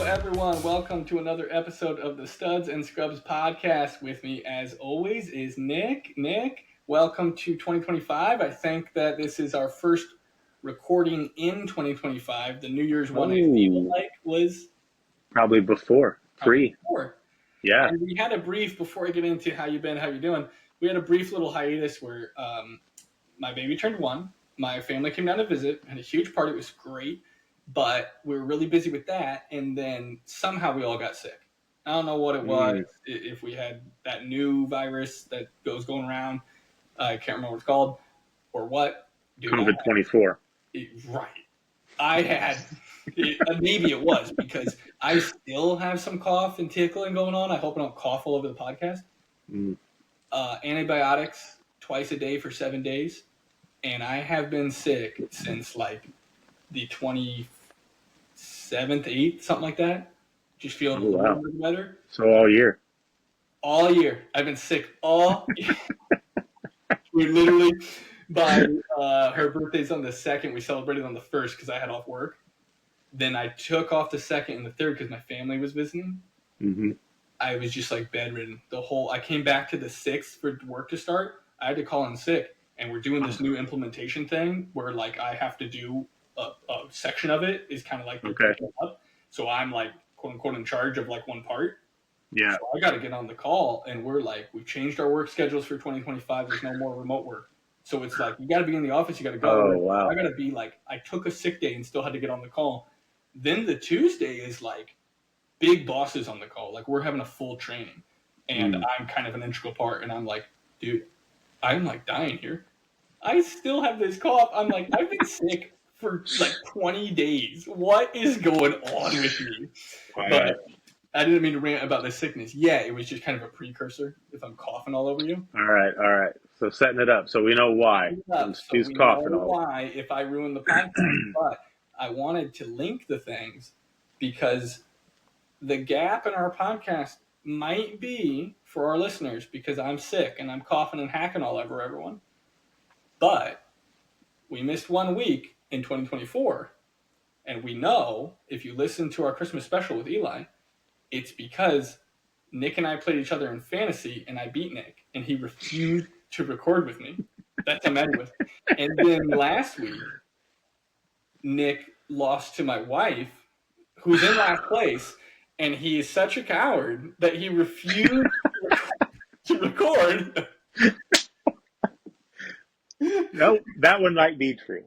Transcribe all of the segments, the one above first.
everyone. Welcome to another episode of the Studs and Scrubs podcast. With me, as always, is Nick. Nick, welcome to 2025. I think that this is our first recording in 2025. The New Year's one, I feel like, was probably before. Yeah. And we had a brief, before I get into how you've been, how you're doing, we had a brief little hiatus where my baby turned 1. My family came down to visit, had a huge party. It was great. But we were really busy with that, and then somehow we all got sick. I don't know what it was, if we had that new virus that goes going around. I can't remember what it's called, or what. COVID-24. Right. I had, maybe it was, because I still have some cough and tickling going on. I hope I don't cough all over the podcast. Antibiotics twice a day for 7 days, and I have been sick since, like, the 27th, 8th, something like that. Just feeling a little bit better. So all year. All year. I've been sick all year. We literally, by her birthday's on the 2nd, we celebrated on the 1st because I had off work. Then I took off the 2nd and the 3rd because my family was visiting. Mm-hmm. I was just like bedridden. I came back to the 6th for work to start. I had to call in sick. And we're doing this new implementation thing where, like, I have to do a section of it is kind of like up. So I'm like quote unquote in charge of like one part. Yeah. So I got to get on the call, and we've changed our work schedules for 2025. There's no more remote work. So it's like, you got to be in the office. You got to go. Oh, wow. I got to be like, I took a sick day and still had to get on the call. Then the Tuesday is like big bosses on the call. Like, we're having a full training, and I'm kind of an integral part. And I'm like, dude, I'm like dying here. I still have this cough. I'm like, I've been sick for like 20 days. What is going on with me? Wow. But I didn't mean to rant about the sickness. Yeah, it was just kind of a precursor if I'm coughing all over you. All right. So setting it up so we know why. He's coughing all why if I ruin the podcast. But I wanted to link the things because the gap in our podcast might be for our listeners because I'm sick and I'm coughing and hacking all over everyone. But we missed 1 week in 2024, and we know if you listen to our Christmas special with Eli, it's because Nick and I played each other in fantasy, and I beat Nick, and he refused to record with me. That's what I'm mad with. And then last week, Nick lost to my wife, who's in last place, and he is such a coward that he refused to record. No, that one might be true.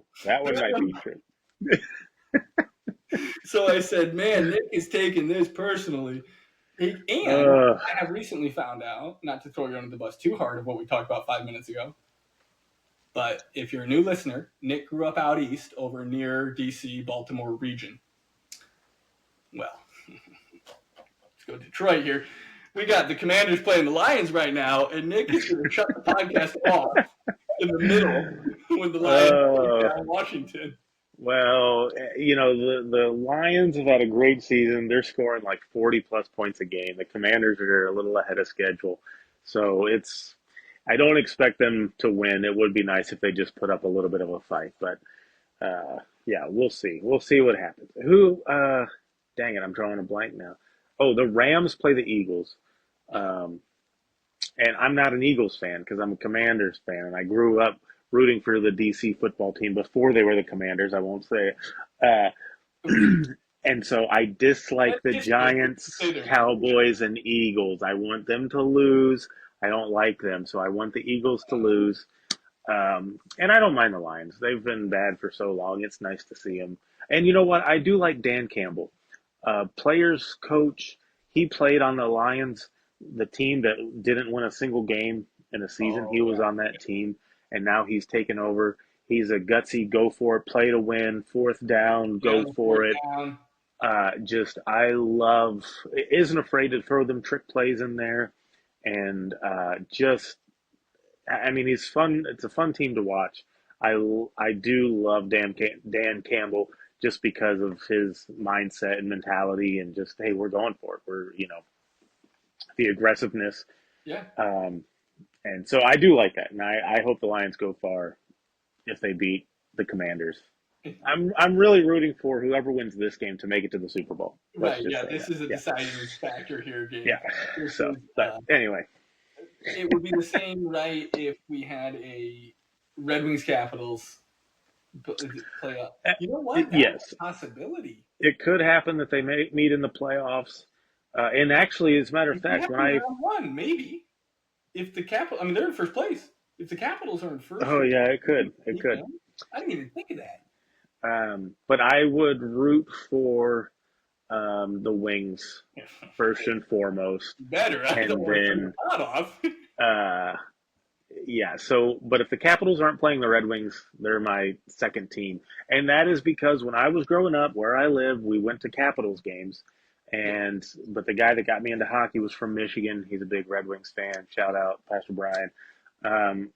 So I said, man, Nick is taking this personally. I have recently found out, not to throw you under the bus too hard of what we talked about 5 minutes ago, but if you're a new listener, Nick grew up out east over near D.C., Baltimore region. Well, let's go Detroit here. We got the Commanders playing the Lions right now, and Nick is going to shut the podcast off in the middle when the Lions play down Washington. Well, the Lions have had a great season. They're scoring like 40-plus points a game. The Commanders are a little ahead of schedule. So I don't expect them to win. It would be nice if they just put up a little bit of a fight. But, yeah, we'll see. We'll see what happens. Dang it, I'm drawing a blank now. Oh, the Rams play the Eagles. And I'm not an Eagles fan because I'm a Commanders fan, and I grew up rooting for the DC football team before they were the Commanders. I won't say it. And so I dislike the Giants, Cowboys, and Eagles. I want them to lose. I don't like them, so I want the Eagles to lose. And I don't mind the Lions. They've been bad for so long. It's nice to see them. And you know what? I do like Dan Campbell. Players coach. He played on the Lions, the team that didn't win a single game in a season. He was on that team, and now he's taken over. He's a gutsy, go for it, play to win, fourth down, go for it. Isn't afraid to throw them trick plays in there. And he's fun. It's a fun team to watch. I do love Dan Campbell just because of his mindset and mentality and just, hey, we're going for it. We're, the aggressiveness. Yeah. And so I do like that. And I hope the Lions go far if they beat the Commanders. I'm really rooting for whoever wins this game to make it to the Super Bowl. Let's Right. just Yeah. say This that. is a Yeah. deciding factor here, Yeah. game. This So, is. but anyway, It would be the same, right, if we had a Red Wings Capitals playoff. uh, You know what? That's yes, a possibility. it could happen that they may meet in the playoffs. And actually, as a matter of It could fact, when happen in I round one, maybe. If the Capital, I mean, they're in first place. If the Capitals are in first, oh yeah, it could, it could. I didn't even think of that. But I would root for the Wings first and foremost, Better. I don't and want to turn then the pot off. uh, yeah. So, but if the Capitals aren't playing the Red Wings, they're my second team, and that is because when I was growing up, where I live, we went to Capitals games, Yeah. and but the guy that got me into hockey was from Michigan. He's a big Red Wings fan. Shout out, Pastor Brian. Um,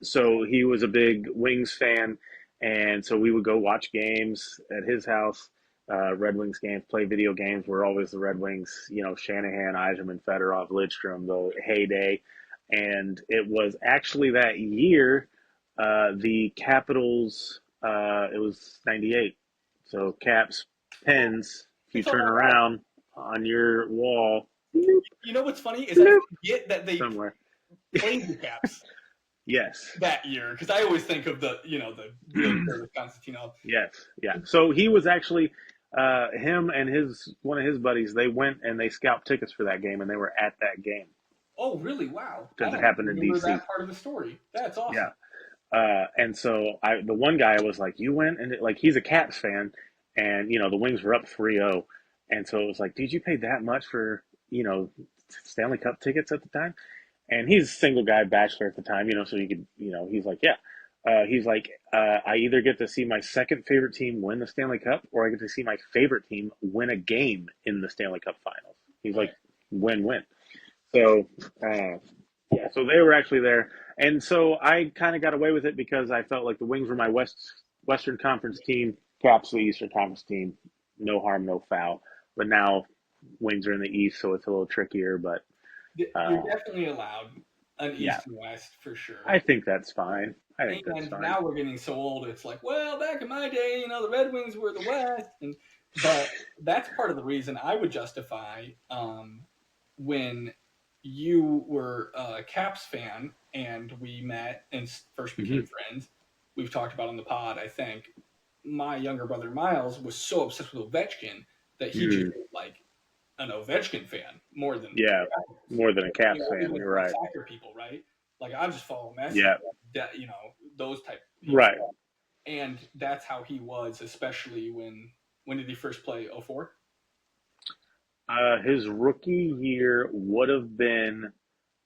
so he was a big Wings fan, and so we would go watch games at his house. Red Wings games, play video games. We're always the Red Wings, Shanahan, Iserman, Fedorov, Lidstrom, the heyday. And it was actually that year, the Capitals, it was 98. So Caps, Pens, if you It's all turn right. around on your wall, You know what's funny is I forget that they somewhere. played the Caps Yes. that year because I always think of the really famous Constantino. Yes, yeah. So he was actually him and one of his buddies. They went and they scalped tickets for that game, and they were at that game Oh, really? Wow. I because it don't happened in remember DC. that part of the story. That's awesome. Yeah. And so the one guy was like, "You went," and like he's a Caps fan, and the Wings were up 3-0, and so it was like, "Did you pay that much for Stanley Cup tickets at the time?" And he's a single guy, bachelor at the time, so he could, he's like, yeah. He's like, I either get to see my second favorite team win the Stanley Cup, or I get to see my favorite team win a game in the Stanley Cup Finals. He's like, Right. win-win. So, yeah, so they were actually there, and so I kind of got away with it because I felt like the Wings were my Western Conference team, Caps the Eastern Conference team. No harm, no foul. But now Wings are in the East, so it's a little trickier. But You're definitely allowed an yeah, East and West for sure. I think that's fine. I think that's And fine. now we're getting so old. It's like, well, back in my day, the Red Wings were the West, but that's part of the reason I would justify when you were a Caps fan and we met and first became friends. We've talked about on the pod. I think my younger brother Miles was so obsessed with Ovechkin that he treated like an Ovechkin fan more than more than a Caps fan. You're right. Soccer people, right? Like I just follow Messi, those type of people. Right. And that's how he was, especially when did he first play? 04? His rookie year would have been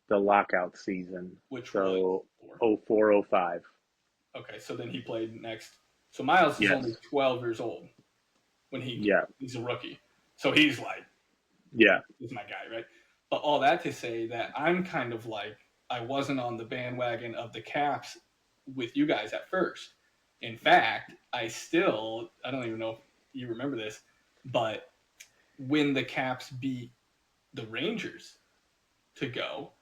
the lockout season, Which so was 04, 05. Okay, so then he played next. So Miles is only 12 years old when he's a rookie. So he's like, he's my guy, right? But all that to say that I'm kind of like, I wasn't on the bandwagon of the Caps with you guys at first. In fact, I don't even know if you remember this, but when the Caps beat the Rangers to go,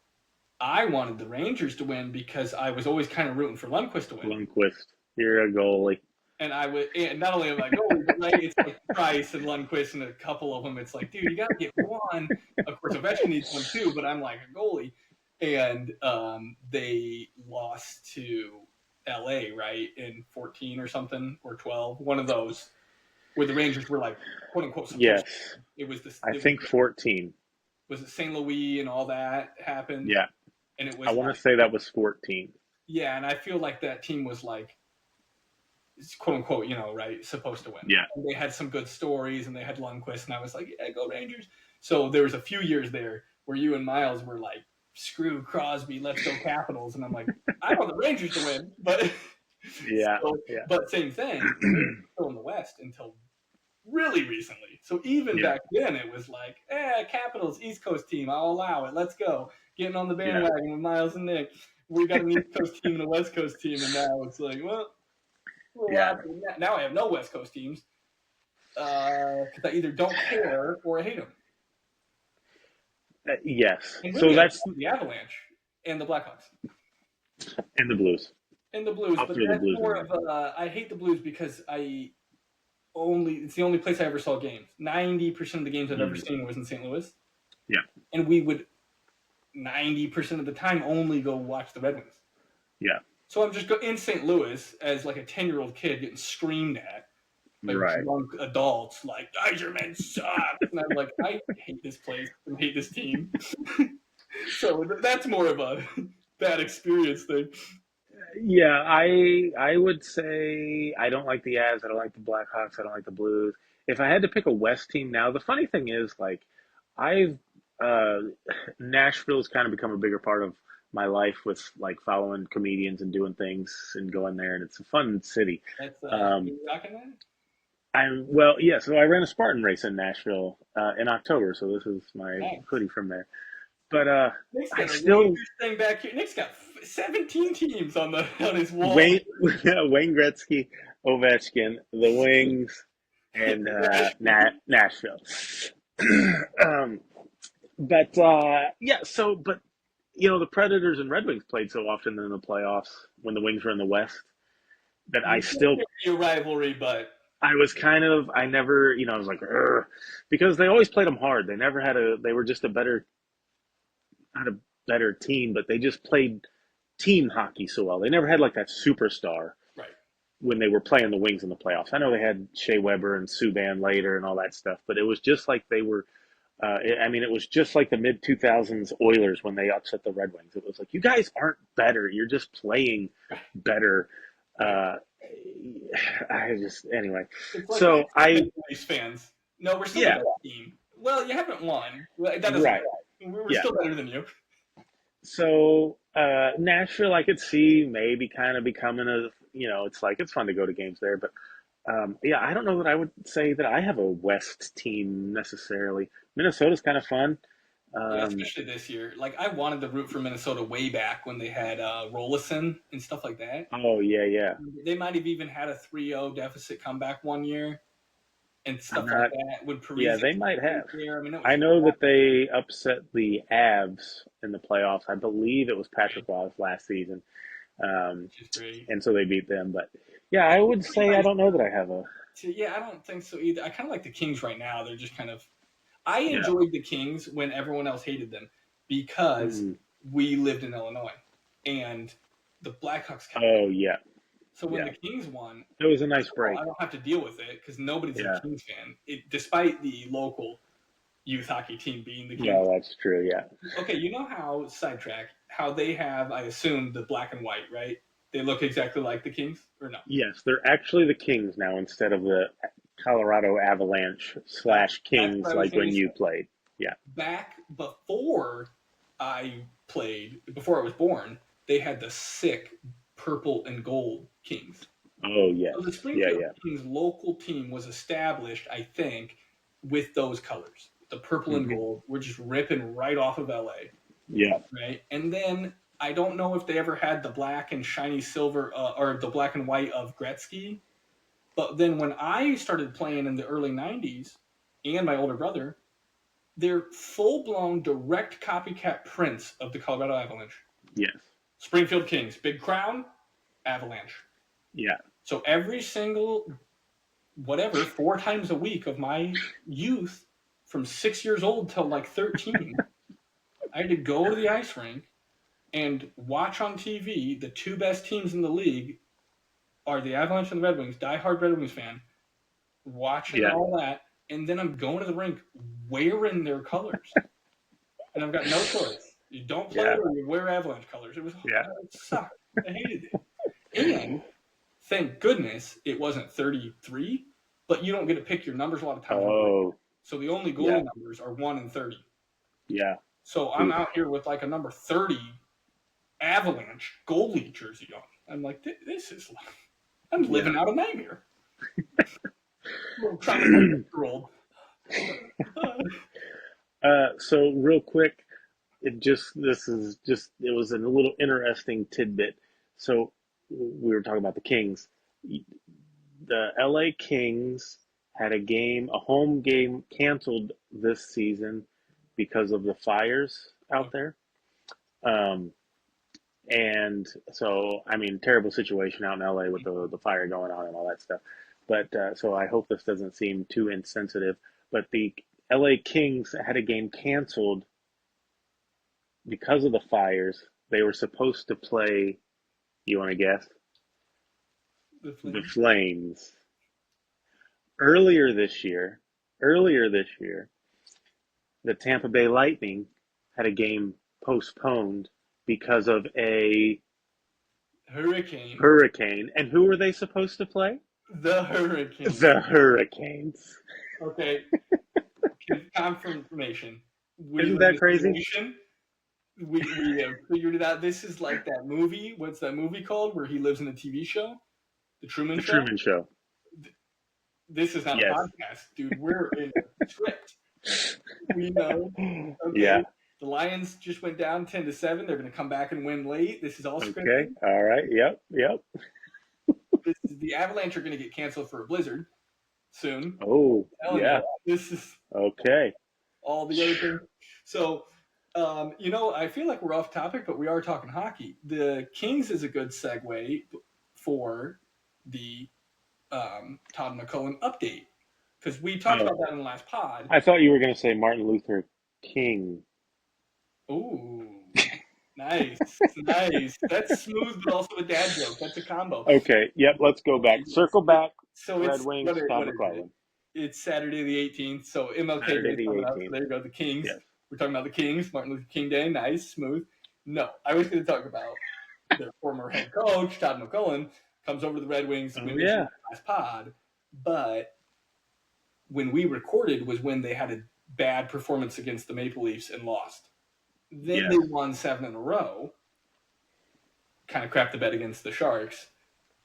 I wanted the Rangers to win because I was always kind of rooting for Lundqvist to win. Lundqvist, you're a goalie. And not only am I goalie, but right, it's like Price and Lundqvist and a couple of them. It's like, dude, you got to get one. Of course, Ovechkin needs one too, but I'm like a goalie. And they lost to LA, right, in 14 or something, or 12, one of those, where the Rangers were like, quote unquote, yes. It was this. I think 14. Was it St. Louis and all that happened? Yeah. And it was. I want to say that was 14. Yeah, and I feel like that team was like, quote unquote, right, supposed to win. Yeah. And they had some good stories, and they had Lundqvist, and I was like, yeah, go Rangers. So there was a few years there where you and Miles were like, screw Crosby, let's go Capitals. And I'm like, I want the Rangers to win, but but same thing, still in the West until really recently. So even back then, it was like, Capitals, East Coast team, I'll allow it. Let's go. Getting on the bandwagon with Miles and Nick. We got an East Coast team and a West Coast team, and now it's like, well, now I have no West Coast teams because I either don't care or I hate them. Yes. And so that's the Avalanche and the Blackhawks and the Blues. And the Blues, I'll but throw the that's Blues in more there. of a. I hate the Blues because it's the only place I ever saw games. 90% of the games I've ever seen was in St. Louis, Yeah, and we would 90% of the time only go watch the Red Wings. yeah, So I'm just in St. Louis as like a 10-year-old kid getting screamed at by right. drunk adults like Iserman sucks, and I'm like, I hate this place and hate this team. So that's more of a bad experience thing. Yeah, I would say I don't like the Avs. I don't like the Blackhawks. I don't like the Blues. If I had to pick a West team now, the funny thing is, like, I've uh, Nashville's kind of become a bigger part of my life with like following comedians and doing things and going there, and it's a fun city. That's Um, you rocking that? I'm well, yeah. So I ran a Spartan race in Nashville in October, so this is my Nice. hoodie from there. But Nick's I got a still Rangers thing back here. Nick's got 17 teams on his wall. Wayne Wayne Gretzky, Ovechkin, the Wings, and Nashville. um, but yeah, so but the Predators and Red Wings played so often in the playoffs when the Wings were in the West that You think it'd be a rivalry, but I was kind of I never I was like "Urgh," because they always played them hard. They never had they were just a better not a better team, but they just played team hockey so well. They never had like that superstar right. when they were playing the Wings in the playoffs. I know they had Shea Weber and Subban later and all that stuff, but it was just like they were. It was just like the mid 2000s Oilers when they upset the Red Wings. It was like you guys aren't better; you're just playing better. Right. I just anyway. It's like So I Race fans. No, we're still the yeah best team. Well, you haven't won. That doesn't right count. We're yeah. still better than you. So Nashville, I could see maybe kind of becoming it's like it's fun to go to games there, but yeah, I don't know that I would say that I have a West team necessarily. Minnesota's kind of fun. Yeah, Um, especially this year. Like I wanted to root for Minnesota way back when they had Rolison and stuff like that. oh yeah, yeah. They might have even had a 3-0 deficit comeback one year and I'm stuff like not. that. When Yeah, Parisi they might have. there, I mean, it was I know that they upset the Avs in the playoffs. I believe it was Patrick Ross last season, um, just great. and so they beat them. But yeah, I would say I don't know that I have a Yeah, I don't think so either. I kind of like the Kings right now. They're just kind of. I yeah. enjoyed the Kings when everyone else hated them because Mm. we lived in Illinois and the Blackhawks kept. Oh yeah, So when yeah. the Kings won, It was a nice break. I don't have to deal with it because nobody's Yeah. a Kings fan. Despite the local youth hockey team being the Kings. Well, that's true. Yeah. Okay, you know how sidetrack how they have, I assume, the black and white, right? They look exactly like the Kings, or no? Yes, they're actually the Kings now instead of the Colorado Avalanche / That's Kings what I was like going when to you say. played. Yeah. Back before I played, before I was born, they had the sick purple and gold Kings. Oh So the yes. Yeah, Springfield yeah. Kings local team was established, I think, with those colors. The purple and Hmm. gold were just ripping right off of LA, Yeah. right? And then I don't know if they ever had the black and shiny silver or the black and white of Gretzky. But then when I started playing in the early 90s and my older brother, they're full blown direct copycat prints of the Colorado Avalanche. Yes. Springfield Kings, big crown, Avalanche. Yeah. So every single, whatever, 4 times a week of my youth, from 6 years old till like 13, I had to go to the ice rink and watch on TV the two best teams in the league are the Avalanche and the Red Wings, diehard Red Wings fan, watching Yeah. all that, and then I'm going to the rink wearing their colors. And I've got no choice. You don't play Yeah. or you wear Avalanche colors. Yeah. It sucked. I hated it. And thank goodness it wasn't 33, but you don't get to pick your numbers a lot of times. Oh. So the only Yeah. goalie numbers are 1 and 30. Yeah. So I'm Oof. out here with like a number 30 Avalanche goalie jersey on. I'm like, this is, I'm living out a nightmare. So real quick, it was a little interesting tidbit. So we were talking about the Kings. The LA Kings had a home game canceled this season because of the fires out there. Um, And so, I mean, terrible situation out in LA with the fire going on and all that stuff. But so I hope this doesn't seem too insensitive. But the LA Kings had a game canceled because of the fires. They were supposed to play, you want to guess? The The Flames. Flames. Earlier this year, earlier this year, the Tampa Bay Lightning had a game postponed because of a Hurricane. hurricane. And who were they supposed to play? The Hurricane. The Hurricanes. Okay. Confirmation. We Isn't live in that a crazy? simulation. We have figured it out. This is like that movie. What's that movie called where he lives in a TV show? The Truman The Show? Truman Show. This is not a Yes. podcast, dude. We're in a script. We know. Okay. Yeah. The Lions just went down 10-7. They're going to come back and win late. This is all Okay. scripted. All right. Yep. Yep. The Avalanche are going to get canceled for a blizzard soon. Oh, yeah. This is Okay. all the other things. So, I feel like we're off topic, but we are talking hockey. The Kings is a good segue for the Todd McCullough update because we talked about that in the last pod. I thought you were going to say Martin Luther King. Ooh, nice. That's smooth, but also a dad joke. That's a combo. Okay. Yep. Let's go back. Circle back. So Red it's Wings. Todd McClellan. It's Saturday the 18th. So MLK Saturday Day the coming up. 18th. There you go. The Kings. Yes. We're talking about the Kings. Martin Luther King Day. Nice, smooth. No, I was going to talk about their former head coach Todd McCullough comes over to the Red Wings. We mentioned the last pod, but when we recorded was when they had a bad performance against the Maple Leafs and lost. Then they won 7 in a row. Kind of crapped the bed against the Sharks.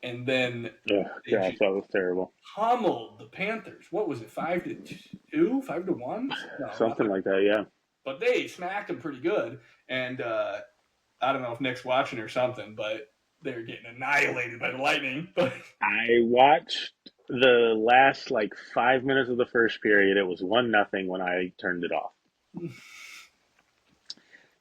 And then gosh, that was terrible. Pummeled the Panthers. What was it, 5-2, 5-1? No, something like that, yeah. But they smacked them pretty good. And I don't know if Nick's watching or something, but they're getting annihilated by the Lightning. But I watched the last 5 minutes of the first period. It was 1-0 when I turned it off.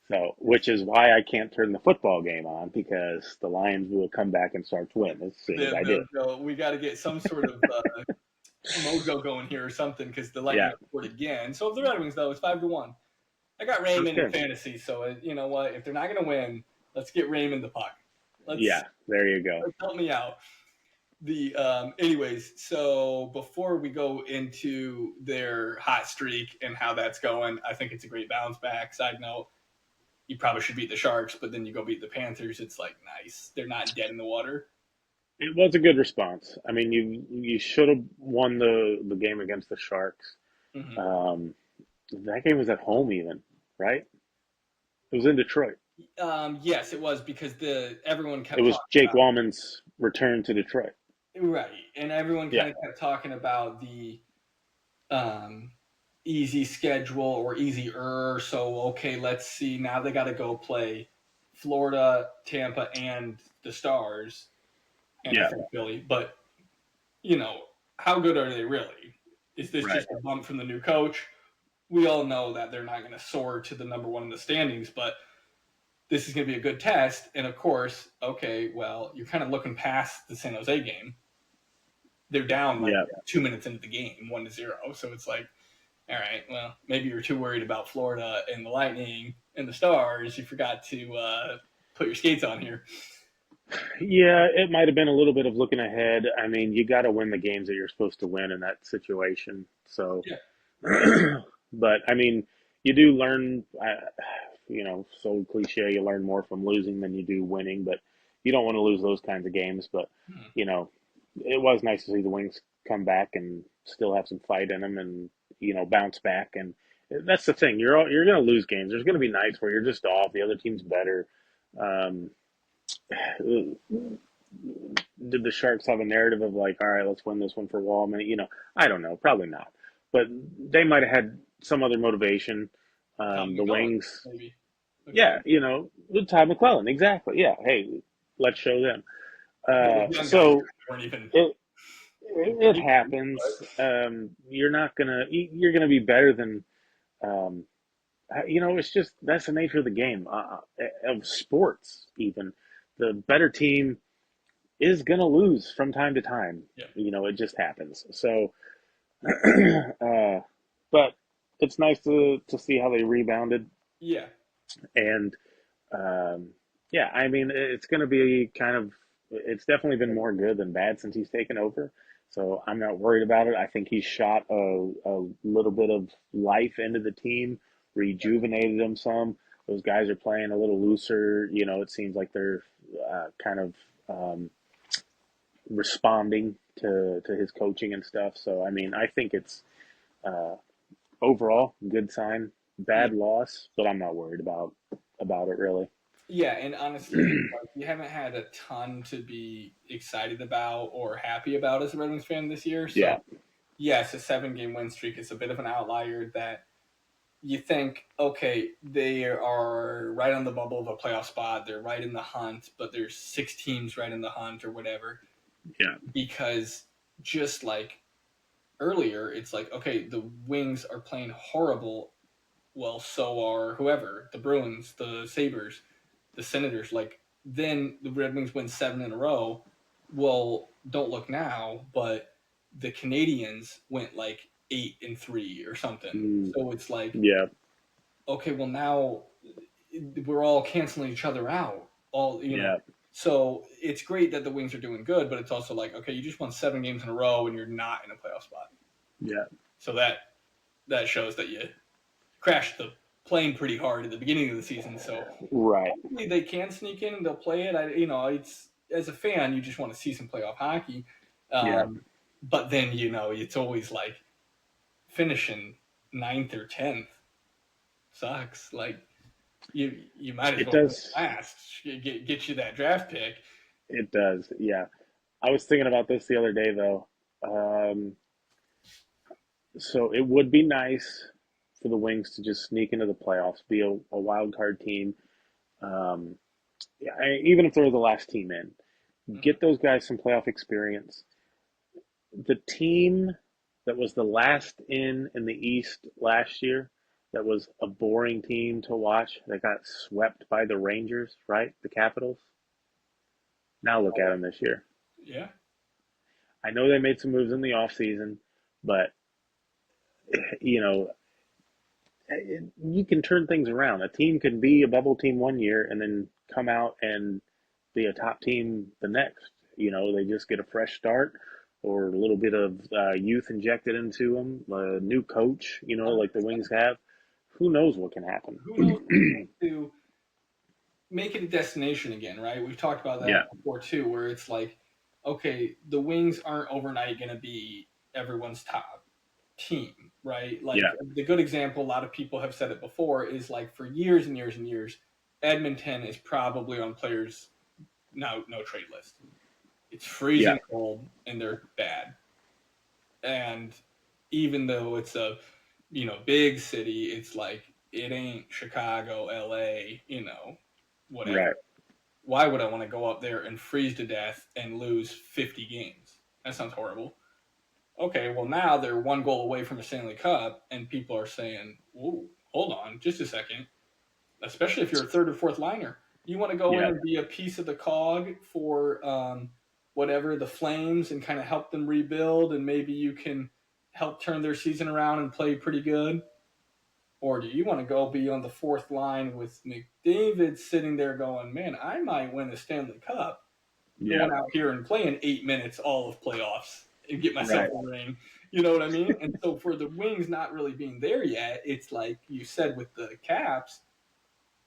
So, which is why I can't turn the football game on, because the Lions will come back and start to win as soon as I do. We got to get some sort of mojo going here or something, because the Lightning scored again. So if the Red Wings, though, it's 5-1. I got Raymond in fantasy, so you know what? If they're not going to win, let's get Raymond the puck. There you go. Let's help me out. Anyways, so before we go into their hot streak and how that's going, I think it's a great bounce back. Side note, you probably should beat the Sharks, but then you go beat the Panthers. It's nice. They're not dead in the water. It was a good response. I mean, you should have won the game against the Sharks. Mm-hmm. That game was at home even, right? It was in Detroit. Yes, it was, because everyone kept. It was Jake Wallman's return to Detroit. Right, and everyone kind of kept talking about the easy schedule or easier. So, okay, let's see. Now they got to go play Florida, Tampa, and the Stars, and I think Philly. But, how good are they really? Is this just a bump from the new coach? We all know that they're not going to soar to the number one in the standings, but this is going to be a good test. And, of course, okay, well, you're kind of looking past the San Jose game. They're down 2 minutes into the game, 1-0. So it's all right, well, maybe you're too worried about Florida and the Lightning and the Stars. You forgot to put your skates on here. Yeah, it might have been a little bit of looking ahead. I mean, you got to win the games that you're supposed to win in that situation. So, but I mean, you do learn, so cliche, you learn more from losing than you do winning, but you don't want to lose those kinds of games. But, it was nice to see the Wings come back and still have some fight in them and, bounce back. And that's the thing. You're going to lose games. There's going to be nights where you're just off. The other team's better. Did the Sharks have a narrative of all right, let's win this one for Wallman? I don't know. Probably not. But they might have had some other motivation. The Wings. Maybe. Okay. Yeah, with Todd McClellan. Exactly. Yeah. Hey, let's show them. So it happens. You're gonna be better than it's just that's the nature of the game, of sports. Even the better team is gonna lose from time to time. Yeah. It just happens. So, but it's nice to see how they rebounded, Yeah. and yeah, I mean, it's going to be it's definitely been more good than bad since he's taken over. So I'm not worried about it. I think he's shot a little bit of life into the team, rejuvenated them some. Those guys are playing a little looser. It seems like they're kind of responding to his coaching and stuff. So, I mean, I think it's uh, overall good sign. Yeah. Bad loss, but I'm not worried about it really. Yeah, and honestly, like, you haven't had a ton to be excited about or happy about as a Red Wings fan this year. So, Yeah. yes, a 7-game win streak is a bit of an outlier that you think, okay, they are right on the bubble of a playoff spot. They're right in the hunt, but there's 6 teams right in the hunt or whatever. Yeah. Because just like earlier, it's like, okay, the Wings are playing horrible. Well, so are whoever, the Bruins, the Sabres, the Senators. Like, then the Red Wings win 7 in a row. Well, don't look now, but the Canadians went like 8-3 or something. Mm, So it's like, yeah. okay, well, now we're all canceling each other out. Yeah. So it's great that the Wings are doing good, but it's also like, okay, you just won 7 games in a row and you're not in a playoff spot. Yeah. So that shows that you crashed the plane pretty hard at the beginning of the season. So Right. hopefully they can sneak in and they'll play it. It's, as a fan, you just want to see some playoff hockey. Yeah. But then it's always like finishing 9th or 10th sucks. Like, you might as It well finish does. last, get you that draft pick. It does. Yeah. I was thinking about this the other day though. Um, so it would be nice for the Wings to just sneak into the playoffs, be a wild card team. Um, yeah, even if they're the last team in, Mhm. get those guys some playoff experience. The team that was the last in the East last year, that was a boring team to watch. That got swept by the Rangers, right? The Capitals. Now look at them this year. Yeah. I know they made some moves in the offseason, but you know, you can turn things around. A team can be a bubble team one year and then come out and be a top team the next. They just get a fresh start or a little bit of youth injected into them, a new coach, like the Wings have. Who knows what can happen? Who knows to make it a destination again, right? We've talked about Yeah, that before too, where it's like, okay, the Wings aren't overnight going to be everyone's top team, right? Like, yeah, the good example, a lot of people have said it before, is like for years and years and years, Edmonton is probably on players no trade list. It's yeah, freezing cold and they're bad. And even though it's a big city, it's like it ain't Chicago, LA, whatever. right. Why would I want to go up there and freeze to death and lose 50 games? That sounds horrible. Okay, well, now they're 1 goal away from a Stanley Cup, and people are saying, "Ooh, hold on, just a second." Especially if you're a third or fourth liner, you want to go in Yeah, and be a piece of the cog for whatever the Flames and kind of help them rebuild, and maybe you can help turn their season around and play pretty good. Or do you want to go be on the fourth line with McDavid sitting there going, "Man, I might win a Stanley Cup yeah, going out here and playing 8 minutes all of playoffs and get myself right. a ring." You know what I mean? And so for the Wings not really being there yet, it's like you said with the Caps,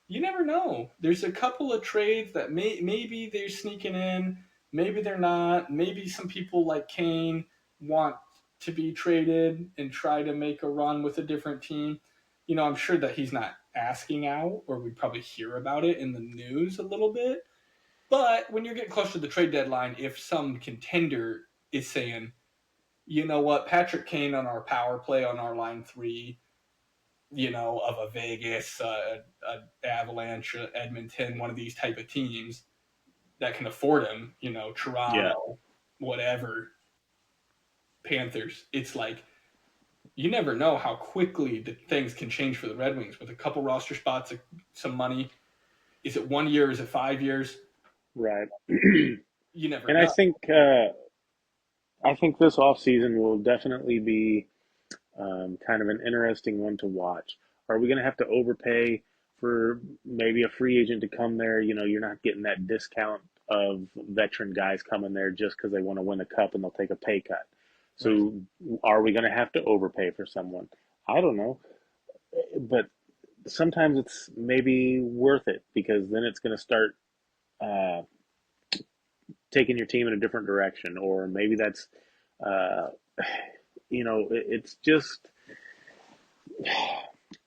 you never know. There's a couple of trades that maybe they're sneaking in, maybe they're not. Maybe some people like Kane want to be traded and try to make a run with a different team. I'm sure that he's not asking out, or we probably hear about it in the news a little bit. But when you're getting close to the trade deadline, if some contender is saying, you know what, Patrick Kane on our power play on our line 3, of a Vegas, a Avalanche, Edmonton, one of these type of teams that can afford him, Yeah, Toronto, whatever, Panthers. It's like, you never know how quickly the things can change for the Red Wings with a couple roster spots, some money. Is it 1 year? Is it 5 years? Right. You never And know. I think this offseason will definitely be kind of an interesting one to watch. Are we going to have to overpay for maybe a free agent to come there? You know, you're not getting that discount of veteran guys coming there just because they want to win a cup and they'll take a pay cut. Right. So, are we going to have to overpay for someone? I don't know, but sometimes it's maybe worth it because then it's going to start uh, taking your team in a different direction, or maybe that's, uh, it's just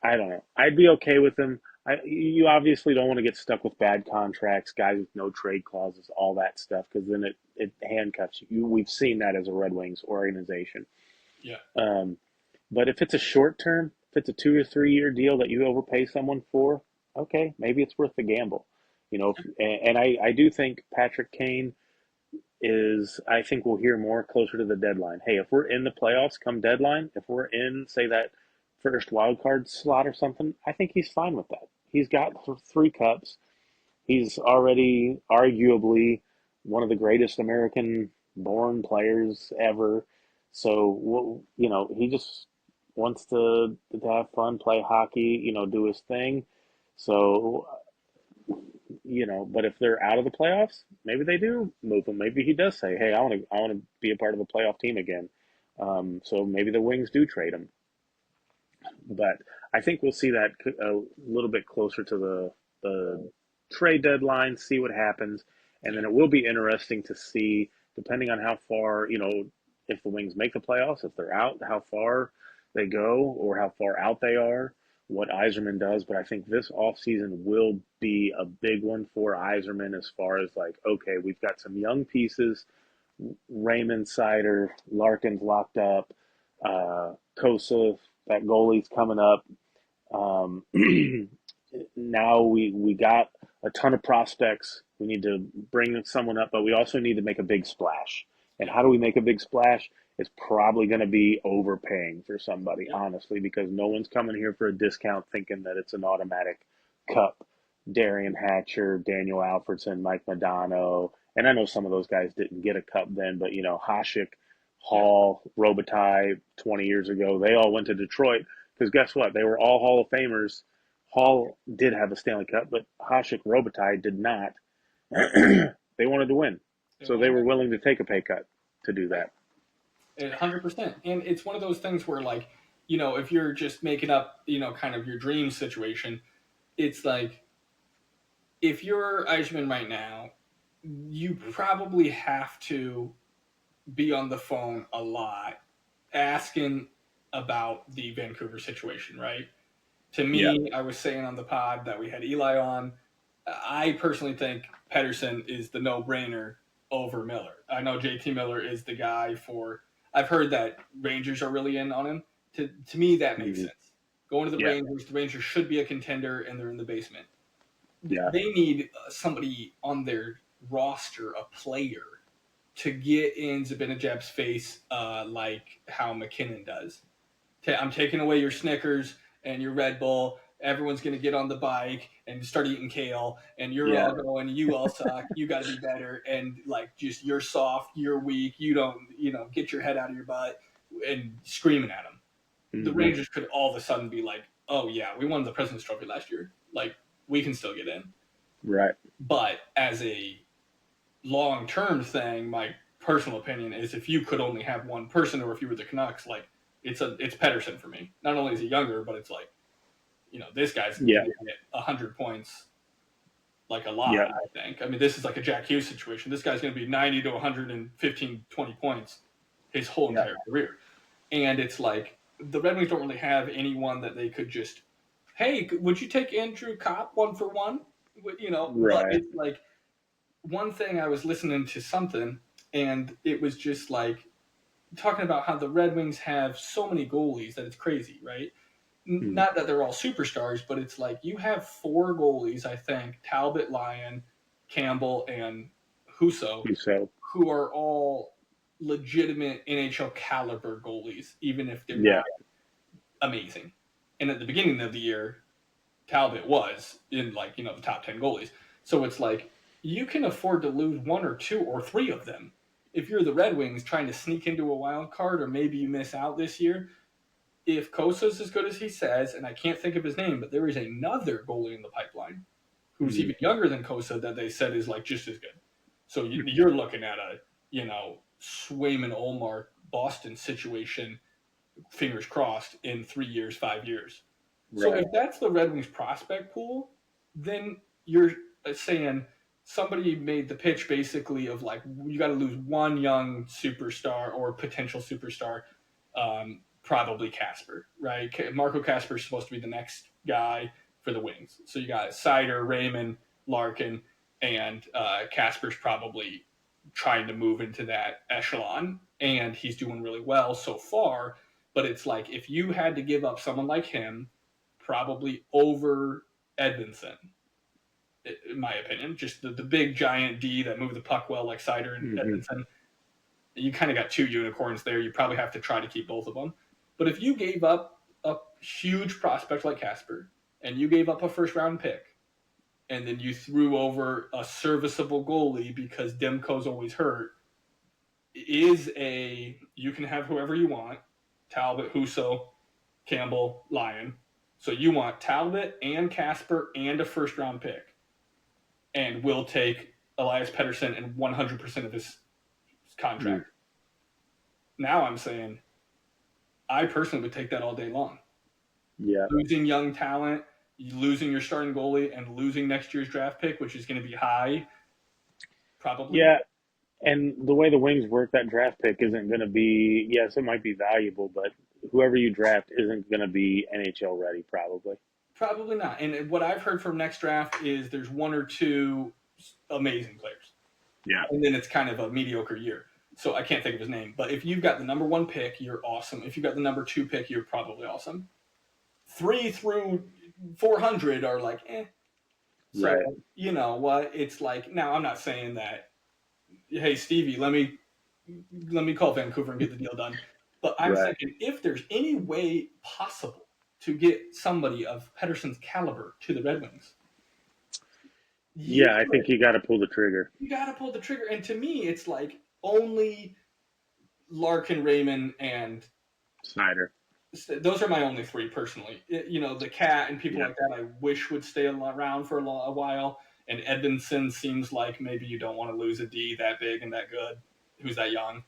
I don't know. I'd be okay with them. You obviously don't want to get stuck with bad contracts, guys with no trade clauses, all that stuff, because then it handcuffs you. We've seen that as a Red Wings organization. Yeah. Um, but if it's a short term, if it's a 2 or 3 year deal that you overpay someone for, okay, maybe it's worth the gamble. You know, and I do think Patrick Kane is, I think we'll hear more closer to the deadline. Hey, if we're in the playoffs come deadline, if we're in, say, that first wild card slot or something, I think he's fine with that. He's got 3 cups. He's already arguably one of the greatest American born players ever. So, he just wants to have fun, play hockey, do his thing. So, but if they're out of the playoffs, maybe they do move him. Maybe he does say, "Hey, I want to be a part of a playoff team again." So maybe the Wings do trade him. But I think we'll see that a little bit closer to the trade deadline, see what happens, and then it will be interesting to see, depending on how far, if the Wings make the playoffs, if they're out, how far they go or how far out they are, what Iserman does. But I think this offseason will be a big one for Iserman as far as like, okay, we've got some young pieces, Raymond, Sider, Larkin's locked up, Kosa, that goalie's coming up. Um, now we got a ton of prospects. We need to bring someone up, but we also need to make a big splash. And Yeah. how do we make a big splash? It's probably going to be overpaying for somebody, Yeah. honestly, because no one's coming here for a discount thinking that it's an automatic cup. Darian Hatcher, Daniel Alfredson, Mike Modano, and I know some of those guys didn't get a cup then, but Hasek, Yeah. Hall, Robitaille 20 years ago, they all went to Detroit because guess what? They were all Hall of Famers. Hall did have a Stanley Cup, but Hasek, Robitaille did not. They wanted to win, They so they want were to willing to take a pay cut to do win. that. 100%. And it's one of those things where, like, if you're just making up, kind of your dream situation, it's like if you're Eichmann right now, you probably have to be on the phone a lot asking about the Vancouver situation, right? To Yeah. me, I was saying on the pod that we had Eli on. I personally think Pedersen is the no-brainer over Miller. I know JT Miller is the guy for. I've heard that Rangers are really in on him. To me, that makes Mm-hmm. sense. Going to the Yeah. Rangers, the Rangers should be a contender, and they're in the basement. Yeah. They need somebody on their roster, a player, to get in Zibanejad's face like how McKinnon does. I'm taking away your Snickers and your Red Bull. Everyone's going to get on the bike and start eating kale, and you're Yeah. all going, you all suck, you got to be better, and like just you're soft, you're weak, you don't, get your head out of your butt, and screaming at them. The Mm-hmm. Rangers could all of a sudden be like, oh yeah, we won the President's Trophy last year, like we can still get in. Right. But as a long term thing, my personal opinion is if you could only have one person, or if you were the Canucks, like it's Pedersen for me. Not only is he younger, but it's like this guy's going Yeah. to get 100 points, like a lot. Yeah. I think. I mean, this is like a Jack Hughes situation. This guy's going to be 90 to 115, 20 points his whole Yeah. entire career, and it's like the Red Wings don't really have anyone that they could just, hey, would you take Andrew Kopp 1-for-1? But Right. it's like one thing I was listening to something, and it was just like talking about how the Red Wings have so many goalies that it's crazy, right? Mm. Not that they're all superstars, but it's like you have 4 goalies, I think, Talbot, Lyon, Campbell, and Husso, So who are all legitimate NHL caliber goalies, even if they're yeah. not. amazing. And at the beginning of the year, Talbot was in like, the top 10 goalies. So it's like you can afford to lose one or two or three of them. If you're the Red Wings trying to sneak into a wild card, or maybe you miss out this year, if Kosa's as good as he says, and I can't think of his name, but there is another goalie in the pipeline who's even younger than Kosa that they said is like just as good. So you're looking at a, Swayman Olmark Boston situation, fingers crossed, in 3 years, 5 years. So Right. if that's the Red Wings prospect pool, then you're saying somebody made the pitch basically of like you got to lose one young superstar or potential superstar, probably Casper, right? Marco Casper is supposed to be the next guy for the Wings. So you got Sider, Raymond, Larkin, and Casper's probably trying to move into that echelon, and he's doing really well so far. But it's like if you had to give up someone like him, probably over Edmondson, in my opinion, just the big giant D that move the puck well like Sider and Edmondson, you kind of got two unicorns there. You probably have to try to keep both of them. But if you gave up a huge prospect like Casper, and you gave up a first round pick, and then you threw over a serviceable goalie because Demko's always hurt, you can have whoever you want, Talbot, Husso, Campbell, Lyon. So you want Talbot and Casper and a first round pick. And we'll take Elias Pettersson and 100% of his contract. Now I'm saying I personally would take that all day long. Yeah. Losing young talent, losing your starting goalie, and losing next year's draft pick, which is going to be high, probably. Yeah. And the way the Wings work, that draft pick isn't going to be, yes, it might be valuable, but whoever you draft isn't going to be NHL ready, probably. Probably not. And what I've heard from next draft is there's one or two amazing players. Yeah. And then it's kind of a mediocre year. So I can't think of his name. But if you've got the number 1 pick, you're awesome. If you've got the number 2 pick, you're probably awesome. 3 through 400 are like, eh. So, right. You know what? It's like, now I'm not saying that, hey, Stevie, let me call Vancouver and get the deal done. But I'm thinking if there's any way possible to get somebody of Pedersen's caliber to the Red Wings. I think you got to pull the trigger. You got to pull the trigger. And to me, it's like only Larkin, Raymond, and Snyder. Those are my only 3 personally. The Cat and people like that I wish would stay around for a while. And Edmondson seems like maybe you don't want to lose a D that big and that good, who's that young.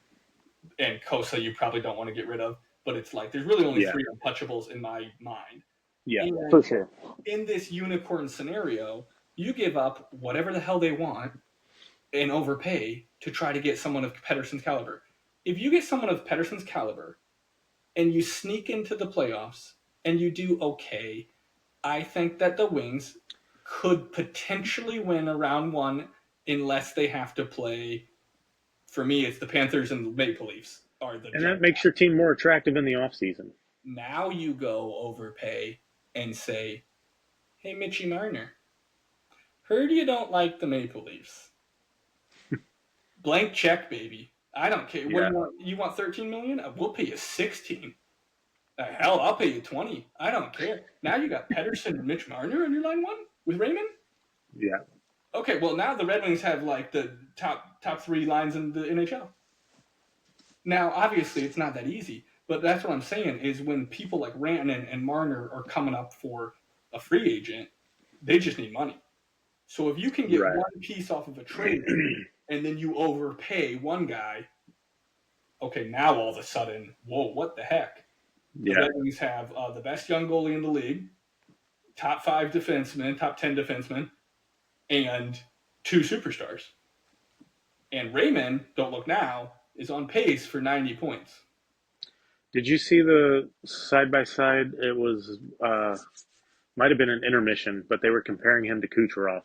And Kosa you probably don't want to get rid of. But it's like there's really only 3 untouchables in my mind. Yeah, for sure. In this unicorn scenario, you give up whatever the hell they want and overpay to try to get someone of Pedersen's caliber. If you get someone of Pedersen's caliber and you sneak into the playoffs and you do okay, I think that the Wings could potentially win a round 1 unless they have to play. For me, it's the Panthers and the Maple Leafs. And that makes your team more attractive in the offseason. Now you go overpay and say, hey, Mitchie Marner, heard you don't like the Maple Leafs. Blank check, baby. I don't care. What do you want? You want $13 million? We'll pay you 16. Hell, I'll pay you 20. I don't care. Now you got Pedersen and Mitch Marner on your line 1 with Raymond? Yeah. Okay, well, now the Red Wings have like the top 3 lines in the NHL. Now, obviously, it's not that easy, but that's what I'm saying is when people like Rantanen and Marner are coming up for a free agent, they just need money. So if you can get one piece off of a trade and then you overpay one guy, okay, now all of a sudden, whoa, what the heck? The Red Wings have the best young goalie in the league, top 5 defensemen, top 10 defensemen, and 2 superstars. And Raymond, don't look now, is on pace for 90 points. Did you see the side-by-side? It was, might have been an intermission, but they were comparing him to Kucherov.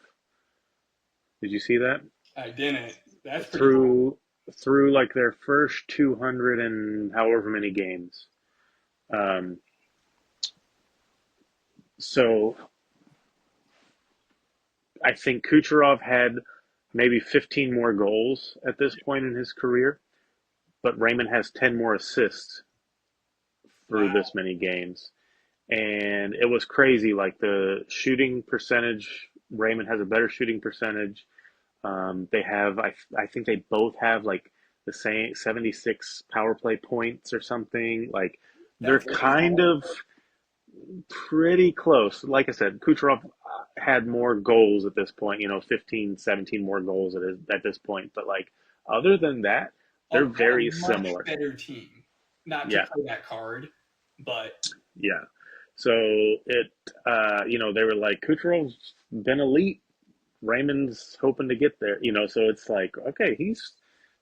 Did you see that? I didn't. That's pretty cool. Through like their first 200 and however many games. So I think Kucherov had maybe 15 more goals at this point in his career, but Raymond has 10 more assists through this many games. and it was crazy. Like the shooting percentage, Raymond has a better shooting percentage. They have, I think they both have like the same 76 power play points or something. Like they're That's kind of pretty close. Like I said, Kucherov had more goals at this point, 15, 17 more goals at this point. But like other than that, they're on a very much similar. better team. Not to Yeah, play that card, but yeah. So they were like, Kucherov's been elite. Raymond's hoping to get there, so it's like, okay,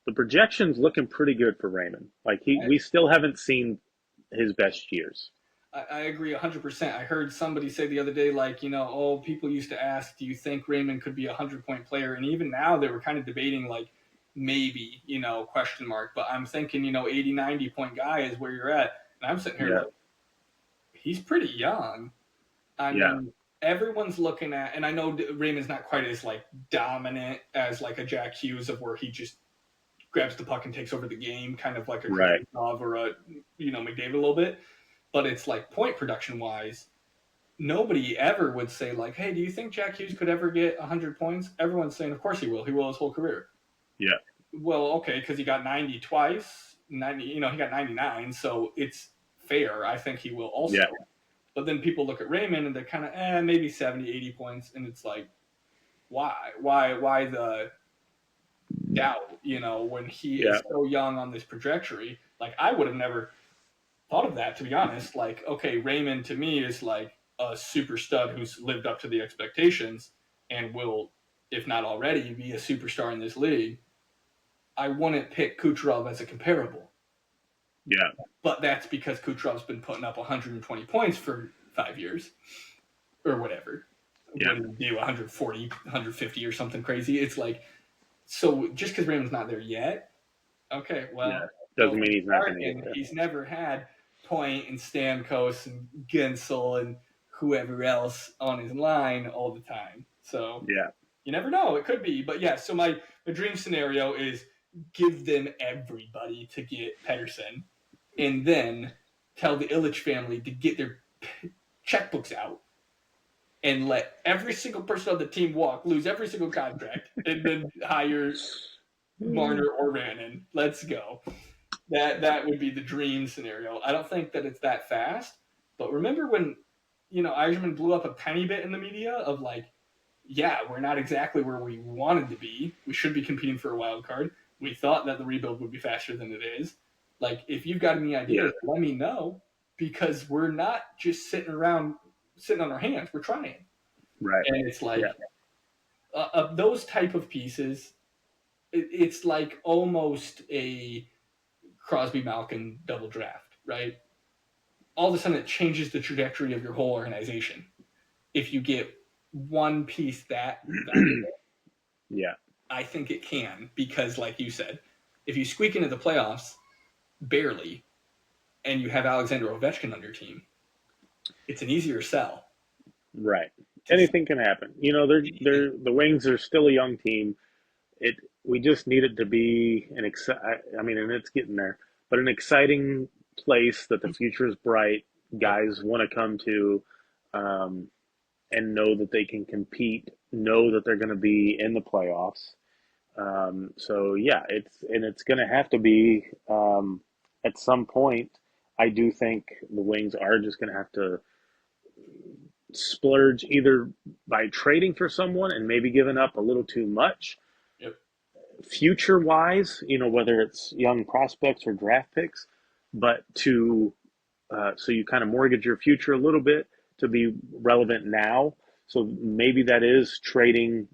the projection's looking pretty good for Raymond. Like we still haven't seen his best years. I agree 100%. I heard somebody say the other day, like, oh, people used to ask, do you think Raymond could be a 100-point player? And even now they were kind of debating, like, maybe, question mark. But I'm thinking, 80, 90-point guy is where you're at. And I'm sitting here Yeah, like, he's pretty young. I yeah, mean, everyone's looking at, and I know Raymond's not quite as, like, dominant as, like, a Jack Hughes of where he just grabs the puck and takes over the game, kind of like a right. Kucherov or a, McDavid a little bit. But it's like point production wise, nobody ever would say like, "Hey, do you think Jack Hughes could ever get 100 points?" Everyone's saying, "Of course he will. He will his whole career." Yeah, Well, okay, because he got 90 twice. 90, he got 99, so it's fair. I think he will also. yeah, But then people look at Raymond and they're kind of, maybe 70, 80 points, and it's like, why, why the doubt? When he yeah, is so young on this trajectory, like I would have never thought of that, to be honest. Like, okay, Raymond to me is like a super stud who's lived up to the expectations and will, if not already, be a superstar in this league. I wouldn't pick Kucherov as a comparable, yeah, but that's because Kucherov's been putting up 120 points for 5 years or whatever. yeah, What did he do? 140, 150 or something crazy. It's like, so just because Raymond's not there yet, okay, yeah. well, Doesn't mean he's not going to get Larkin, there. he's never had Point and Stamkos and Gensel and whoever else on his line all the time. So Yeah, you never know. It could be. But yeah, so my dream scenario is give them everybody to get Pedersen and then tell the Illich family to get their checkbooks out and let every single person on the team walk, lose every single contract, and then hire Marner or Rannon. Let's go. That would be the dream scenario. I don't think that it's that fast, but remember when Iserman blew up a tiny bit in the media of like, yeah, we're not exactly where we wanted to be. We should be competing for a wild card. We thought that the rebuild would be faster than it is. Like, if you've got any yeah, ideas, let me know because we're not just sitting around sitting on our hands. We're trying, right. and it's like Yeah, of those type of pieces. It's like almost a Crosby Malkin double draft, right? All of a sudden it changes the trajectory of your whole organization. If you get one piece that valuable, yeah, I think it can because, like you said, if you squeak into the playoffs barely and you have Alexander Ovechkin on your team, it's an easier sell. right. To Anything can happen. The Wings are still a young team. We just need it to be I mean, and it's getting there, but an exciting place that the future is bright. yep, Guys want to come to, um, and know that they can compete. Know that they're going to be in the playoffs. So yeah, it's going to have to be at some point. I do think the Wings are just going to have to splurge either by trading for someone and maybe giving up a little too much yep, future wise, whether it's young prospects or draft picks, but so you kind of mortgage your future a little bit to be relevant now. So maybe that is trading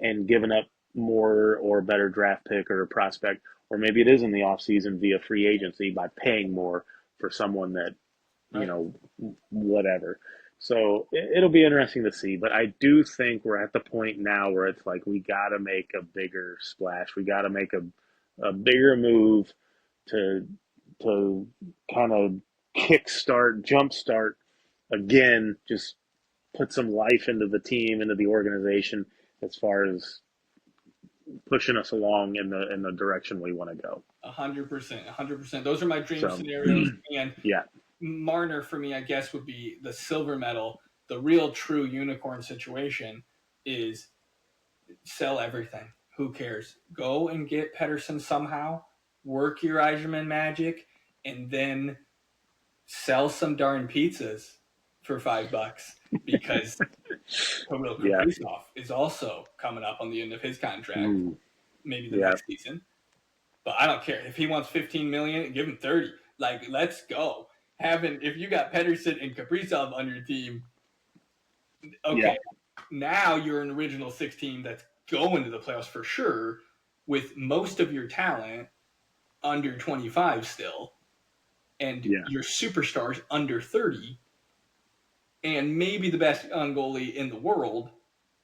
and giving up more or better draft pick or a prospect, or maybe it is in the offseason via free agency by paying more for someone that, right. whatever. So it'll be interesting to see, but I do think we're at the point now where it's like we got to make a bigger splash. We got to make a bigger move to kind of kickstart, jumpstart again, just put some life into the team, into the organization, as far as pushing us along in the direction we want to go. 100%, 100%. Those are my dream So scenarios, and yeah, Marner for me, I guess, would be the silver medal. The real true unicorn situation is sell everything. Who cares? Go and get Pedersen somehow, work your Iserman magic, and then sell some darn pizzas for $5 because Kirill Yeah. Kaprizov is also coming up on the end of his contract, maybe the Yeah. next season. But I don't care if he wants 15 million, give him 30. Like, let's go. If you got Pedersen and Kaprizov on your team, okay, now you're an original 6 team that's going to the playoffs for sure, with most of your talent under 25 still, and your superstars under 30, and maybe the best young goalie in the world,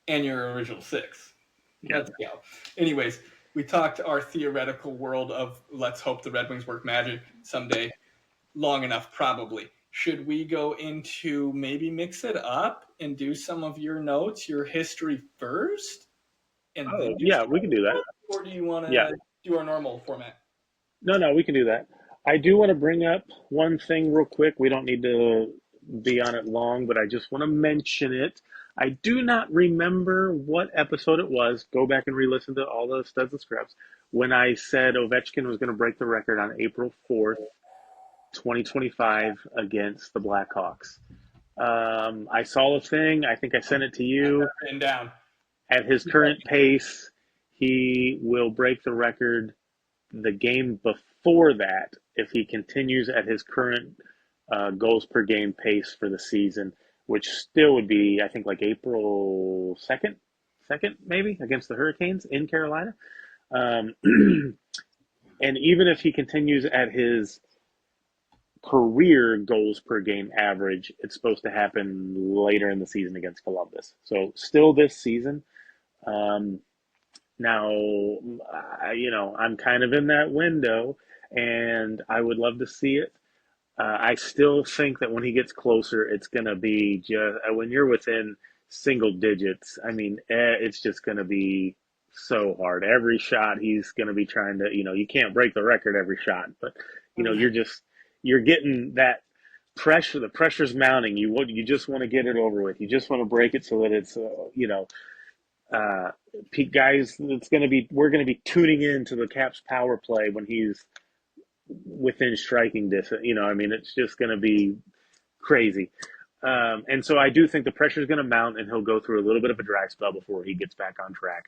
and your original 6. Let's go. Anyways, we talked our theoretical world of let's hope the Red Wings work magic someday. Long enough, probably. Should we go into maybe mix it up and do some of your notes, your history first? And then we can do that. Or do you want to do our normal format? No, we can do that. I do want to bring up one thing real quick. We don't need to be on it long, but I just want to mention it. I do not remember what episode it was. Go back and re-listen to all the studs and scrubs. When I said Ovechkin was going to break the record on April 4th, 2025 against the Blackhawks. I saw a thing. I think I sent it to you. Written down. At his current pace, he will break the record the game before that if he continues at his current goals per game pace for the season, which still would be, I think, like April 2nd maybe, against the Hurricanes in Carolina. And even if he continues at his career goals per game average, it's supposed to happen later in the season against Columbus. So still this season. Now, I'm kind of in that window, and I would love to see it. I still think that when he gets closer, it's going to be just when you're within single digits. I mean, it's just going to be so hard. Every shot he's going to be trying to, you can't break the record every shot, but you're getting that pressure. The pressure's mounting. You just want to get it over with. You just want to break it so that it's, guys, we're going to be tuning in to the Caps power play when he's within striking distance. It's just going to be crazy. And so I do think the pressure is going to mount, and he'll go through a little bit of a dry spell before he gets back on track.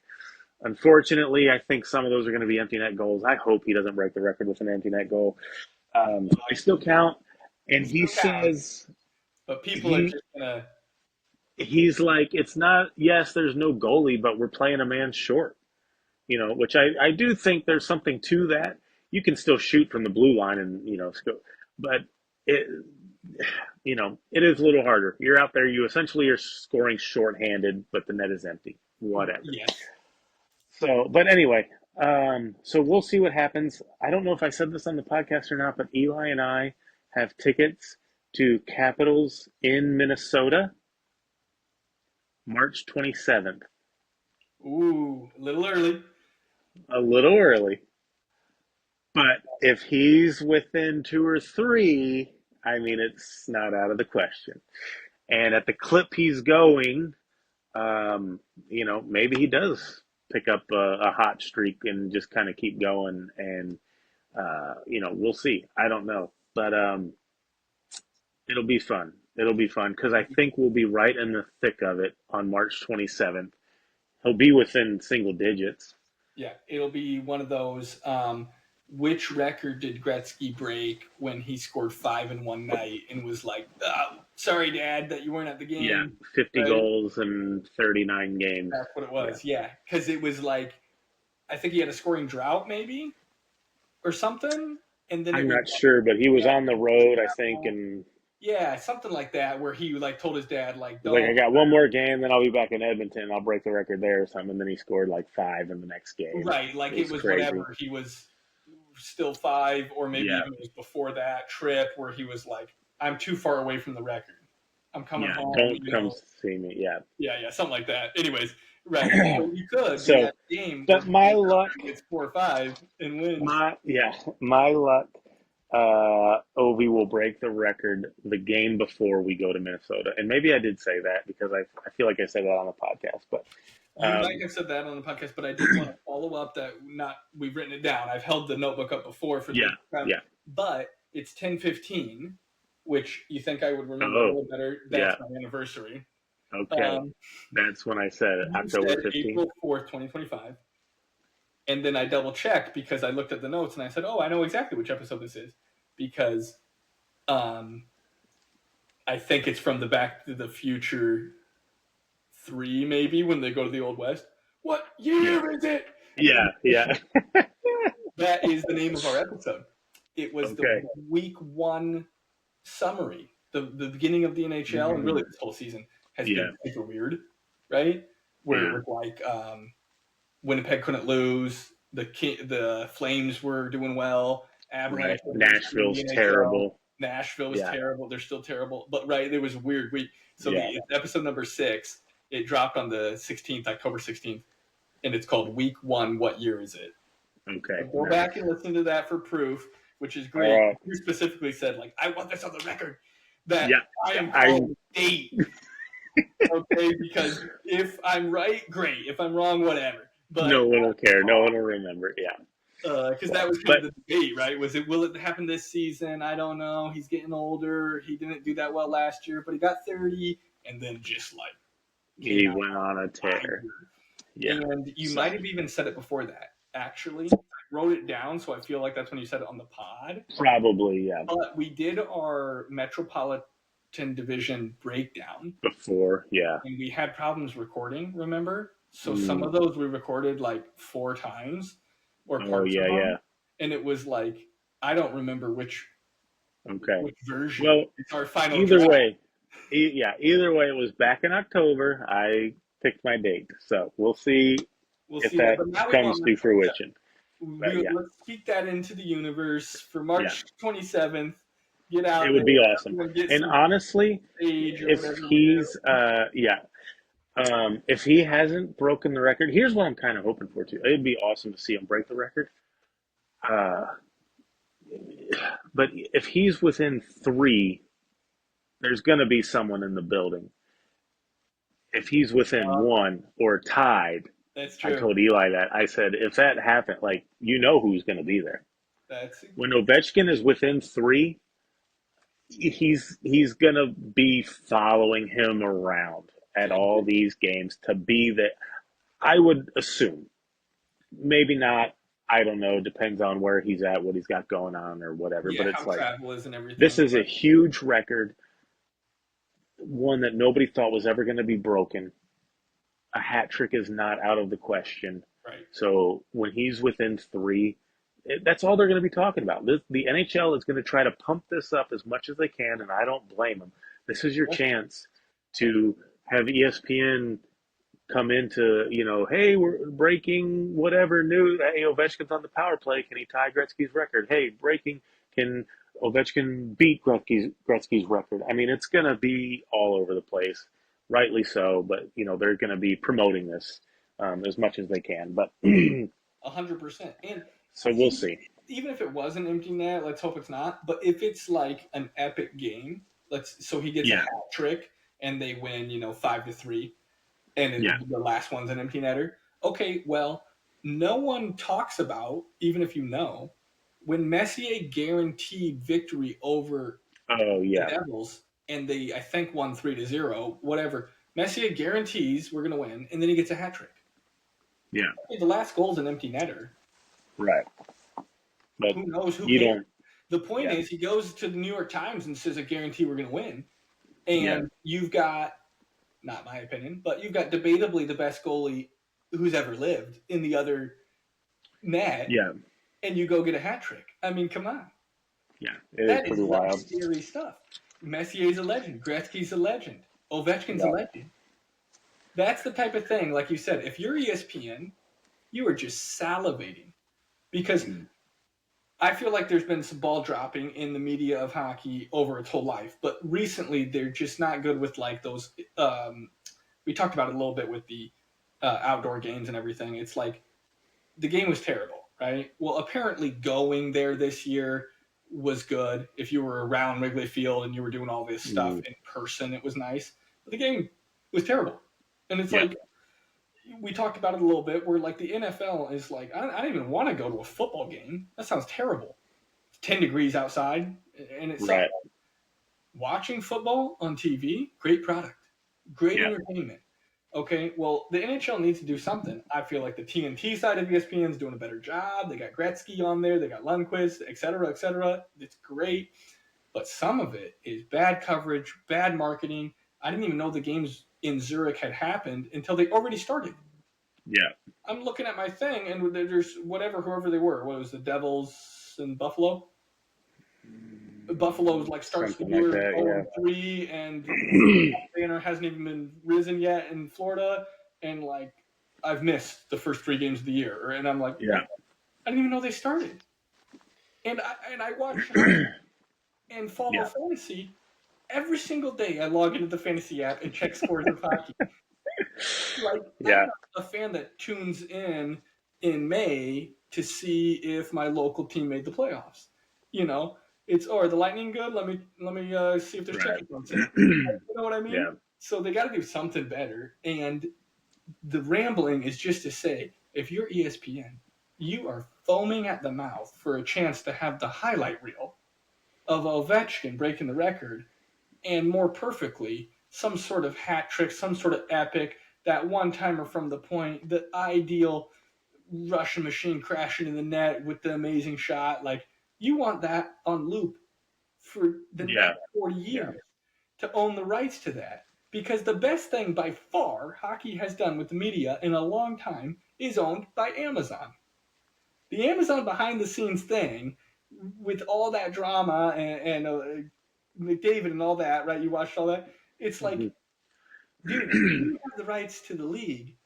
Unfortunately, I think some of those are going to be empty net goals. I hope he doesn't break the record with an empty net goal. I still count, and he says, but people are just going to. He's like, it's not, yes, there's no goalie, but we're playing a man short, which I do think there's something to that. You can still shoot from the blue line and, but it is a little harder. You're out there, you essentially are scoring shorthanded, but the net is empty, whatever. Yes. So, but anyway, so we'll see what happens. I don't know if I said this on the podcast or not, but Eli and I have tickets to Capitals in Minnesota, March 27th. Ooh, a little early. A little early. But if he's within 2 or 3, it's not out of the question. And at the clip he's going, maybe he does pick up a hot streak and just kind of keep going. And, we'll see. I don't know. But it'll be fun. It'll be fun because I think we'll be right in the thick of it on March 27th. He'll be within single digits. Yeah, it'll be one of those. Which record did Gretzky break when he scored 5 in one night and was like, sorry, Dad, that you weren't at the game? Yeah, 50 goals in 39 games. That's what it was, yeah. Because it was like, I think he had a scoring drought maybe or something. And then I'm not sure, but he was on the road, I think, and... Yeah, something like that, where he told his dad I got one more game, then I'll be back in Edmonton. I'll break the record there or something. And then he scored 5 in the next game. Right, it was crazy. Whatever. He was still 5, or maybe even it was before that trip where he was like, I'm too far away from the record. I'm coming home. Don't come see me. Yeah. Yeah, something like that. Anyways, right. You could so game, but my luck gets 4 or 5 and wins. My luck Ovi will break the record the game before we go to Minnesota. And maybe I did say that because I feel like I said that on the podcast. But You might have said that on the podcast, but I did want to follow up that we've written it down. I've held the notebook up before for yeah, this, yeah. but it's 10/15, which you think I would remember a Oh, little better. That's my anniversary. Okay. That's when I said it, You October said 15th. April 4th, 2025. And then I double checked because I looked at the notes and I said, oh, I know exactly which episode this is because I think it's from the Back to the Future 3, maybe, when they go to the Old West. What year is it? Yeah. That is the name of our episode. It was Okay. the week 1 summary, the beginning of the NHL, and really this whole season has been super weird, right? Where it was like Winnipeg couldn't lose, the Flames were doing well, Avalanche. Right. Nashville's terrible. Nashville was terrible. They're still terrible, but it was a weird week. So the episode number 6, it dropped on the 16th, October 16th, and it's called Week 1. What year is it? Okay. So go back and listen to that for proof, which is great. You specifically said, I want this on the record that I am calling date. Okay, because if I'm right, great. If I'm wrong, whatever. But no one will care. No one will remember. Yeah. Because that was kind of the debate, right? Will it happen this season? I don't know. He's getting older. He didn't do that well last year, but he got 30, and then just he went on a tear. Yeah. And you might have even said it before that. Actually, I wrote it down, so I feel like that's when you said it on the pod. Probably, yeah. But we did our Metropolitan Division breakdown before, and we had problems recording. Remember? So some of those we recorded 4 times, or parts of them, and it was I don't remember which version. Well, it's our final. Either way, it was back in October. I picked my date, so we'll see if that comes to fruition. Let's speak that into the universe for March 27th. Get out. It would be awesome. And honestly, if he's if he hasn't broken the record, here's what I'm kind of hoping for too. It'd be awesome to see him break the record. But if he's within 3, there's going to be someone in the building. If he's within 1 or tied, that's true. I told Eli that. I said, if that happened, who's going to be there. When Ovechkin is within 3, he's going to be following him around at all these games to be that. I would assume. Maybe not. I don't know. Depends on where he's at, what he's got going on, or whatever. But it's travel is and everything. This is a huge record, one that nobody thought was ever going to be broken. A hat trick is not out of the question. Right. So when he's within 3, that's all they're going to be talking about. The NHL is going to try to pump this up as much as they can, and I don't blame them. This is your chance to have ESPN come into, hey, we're breaking whatever news. Hey, Ovechkin's on the power play. Can he tie Gretzky's record? Hey, breaking, can Ovechkin beat Gretzky's record? I mean, it's going to be all over the place, rightly so. But, they're going to be promoting this as much as they can. But 100%. And so we'll see. Even if it was an empty net, let's hope it's not. But if it's an epic game, so he gets a hat trick and they win, 5-3. And the last one's an empty netter. Okay, well, no one talks about, even if when Messier guaranteed victory over the Devils, and they, I think, won 3-0, whatever. Messier guarantees we're going to win, and then he gets a hat trick. Yeah. Okay, the last goal's an empty netter. Right. But who knows who The point is, he goes to the New York Times and says, I guarantee we're going to win. And you've got, not my opinion, but you've got debatably the best goalie who's ever lived in the other net. Yeah. And you go get a hat trick. I mean, come on. Yeah, it is pretty wild. That's scary stuff. Messier's a legend. Gretzky's a legend. Ovechkin's a legend. That's the type of thing, like you said, if you're ESPN, you are just salivating. Because I feel like there's been some ball dropping in the media of hockey over its whole life. But recently, they're just not good with those. We talked about it a little bit with the outdoor games and everything. It's the game was terrible, right? Well, apparently going there this year was good. If you were around Wrigley Field and you were doing all this stuff in person, it was nice. But the game was terrible. And it's like, we talked about it a little bit, where like the NFL is like, I don't even want to go to a football game. That sounds terrible. It's 10 degrees outside, and it's Right. watching football on TV, great product, great entertainment. Okay, well, the NHL needs to do something. I feel like the TNT side of ESPN is doing a better job. They got Gretzky on there. They got Lundqvist, et cetera, et cetera. It's great. But some of it is bad coverage, bad marketing. I didn't even know the games in Zurich had happened until they already started. Yeah. I'm looking at my thing, and there's whoever they were. What was the Devils and Buffalo? Buffalo like starts Something the year like that, 0-3, and banner hasn't even been risen yet in Florida, and like I've missed the first 3 games of the year, and I'm like, I didn't even know they started. And I watch and follow fantasy every single day. I log into the fantasy app and check scores of hockey. Like, I'm not a fan that tunes in May to see if my local team made the playoffs. You know, it's the Lightning good. Let me see if there's tickets on sale. You know what I mean? Yeah. So they got to do something better. And the rambling is just to say, if you're ESPN, you are foaming at the mouth for a chance to have the highlight reel of Ovechkin breaking the record, and more perfectly, some sort of hat trick, some sort of epic, that one-timer from the point, the ideal Russian machine crashing in the net with the amazing shot. Like, you want that on loop for the next 40 years to own the rights to that. Because the best thing by far hockey has done with the media in a long time is owned by Amazon. The Amazon behind-the-scenes thing, with all that drama and McDavid and all that, right? You watched all that? It's like, dude, you have the rights to the league,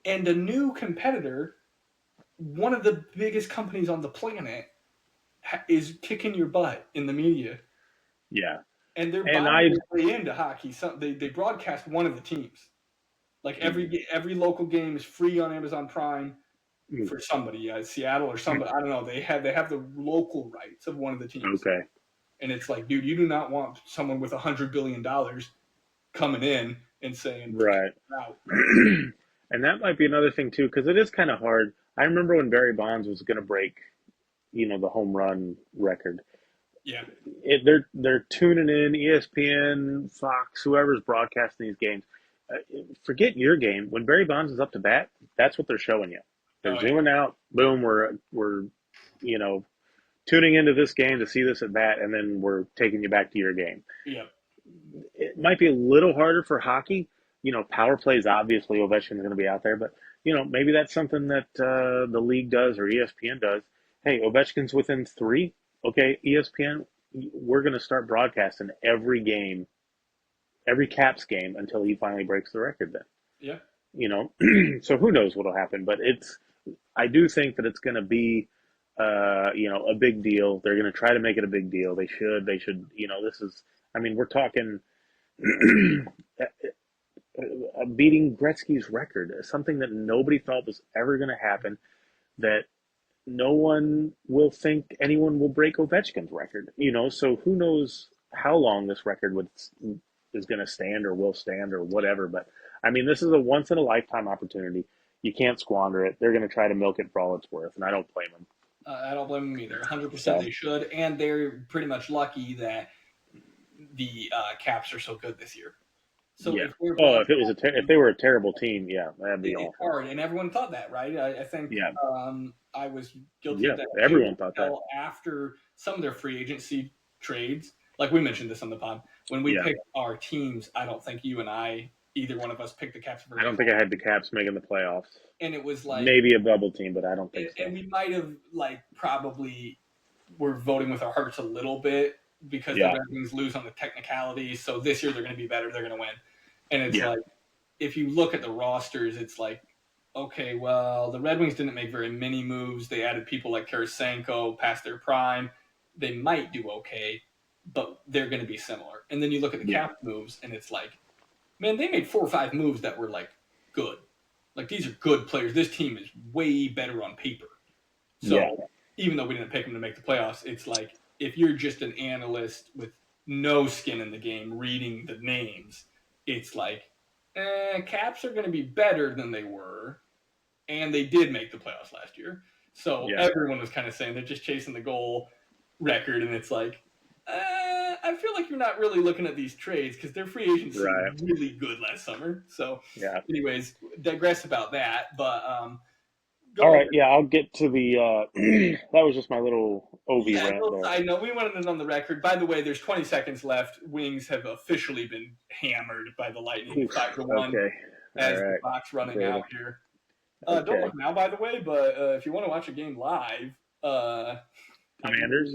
and a new competitor, one of the biggest companies on the planet, is kicking your butt in the media. Yeah. And they're buying their way into hockey. They broadcast one of the teams. Like every local game is free on Amazon Prime for somebody, Seattle or somebody. I don't know. They have the local rights of one of the teams. Okay. And it's like, dude, you do not want someone with $100 billion coming in and saying, right. And that might be another thing too, because it is kind of hard. I remember when Barry Bonds was going to break, the home run record. Yeah. They're tuning in, ESPN, Fox, whoever's broadcasting these games. Forget your game. When Barry Bonds is up to bat, that's what they're showing you. They're zooming out. Boom, we're tuning into this game to see this at bat, and then we're taking you back to your game. Yeah. It might be a little harder for hockey. Power plays, obviously Ovechkin is going to be out there, but maybe that's something that the league does or ESPN does. Hey, Ovechkin's within 3. Okay, ESPN, we're going to start broadcasting every game, every Caps game until he finally breaks the record then. Yeah. So who knows what'll happen, but I do think that it's going to be, a big deal. They're going to try to make it a big deal. They should, this is, we're talking beating Gretzky's record, something that nobody thought was ever going to happen, that no one will think anyone will break Ovechkin's record, so who knows how long this record is going to stand or will stand or whatever. But this is a once in a lifetime opportunity. You can't squander it. They're going to try to milk it for all it's worth, and I don't blame them. I don't blame them either. 100% they should, and they're pretty much lucky that the Caps are so good this year. So if they were a terrible team, that'd be awful. Hard, and everyone thought that, right? I think I was guilty of that. Everyone thought that. After some of their free agency trades, like we mentioned this on the pod, when we picked our teams, I don't think you and I, either one of us, picked the Caps. I don't think I had the Caps making the playoffs. And it was like maybe a bubble team, but I don't think so. And we might have probably were voting with our hearts a little bit because the Red Wings lose on the technicalities. So this year they're going to be better. They're going to win. And it's like, if you look at the rosters, it's like, okay, well, the Red Wings didn't make very many moves. They added people like Tarasenko past their prime. They might do okay, but they're going to be similar. And then you look at the Cap moves, and it's like, man, they made 4 or 5 moves that were like good. Like, these are good players. This team is way better on paper. So even though we didn't pick them to make the playoffs, it's like if you're just an analyst with no skin in the game reading the names, it's like, Caps are going to be better than they were, and they did make the playoffs last year. So everyone was kind of saying they're just chasing the goal record, and it's like, I feel like you're not really looking at these trades because their free agency was really good last summer. So, anyways, digress about that. But all right, I'll get to the. That was just my little Ovi rant there. I know we wanted it on the record. By the way, there's 20 seconds left. Wings have officially been hammered by the Lightning 5-1. Okay. As the clock's running out here. Don't look now, by the way, but if you want to watch a game live, Commanders.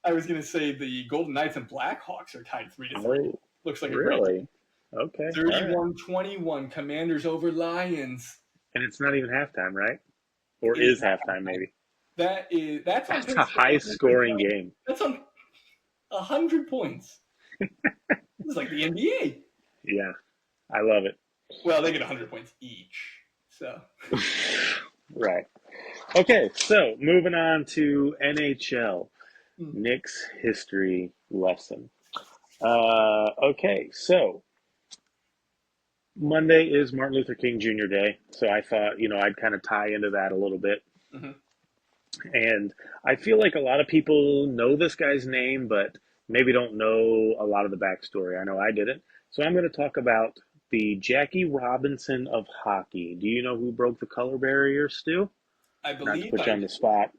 I was going to say the Golden Knights and Blackhawks are tied 3-3. Oh, looks like really? Okay. 31-21. Commanders over Lions. And it's not even halftime, right? Or is halftime maybe? That's a high-scoring game. That's on 100 points. It's like the NBA. Yeah, I love it. Well, they get 100 points each. So. Right. Okay, so moving on to NHL. Nick's history lesson. Okay, so Monday is Martin Luther King Jr. Day, so I thought, I'd kind of tie into that a little bit. Mm-hmm. And I feel like a lot of people know this guy's name, but maybe don't know a lot of the backstory. I know I didn't. So I'm going to talk about the Jackie Robinson of hockey. Do you know who broke the color barrier, Stu? I believe. Not to put you on the spot.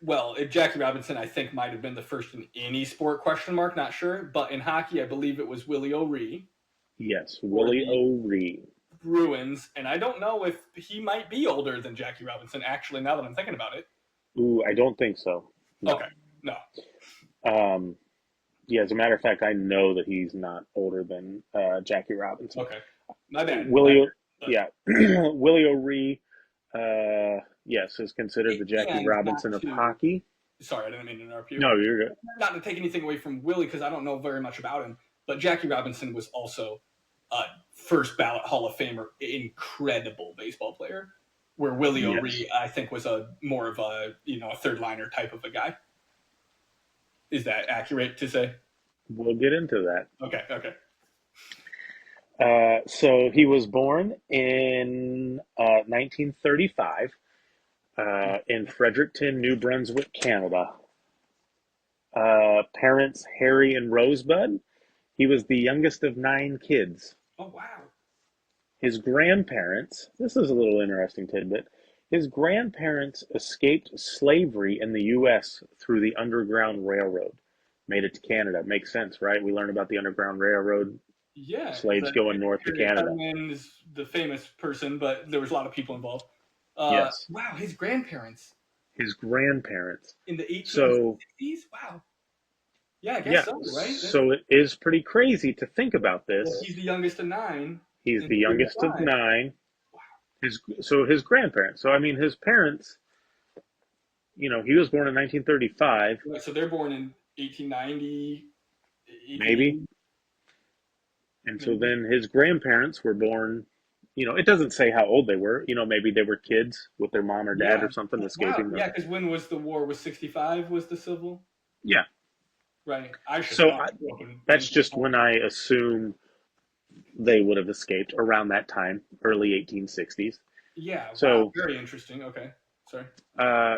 Well, Jackie Robinson, I think, might have been the first in any sport, ? Not sure. But in hockey, I believe it was Willie O'Ree. Yes, Willie O'Ree. Bruins, and I don't know if he might be older than Jackie Robinson, actually, now that I'm thinking about it. Ooh, I don't think so. No. Okay, no. Yeah, as a matter of fact, I know that he's not older than Jackie Robinson. Okay, my bad. Willie O'Ree, yes, is considered the Jackie Robinson of hockey. Sorry, I didn't mean to interrupt you. No, you're good. Not to take anything away from Willie, because I don't know very much about him, but Jackie Robinson was also a first ballot Hall of Famer, incredible baseball player, where Willie O'Ree, I think, was more of a third liner type of a guy. Is that accurate to say? We'll get into that. Okay. So he was born in 1935 in Fredericton, New Brunswick, Canada. Parents Harry and Rosebud. He was the youngest of 9 kids. Oh, wow. His grandparents, this is a little interesting tidbit, his grandparents escaped slavery in the U.S. through the Underground Railroad. Made it to Canada. Makes sense, right? We learned about the Underground Railroad. Yeah. Slaves going north to Canada. Is the famous person, but there was a lot of people involved. Yes. Wow, his grandparents. His grandparents. In the 1860s? Wow. Yeah, I guess so, right? So it is pretty crazy to think about this. Well, he's the youngest of 9. He's the youngest of 9. Wow. His grandparents. So, I mean, his parents, he was born in 1935. So they're born in 1890. Maybe. And so then his grandparents were born, it doesn't say how old they were. Maybe they were kids with their mom or dad or something escaping them. Yeah, because when was the war? Was 65 was the civil? Yeah. Right. That's just when I assume they would have escaped around that time, early 1860s. Yeah. So wow, very interesting. Okay. Sorry.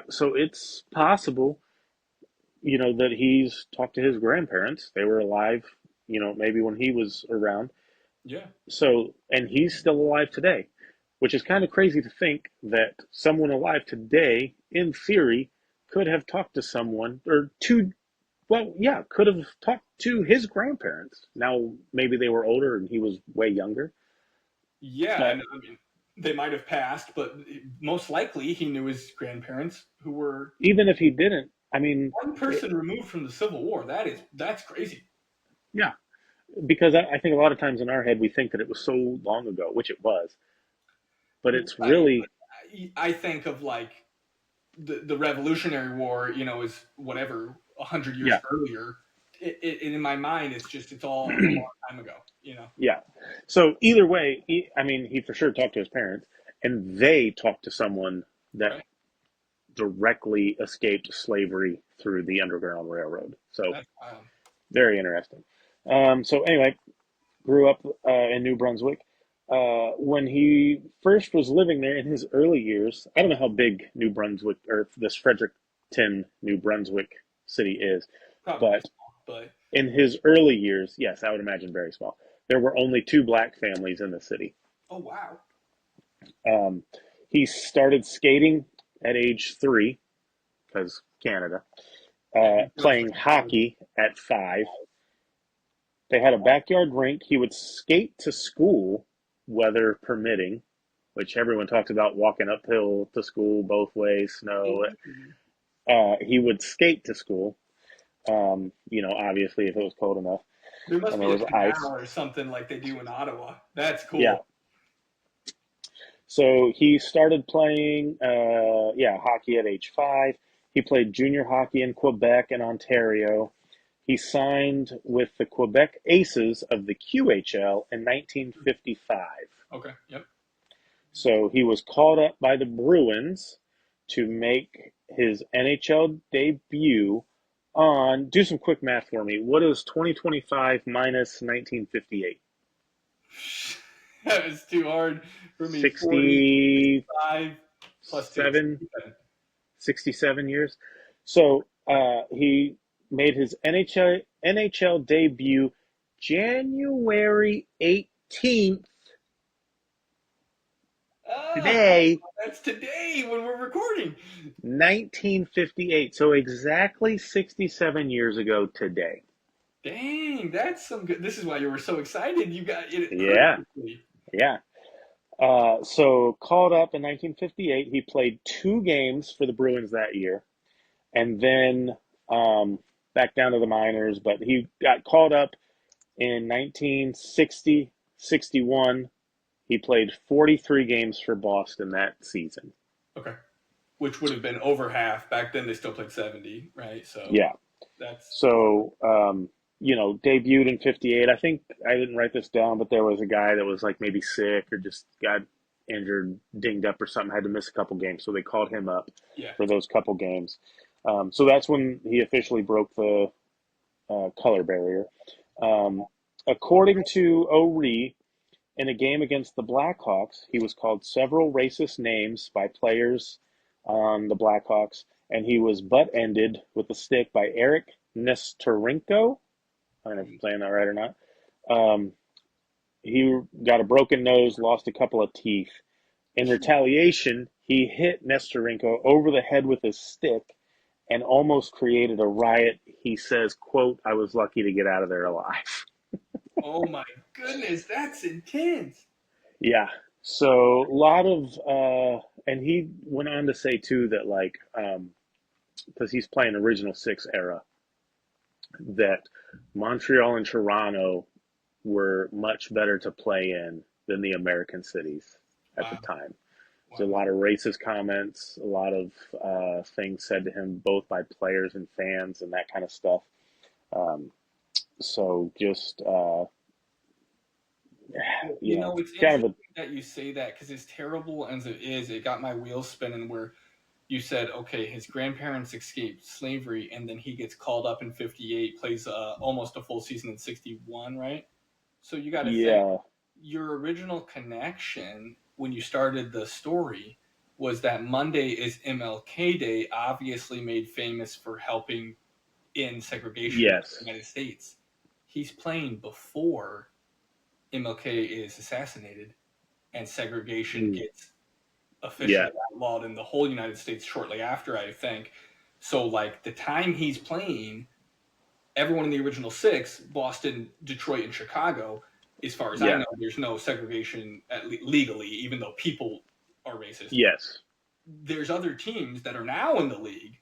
So it's possible, that he's talked to his grandparents. They were alive, maybe when he was around. Yeah. So, and he's still alive today, which is kind of crazy to think that someone alive today, in theory, could have talked to someone could have talked to his grandparents. Now, maybe they were older and he was way younger. Yeah, and I mean, they might have passed, but most likely he knew his grandparents who were... Even if he didn't, I mean... One person removed from the Civil War, that's crazy. Yeah, because I think a lot of times in our head we think that it was so long ago, which it was. But it's really... I think of like the Revolutionary War, is whatever... 100 years earlier, in my mind, it's all a long time ago, Yeah. So either way, he for sure talked to his parents, and they talked to someone that directly escaped slavery through the Underground Railroad. So That's wild. very interesting. So anyway, grew up in New Brunswick. When he first was living there in his early years, I don't know how big New Brunswick or this Fredericton, New Brunswick city is, Probably but small, but in his early years, yes, I would imagine very small. There were only 2 black families in the city. oh wow. Um, he started skating at age 3 because Canada. Yeah, he goes Playing hockey at 5. They had a backyard rink. He would skate to school, weather permitting, which everyone talks about walking uphill to school both ways, snow. He would skate to school, obviously if it was cold enough There must and there be a was ice. canal or something like they do in Ottawa. That's Yeah. cool. So he started playing, hockey at age 5. He played junior hockey in Quebec and Ontario. He signed with the Quebec Aces of the QHL in 1955. Okay. Yep. So he was called up by the Bruins to make his NHL debut on, do some quick math for me. What is 2025 minus 1958? That was too hard for me. 65 plus 2. 67 years. So he made his NHL debut January 18th. Today, that's today when we're recording. 1958. So exactly 67 years ago today. Dang, that's some good. This is why you were so excited. You got it Yeah. perfectly. Yeah. So called up in 1958. He played 2 games for the Bruins that year, and then back down to the minors. But he got called up in 1960, 61. He played 43 games for Boston that season. Okay. Which would have been over half. Back then they still played 70, right? So Yeah. that's So, debuted in 58. I think I didn't write this down, but there was a guy that was like maybe sick or just got injured, dinged up or something, had to miss a couple games. So they called him up for those couple games. So that's when he officially broke the color barrier. According to O'Ree, in a game against the Blackhawks, he was called several racist names by players on the Blackhawks, and he was butt-ended with a stick by Eric Nestorenko. I don't know if I'm saying that right or not. He got a broken nose, lost a couple of teeth. In retaliation, he hit Nestorenko over the head with his stick and almost created a riot. He says, quote, "I was lucky to get out of there alive." Oh my goodness, that's intense. Yeah. So a lot of, and he went on to say too that because he's playing original 6 era, that Montreal and Toronto were much better to play in than the American cities at the time. There's a lot of racist comments, a lot of things said to him both by players and fans and that kind of stuff. So just It's interesting that you say that because as terrible as it is, it got my wheels spinning where you said, okay, his grandparents escaped slavery and then he gets called up in 58, plays almost a full season in 61, right? So you got to think your original connection when you started the story was that Monday is MLK Day, obviously made famous for helping in segregation in the United States. He's playing before MLK is assassinated and segregation gets officially outlawed in the whole United States shortly after, I think. So, like, the time he's playing, everyone in the original 6, Boston, Detroit, and Chicago, as far as I know, there's no segregation legally, even though people are racist. Yes. There's other teams that are now in the league,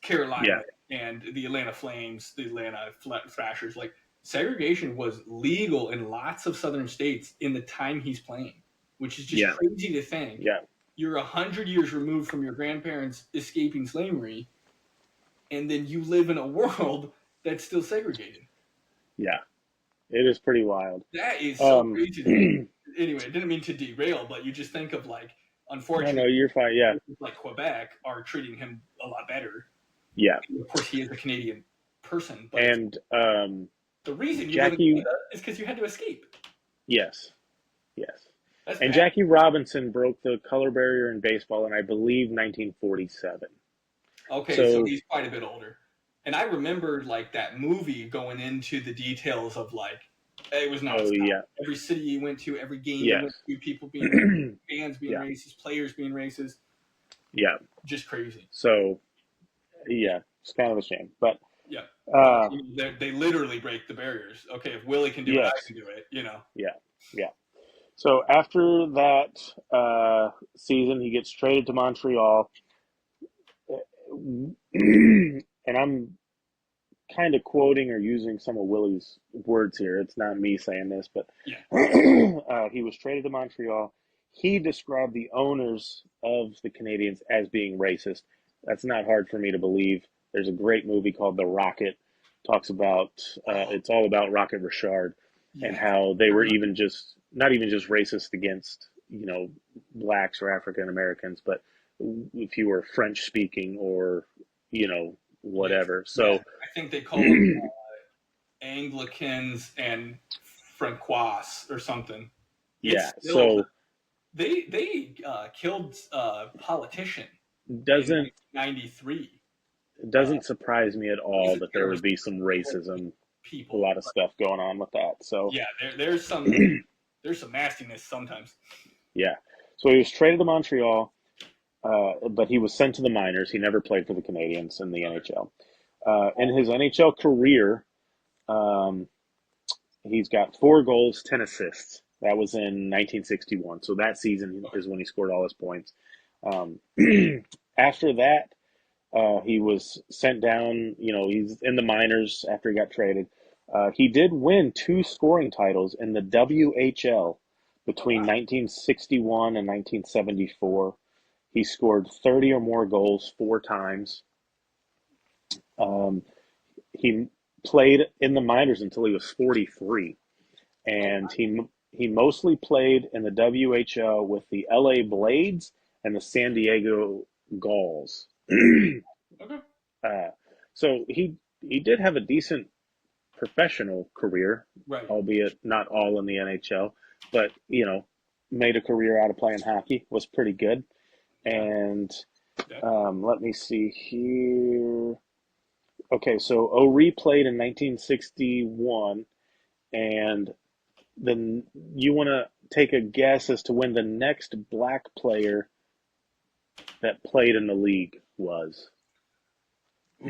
Carolina and the Atlanta Flames, the Atlanta Thrashers. Like, segregation was legal in lots of southern states in the time he's playing, which is just crazy to think. Yeah. You're 100 years removed from your grandparents escaping slavery, and then you live in a world that's still segregated. Yeah. It is pretty wild. That is so crazy to me. Anyway, I didn't mean to derail, but you just think of, like, Unfortunately, no, you're fine. Yeah, like Quebec are treating him a lot better. yeah. Of course, he is a Canadian person, but And the reason you live in Jackie, Canada is because you had to escape. yes, yes. That's And bad. Jackie Robinson broke the color barrier in baseball in, I believe, 1947. Okay, so So, he's quite a bit older. And I remembered like that movie going into the details of like it was oh nonstop. yeah, Every city you went to, every game you went yes, to, people being racist, fans being yeah, racist, players being racist, yeah. just crazy. So, yeah, it's kind of a shame, but Yeah, but uh, they literally break the barriers. Okay, if Willie can do it, I yes, can do it. You know. yeah, yeah. So after that season, he gets traded to Montreal, and I'm kind of quoting or using some of Willie's words here. It's not me saying this, but Yeah. he was traded to Montreal. He described the owners of the Canadiens as being racist. That's not hard for me to believe. There's a great movie called The Rocket. Talks about Oh, it's all about Rocket Richard and yeah. how they were even just not even just racist against blacks or African Americans, but if you were French speaking or Yes. whatever. Yeah. So I think they call them Anglicans and Francois or something. It's yeah, still so they killed a politician in doesn't 1993. it Uh, doesn't surprise me at he's all a that there would terrorist be some racism, a people. lot of stuff going on with that. So Yeah, there's some nastiness sometimes. yeah, so he was traded to Montreal, but he was sent to the minors. He never played for the Canadiens in the Okay. NHL. In his NHL career, um, he's got 4 goals, 10 assists. That was in 1961. So that season Okay. is when he scored all his points. Um, after that, he was sent down. He's in the minors after he got traded. He did win 2 scoring titles in the WHL Oh between wow. 1961 and 1974. He scored 30 or more goals 4 times. Um, he played in the minors until he was 43, Oh and wow. he mostly played in the WHL with the LA Blades and the San Diego Gulls. Okay. uh, so he did have a decent professional career, Right. albeit not all in the NHL, but made a career out of playing hockey, was pretty good. Yeah. And Definitely. let me see here. Okay, so O'Ree played in 1961, and then you want to take a guess as to when the next black player that played in the league was. Ooh,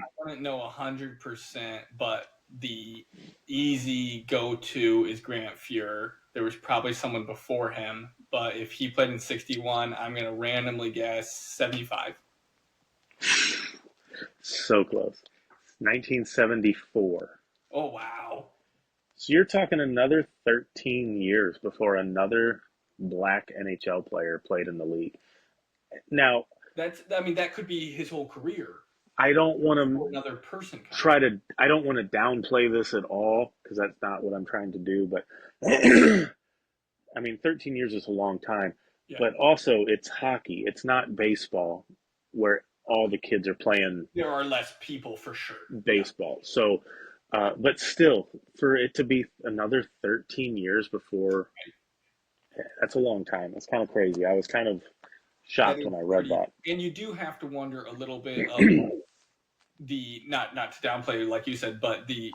I wouldn't know 100%, but the easy go-to is Grant Fuhr. There was probably someone before him, but if he played in 61, I'm going to randomly guess 75. So close. 1974. Oh, wow. So you're talking another 13 years before another black NHL player played in the league. Now, I mean, that could be his whole career. I don't want Before to another person comes. I don't want to downplay this at all because that's not what I'm trying to do. But I mean, 13 years is a long time. Yeah. But also, it's hockey. It's not baseball where all the kids are playing There are less people for sure. Yeah. baseball. So, but still, for it to be another 13 years before, that's a long time. That's kind of crazy. I was kind of That shocked is when I read pretty. that. And you do have to wonder a little bit of the not to downplay like you said, but the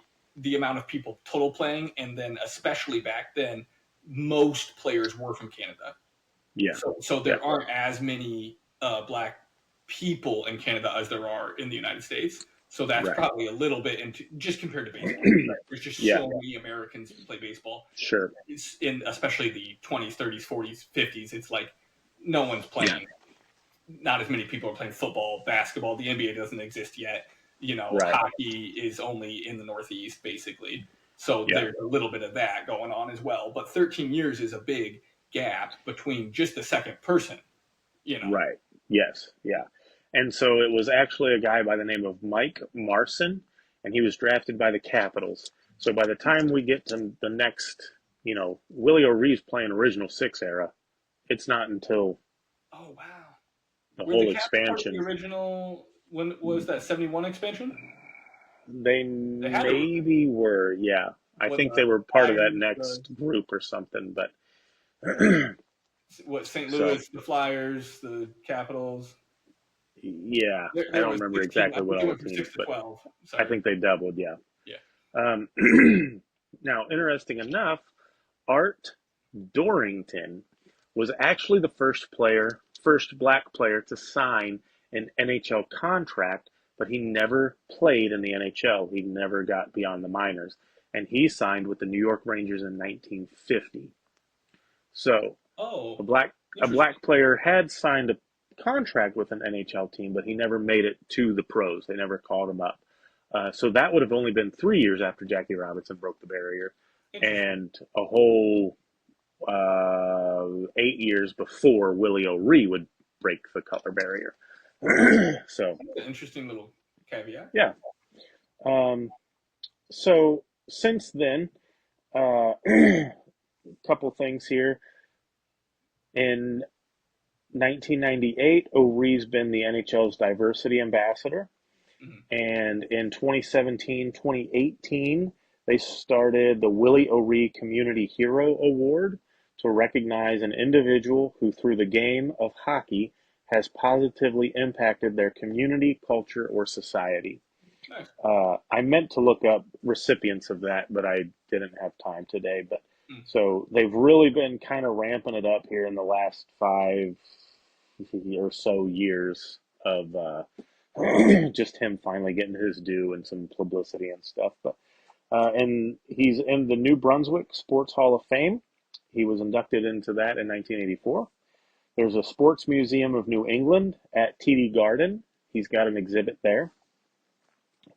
amount of people total playing, and then especially back then, most players were from Canada. Yeah, So yeah, there aren't as many black people in Canada as there are in the United States. So that's right. probably a little bit into just compared to baseball. Right? There's just Yeah, so many Americans play baseball. sure. It's in especially the 20s, 30s, 40s, 50s. It's like no one's Yeah, playing. Not as many people are playing football, basketball. The NBA doesn't exist yet. right. Hockey is only in the Northeast, basically. So Yeah, there's a little bit of that going on as well. But 13 years is a big gap between just the second person, you know. right. Yes, yeah. And so it was actually a guy by the name of Mike Marson, and he was drafted by the Capitals. So by the time we get to the next, Willie O'Ree's playing original 6 era, it's not until Oh wow. The Were the whole Caps part of the expansion. original? When was that 71 expansion? They They had to. maybe were, yeah. I What think they the were part of that Flyers? The next group or something, but what? St. so Louis, the Flyers, the Capitals. yeah, I There don't was remember 16. I exactly what think they all the went from teams, 6 to but 12. I Sorry. think they doubled, yeah. Yeah. Um, now, interesting enough, Art Dorrington was actually the first black player to sign an NHL contract, but he never played in the NHL. He never got beyond the minors, and he signed with the New York Rangers in 1950. So a Oh, black a interesting. black player had signed a contract with an NHL team, but he never made it to the pros. They never called him up. So that would have only been 3 years after Jackie Robinson broke the barrier, Interesting. and a whole 8 years before Willie O'Ree would break the color barrier. So That's an interesting little caveat. yeah. Um, so since then, a couple things here. In 1998, O'Ree's been the NHL's diversity ambassador. Hmm. And in 2017, 2018, they started the Willie O'Ree Community Hero Award to recognize an individual who, through the game of hockey, has positively impacted their community, culture, or society. Nice. I meant to look up recipients of that, but I didn't have time today. But Mm. so they've really been kind of ramping it up here in the last 5 or so years of just him finally getting his due and some publicity and stuff. But and he's in the New Brunswick Sports Hall of Fame. He was inducted into that in 1984. There's a Sports Museum of New England at TD Garden. He's got an exhibit there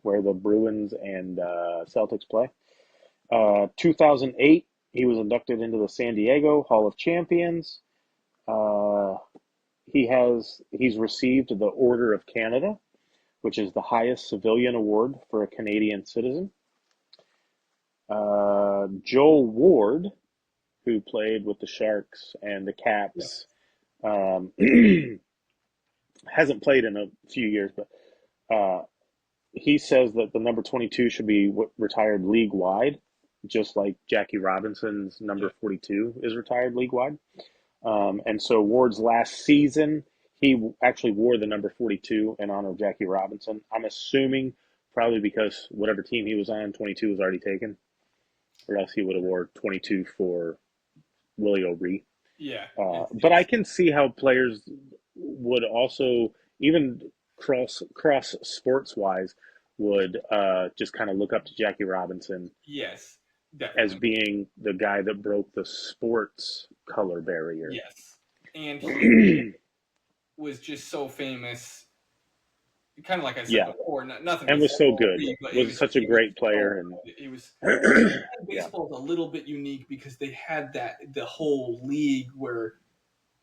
where the Bruins and Celtics play. 2008, he was inducted into the San Diego Hall of Champions. Uh, he's received the Order of Canada, which is the highest civilian award for a Canadian citizen. Joel Ward, who played with the Sharks and the Yeah. Caps, um, hasn't played in a few years, but he says that the number 22 should be retired league wide, just like Jackie Robinson's Yeah. number 42 is retired league wide. And so Ward's last season, he actually wore the number 42 in honor of Jackie Robinson. I'm assuming probably because whatever team he was on, 22 was already taken, or else he would have wore 22 for Willie O'Ree. Yeah. But I can see how players would also, even cross sports wise, would just kind of look up to Jackie Robinson Yes. as Definitely. being the guy that broke the sports color barrier. Yes. And he was just so famous. Kind of like I said Yeah, before, nothing and was against so good. O'Ree, but Was such a he was great so player, and good. He was yeah, baseball is a little bit unique because they had the whole league where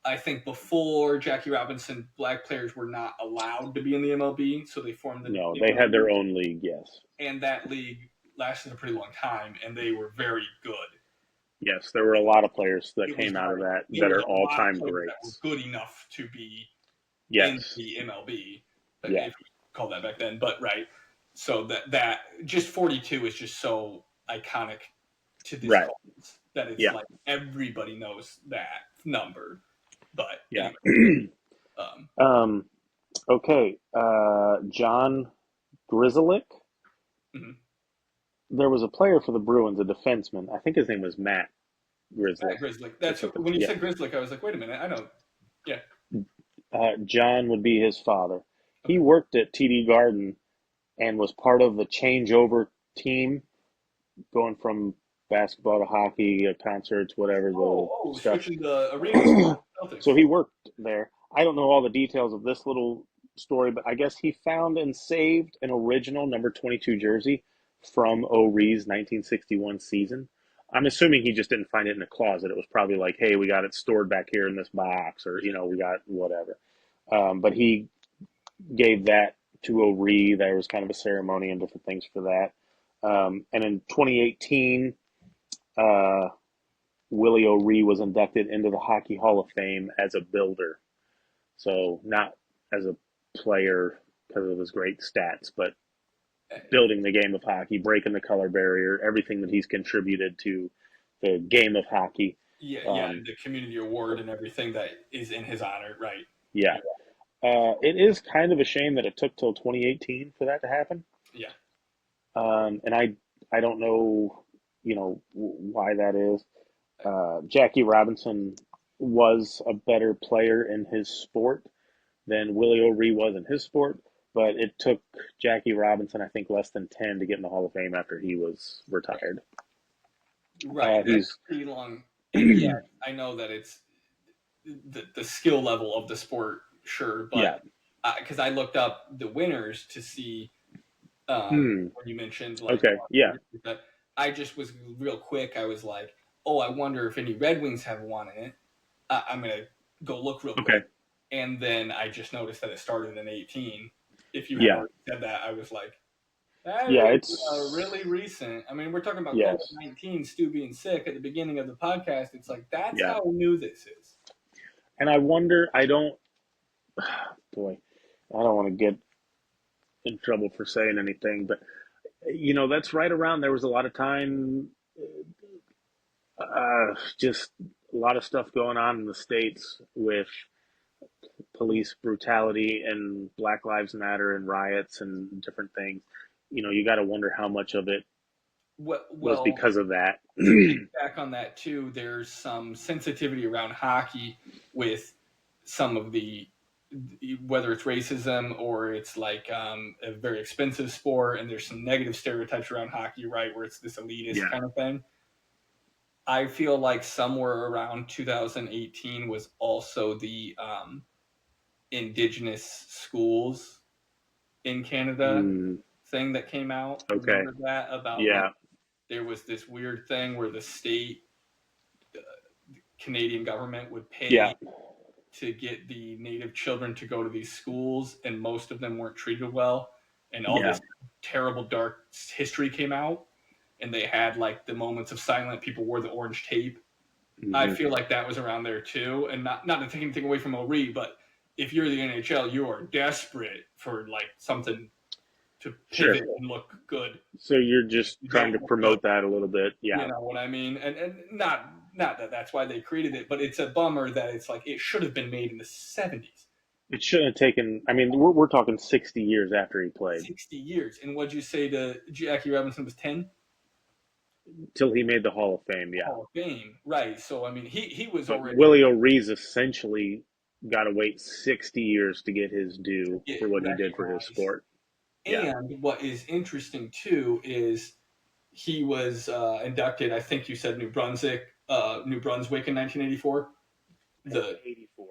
I think before Jackie Robinson, black players were not allowed to be in the MLB, so they formed the no, they had their MLB, own league. Yes, and that league lasted a pretty long time, and they were very good. yes, there were a lot of players that It was came out of like that there that was are a lot of all-time players that were greats. good enough to be in Yes, the MLB, yeah, if we call that back then. But right, so that just 42 is just so iconic to this right, cause that it's yeah, like everybody knows that number. But yeah. anyway, um, um, okay, John Grizzlick. mhm. There was a player for the Bruins, a defenseman. I think his name was Matt Grizzlick Matt Grizzly. or That's something. when you Yeah, said Grizzly, I was like, wait a minute, I know. Yeah. John would be his father. He Okay. worked at TD Garden and was part of the changeover team going from basketball to hockey, concerts, whatever the stuff. Switching the arenas for So Celtics. he worked there. I don't know all the details of this little story, but I guess he found and saved an original number 22 jersey from O'Ree's 1961 season. I'm assuming he just didn't find it in a closet. It was probably like, hey, we got it stored back here in this box, or, Yeah. we got whatever. But he gave that to O'Ree. There was kind of a ceremony and different things for that. And in 2018, uh, Willie O'Ree was inducted into the Hockey Hall of Fame as a builder. So not as a player because of his great stats, but building the game of hockey, breaking the color barrier, everything that he's contributed to the game of hockey. Yeah, the community award and everything that is in his honor, right? Yeah. It is kind of a shame that it took till 2018 for that to happen. Yeah. And I don't know, why that is. Jackie Robinson was a better player in his sport than Willie O'Ree was in his sport, but it took Jackie Robinson, I think, less than 10 to get in the Hall of Fame after he was retired. Right. That's pretty long. And yeah, I know that it's the skill level of the sport, sure, but because I looked up the winners to see when you mentioned like okay, yeah, but I just was real quick. I was like, oh, I wonder if any Red Wings have won it. I'm gonna go look real quick, and then I just noticed that it started in 18. If you had already said that, I was like, that is really recent. I mean, we're talking about COVID-19, Stu being sick at the beginning of the podcast. It's like that's how new this is. And I wonder, boy, I don't want to get in trouble for saying anything, but that's right around. There was a lot of time, just a lot of stuff going on in the States with police brutality and Black Lives Matter and riots and different things. You got to wonder how much of it was because of that. Back on that too, there's some sensitivity around hockey with some of the, whether it's racism or it's like a very expensive sport, and there's some negative stereotypes around hockey, right, where it's this elitist kind of thing. I feel like somewhere around 2018 was also the Indigenous schools in Canada thing that came out. Okay. Remember that about like, there was this weird thing where the state Canadian government would pay to get the Native children to go to these schools, and most of them weren't treated well, and all this terrible dark history came out, and they had like the moments of silence. People wore the orange tape. I feel like that was around there too, and not to take anything away from O'Ree, but if you're the NHL, you are desperate for like something to pivot and look good. So you're just trying to promote that a little bit. Yeah. You know what I mean? And not that that's why they created it, but it's a bummer that it's like it should have been made in the 70s. It shouldn't have taken, I mean, we're talking 60 years after he played. 60 years. And what'd you say to Jackie Robinson was 10? Till he made the Hall of Fame, Hall of Fame, right. So, I mean, he was already... Willie O'Ree's essentially got to wait 60 years to get his due for what he did for his sport. And what is interesting, too, is he was inducted, I think you said New Brunswick in 1984. 84.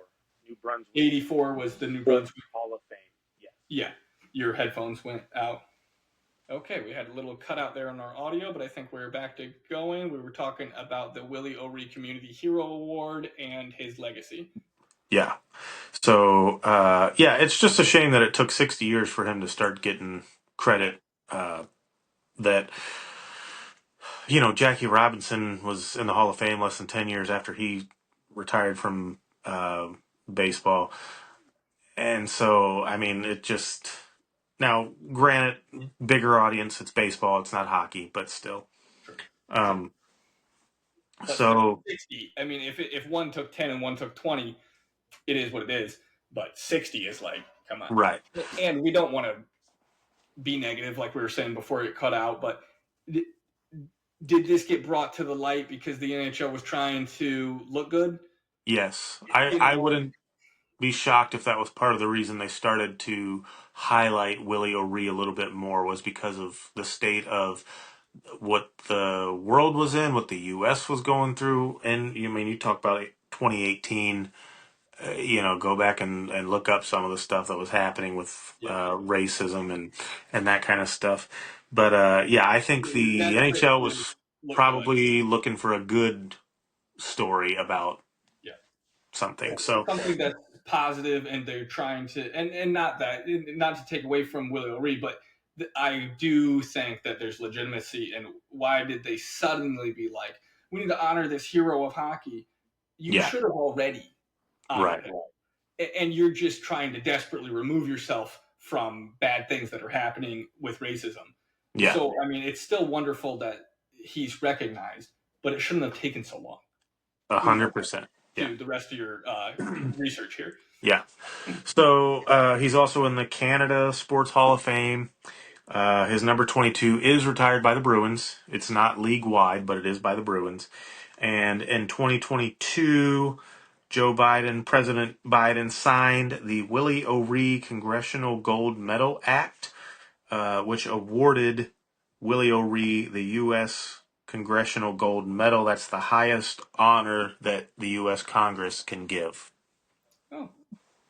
New Brunswick. 84 was the New Brunswick Hall of Fame. Yes. Yeah. Your headphones went out. Okay, we had a little cutout there on our audio, but I think we're back to going. We were talking about the Willie O'Ree Community Hero Award and his legacy. Yeah. So, it's just a shame that it took 60 years for him to start getting credit. That, Jackie Robinson was in the Hall of Fame less than 10 years after he retired from baseball. And so, I mean, it just... Now, granted, bigger audience, it's baseball, it's not hockey, but still. But so... 60, I mean, if one took 10 and one took 20, it is what it is. But 60 is like, come on. Right. And we don't want to be negative, like we were saying before it cut out, but did this get brought to the light because the NHL was trying to look good? Yes. I wouldn't be shocked if that was part of the reason they started to highlight Willie O'Ree a little bit more, was because of the state of what the world was in, what the U.S. was going through. And you talk about 2018, go back and look up some of the stuff that was happening with racism and that kind of stuff. But I think the NHL was probably looking for a good story about something. So something that's positive, and they're trying to, and not to take away from Willie O'Ree, but I do think that there's legitimacy. And why did they suddenly be like, we need to honor this hero of hockey? You should have already honored him. and you're just trying to desperately remove yourself from bad things that are happening with racism. Yeah. So, I mean, it's still wonderful that he's recognized, but it shouldn't have taken so long. 100%. To the rest of your research here. Yeah. So he's also in the Canada Sports Hall of Fame. His number 22 is retired by the Bruins. It's not league-wide, but it is by the Bruins. And in 2022, President Biden signed the Willie O'Ree Congressional Gold Medal Act, which awarded Willie O'Ree the U.S. Congressional Gold Medal. That's the highest honor that the U.S. Congress can give. Oh,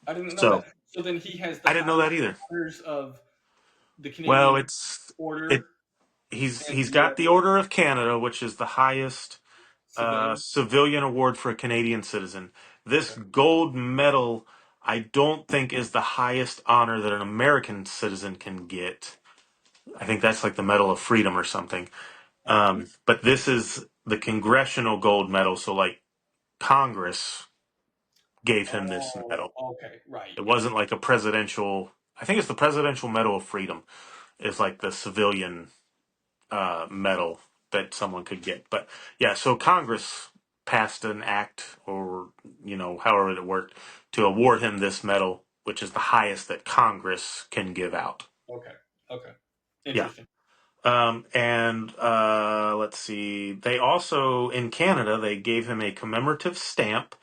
I didn't know So, that. So then he has the I didn't know that either. honors of the Canadian Well, Order. he's got the Order of Canada, which is the highest civilian award for a Canadian citizen. This gold medal, I don't think, is the highest honor that an American citizen can get. I think that's like the Medal of Freedom or something. But this is the Congressional Gold Medal, so like Congress gave him this medal. Okay, right. It wasn't like a presidential. I think it's the Presidential Medal of Freedom. It's like the civilian medal that someone could get. But yeah, so Congress passed an act, or however it worked, to award him this medal, which is the highest that Congress can give out. Okay. Interesting. And let's see. They also, in Canada, they gave him a commemorative stamp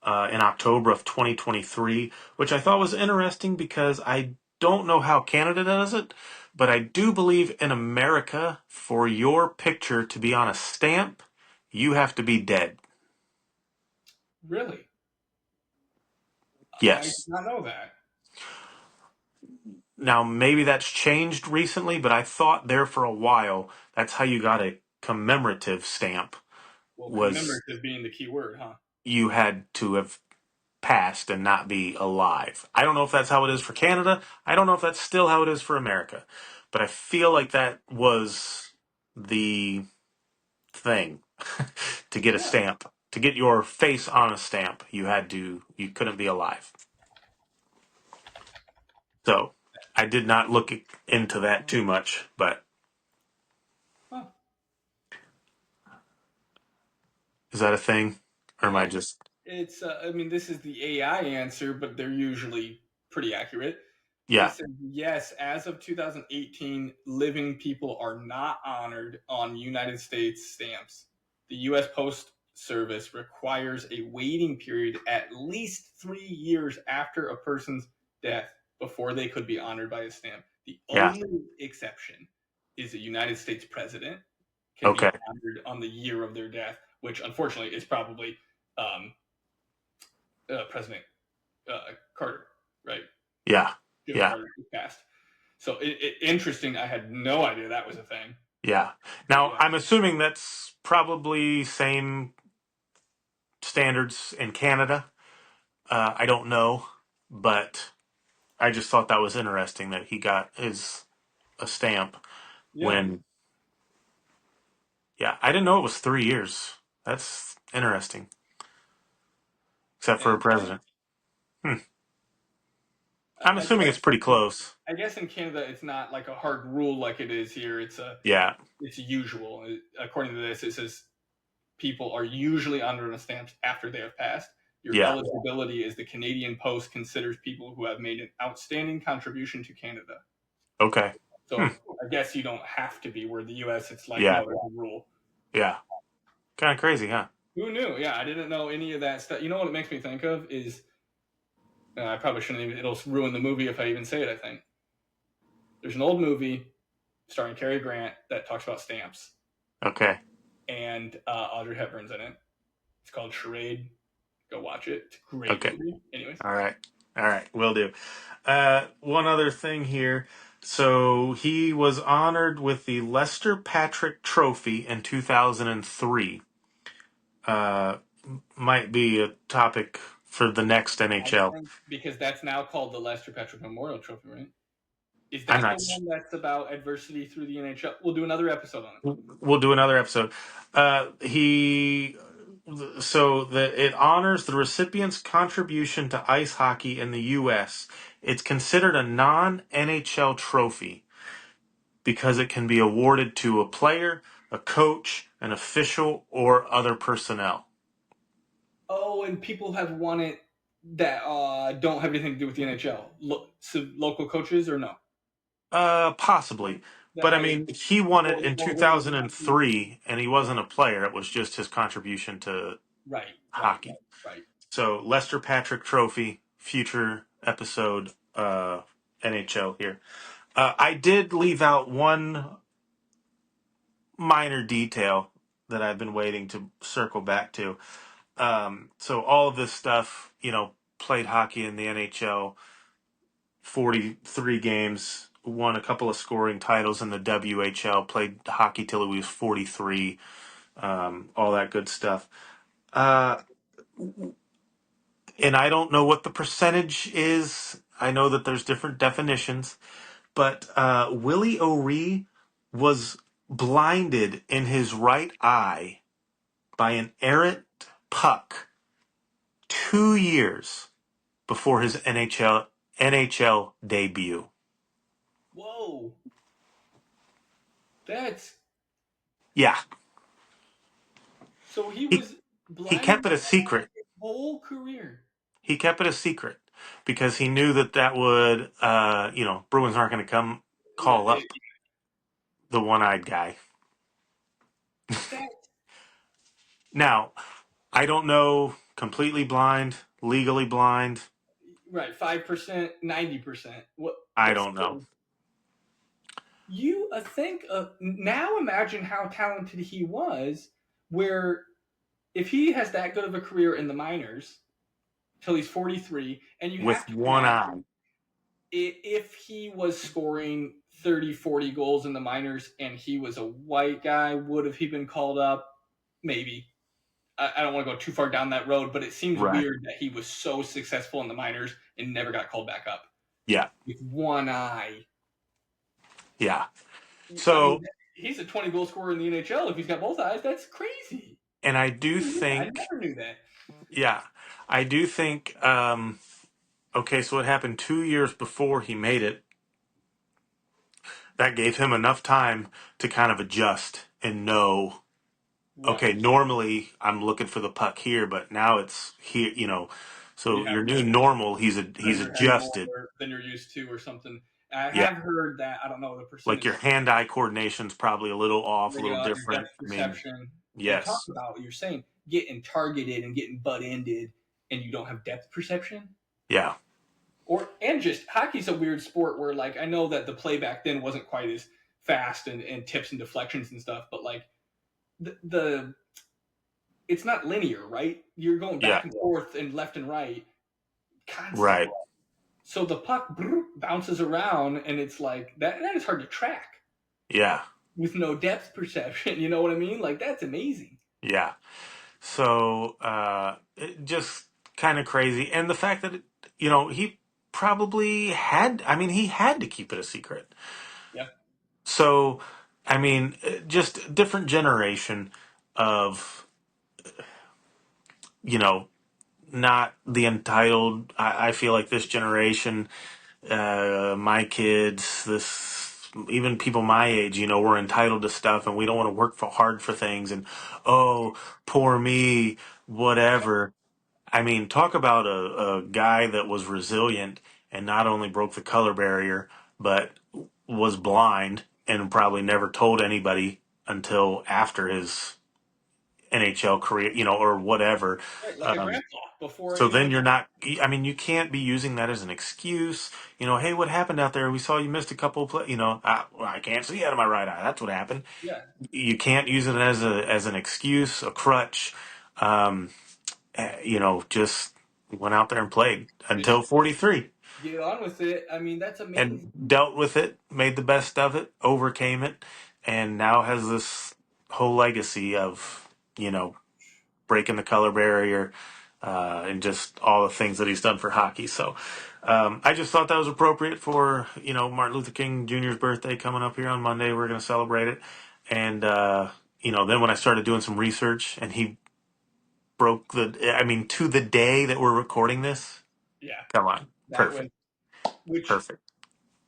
in October of 2023, which I thought was interesting because I don't know how Canada does it, but I do believe in America, for your picture to be on a stamp, you have to be dead. Really? Yes. I did not know that. Now, maybe that's changed recently, but I thought there for a while, that's how you got a commemorative stamp. Well, Was commemorative being the key word, huh? you had to have passed and not be alive. I don't know if that's how it is for Canada. I don't know if that's still how it is for America. But I feel like that was the thing to get a stamp. To get your face on a stamp, you couldn't be alive. So I did not look into that too much, but is that a thing? Or am I just... It's, I mean, this is the AI answer, but they're usually pretty accurate. Yeah. It says, yes, as of 2018, living people are not honored on United States stamps. The U.S. Post Service requires a waiting period at least 3 years after a person's death before they could be honored by a stamp. The only exception is a United States president can be honored on the year of their death, which unfortunately is probably President Carter, right? Yeah. Jimmy Carter passed. So interesting. I had no idea that was a thing. Yeah. Now, I'm assuming that's probably same standards in Canada. I don't know, but I just thought that was interesting that he got a stamp when... Yeah, I didn't know it was 3 years. That's interesting. Except for a president. I'm assuming it's pretty close. I guess in Canada, it's not like a hard rule like it is here. It's usual. According to this, it says people are usually honored on stamps after they have passed. Your eligibility is the Canadian Post considers people who have made an outstanding contribution to Canada. Okay. So I guess you don't have to be, where the U.S. it's like, no, there's a rule. Yeah. Kind of crazy, huh? Who knew? Yeah, I didn't know any of that stuff. You know what it makes me think of is, I probably shouldn't even, it'll ruin the movie if I even say it, I think. There's an old movie starring Cary Grant that talks about stamps. Okay. And Audrey Hepburn's in it. It's called Charade. Go watch it. It's a great movie. Anyways. All right. Will do. One other thing here. So he was honored with the Lester Patrick Trophy in 2003. Might be a topic for the next NHL. Because that's now called the Lester Patrick Memorial Trophy, right? Is that the one that's about adversity through the NHL? We'll do another episode on it. We'll do another episode. He it honors the recipient's contribution to ice hockey in the U.S. It's considered a non-NHL trophy because it can be awarded to a player, a coach, an official, or other personnel. Oh, and people have won it that don't have anything to do with the NHL. Local coaches or no? Possibly. That But I mean, he won it in winning. 2003, and he wasn't a player. It was just his contribution to Right. hockey. So Lester Patrick Trophy, future episode, NHL here. I did leave out one minor detail that I've been waiting to circle back to. So all of this stuff, played hockey in the NHL, 43 games, won a couple of scoring titles in the WHL, played hockey till he was 43, all that good stuff. And I don't know what the percentage is. I know that there's different definitions, but Willie O'Ree was blinded in his right eye by an errant puck 2 years before his NHL debut. Whoa. That's Yeah. so he was He kept it a secret. his whole career. He kept it a secret because he knew that would, Bruins aren't going to come call up the one-eyed guy. Now, I don't know, completely blind, legally blind. Right, 5%, 90%. What? I don't know. You think now? Imagine how talented he was. Where if he has that good of a career in the minors till he's 43, and you With have to one eye. If he was scoring 30, 40 goals in the minors and he was a white guy, would have he been called up? Maybe. I don't want to go too far down that road, but it seems weird that he was so successful in the minors and never got called back up. Yeah. With one eye. Yeah. So he's a 20-goal scorer in the NHL. If he's got both eyes, that's crazy. And I do think... I never knew that. Yeah. I do think... okay, so it happened 2 years before he made it. That gave him enough time to kind of adjust and know... Okay, normally I'm looking for the puck here, but now it's here, So your new normal, he's adjusted. Than you're used to or something. I have heard that. I don't know the percentage. Like your hand-eye coordination's probably a little off, a little different. Perception. Yes. Talk about what you're saying. Getting targeted and getting butt-ended and you don't have depth perception. Yeah. And just hockey's a weird sport where, like, I know that the play back then wasn't quite as fast and tips and deflections and stuff, but like the it's not linear, right? You're going back and forth and left and right constantly. Right. So the puck bounces around and it's like that is hard to track. Yeah. With no depth perception, you know what I mean? Like, that's amazing. Yeah. So it just kind of crazy. And the fact that, he probably he had to keep it a secret. Yeah. So, just different generation of, not the entitled. I feel like this generation, my kids, even people my age, we're entitled to stuff and we don't want to work hard for things and, oh, poor me, whatever. Talk about a guy that was resilient and not only broke the color barrier, but was blind and probably never told anybody until after his NHL career, or whatever. Like a grandpa before. So then you're not, you can't be using that as an excuse. Hey, what happened out there? We saw you missed a couple of plays. I can't see out of my right eye. That's what happened. Yeah. You can't use it as an excuse, a crutch. Just went out there and played until 43. Get on with it. That's amazing. And dealt with it, made the best of it, overcame it, and now has this whole legacy of, breaking the color barrier, and just all the things that he's done for hockey. So I just thought that was appropriate for, Martin Luther King Jr.'s birthday coming up here on Monday. We're going to celebrate it. And, then when I started doing some research and he broke to the day that we're recording this. Yeah, Come on. that Perfect. one, which Perfect.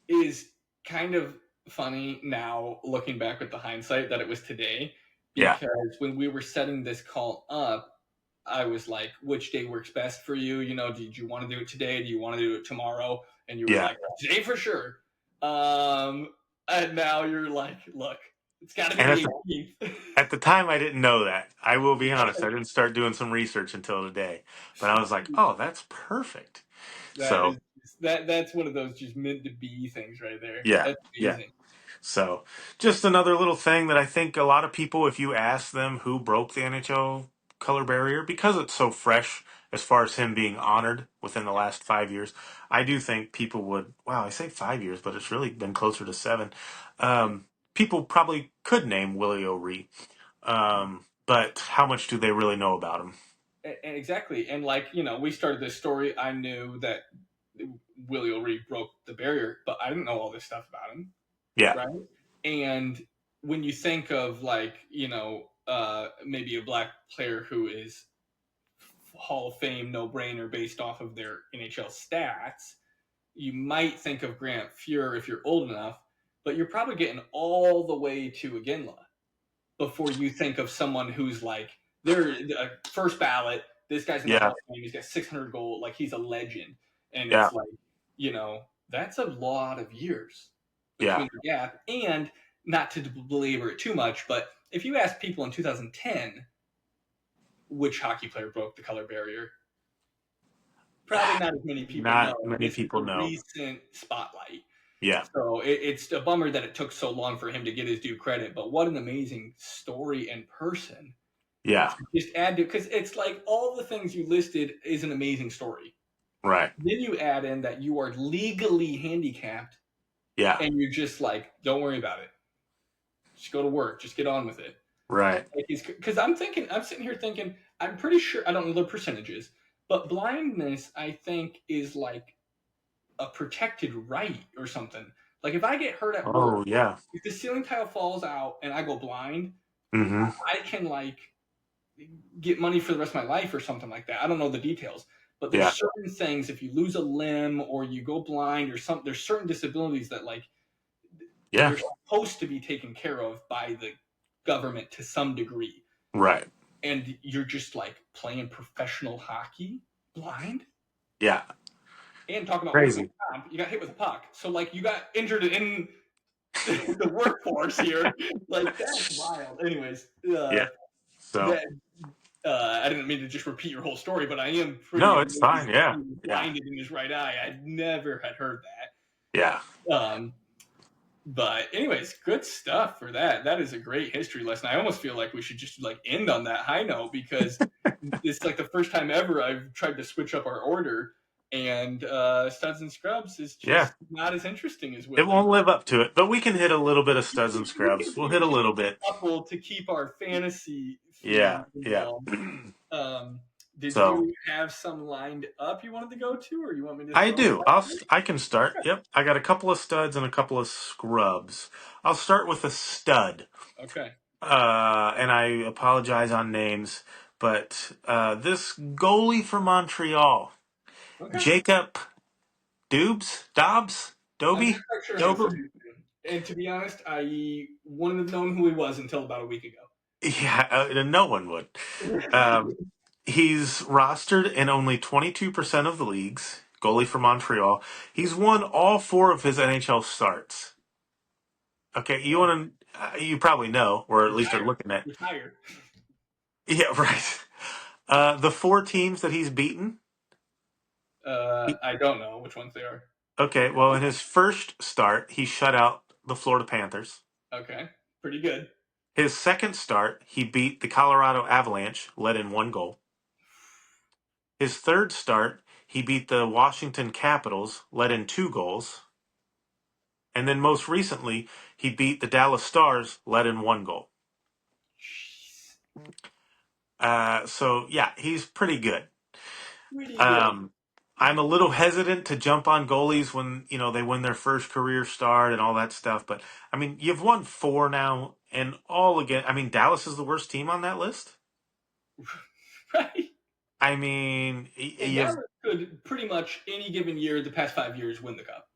is kind of funny now looking back with the hindsight that it was today, Yeah. because when we were setting this call up, I was like, which day works best for you? You know, did you want to do it today? Do you want to do it tomorrow? And you were Yeah. like, today for sure. And now you're like, look, it's got to be And the 18th. at the time, I didn't know that. I will be honest. I didn't start doing some research until today. But I was like, oh, that's perfect. That So, is that's one of those just meant to be things right there. yeah. That's Yeah. amazing. So, just another little thing that I think a lot of people, if you ask them who broke the NHL color barrier, because it's so fresh as far as him being honored within the last 5 years, I do think people would, wow, I say 5 years, but it's really been closer to 7. People probably could name Willie O'Ree. But how much do they really know about him? Exactly. And like, we started this story. I knew that Willie O'Ree broke the barrier, but I didn't know all this stuff about him. Yeah. Right. And when you think of like, maybe a black player who is Hall of Fame no brainer based off of their NHL stats, you might think of Grant Fuhr if you're old enough, but you're probably getting all the way to Iginla before you think of someone who's like, they're first ballot. This guy's in the Yeah. Hall of Fame. He's got 600 goals. Like, he's a legend. And Yeah. it's like, that's a lot of years Yeah. between the gap. And not to belabor it too much, but if you ask people in 2010 which hockey player broke the color barrier, probably not as many people know. Not many This is people a know. recent spotlight. Yeah. So it's a bummer that it took so long for him to get his due credit, but what an amazing story and person. Yeah. Just add to, because it's like all the things you listed is an amazing story. Right. Then you add in that you are legally handicapped. Yeah. And you're just like, don't worry about it. Just go to work. Just get on with it. Right. Because I'm sitting here thinking, I'm pretty sure, I don't know the percentages, but blindness, I think, is like a protected right or something. Like if I get hurt at work, yeah. if the ceiling tile falls out and I go blind, Mm-hmm. I can like get money for the rest of my life or something like that. I don't know the details, but there's certain things. If you lose a limb or you go blind or something, there's certain disabilities that like you're supposed to be taken care of by the government to some degree. Right. And you're just like playing professional hockey blind. Yeah. And talking about crazy, you got hit with a puck. So like you got injured in the workforce here. Like that's wild. Anyways, yeah. So I didn't mean to just repeat your whole story, but I am pretty. No, it's fine. Yeah. Blinded in his right eye. I never had heard that. Yeah. But anyways, good stuff for that. That is a great history lesson. I almost feel like we should just like end on that high note because it's like the first time ever I've tried to switch up our order, and Studs and Scrubs is just not as interesting as Willie. It won't live up to it, but we can hit a little bit of Studs and Scrubs. We'll hit a little bit. Couple to keep our fantasy. Yeah. Did you have some lined up you wanted to go to, or you want me to? I do. I can start. Yep. I got a couple of studs and a couple of scrubs. I'll start with a stud. Okay. And I apologize on names, but this goalie for Montreal, Jacob Dobbs, Dobie. And to be honest, I wouldn't have known who he was until about a week ago. Yeah, no one would. He's rostered in only 22% of the leagues. Goalie for Montreal. He's won all 4 of his NHL starts. Okay, you probably know, or at least are looking at. Retired. Yeah, right. The 4 teams that he's beaten. I don't know which ones they are. Okay, well, in his first start, he shut out the Florida Panthers. Okay, pretty good. His second start, he beat the Colorado Avalanche, led in 1 goal. His third start, he beat the Washington Capitals, led in 2 goals. And then most recently, he beat the Dallas Stars, led in 1 goal. So, yeah, he's pretty good. I'm a little hesitant to jump on goalies when, they win their first career start and all that stuff. But, I mean, you've won 4 now, and all again. I mean, Dallas is the worst team on that list? right? I mean, And Dallas could pretty much any given year, the past 5 years, win the cup.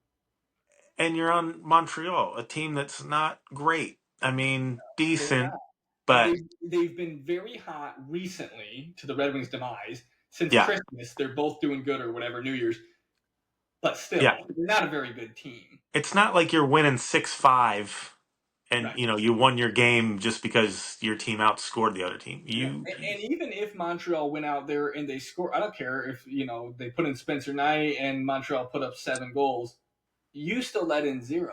and you're on Montreal, a team that's not great. I mean, They're decent, not. And but they've been very hot recently to the Red Wings' demise. Since yeah, Christmas, they're both doing good or whatever, New Year's. But yeah. still, they're not a very good team. It's not like you're winning 6-5 and Right. you won your game just because your team outscored the other team. Yeah. You And even if Montreal went out there and they score, I don't care if, they put in Spencer Knight and Montreal put up 7 goals, you still let in 0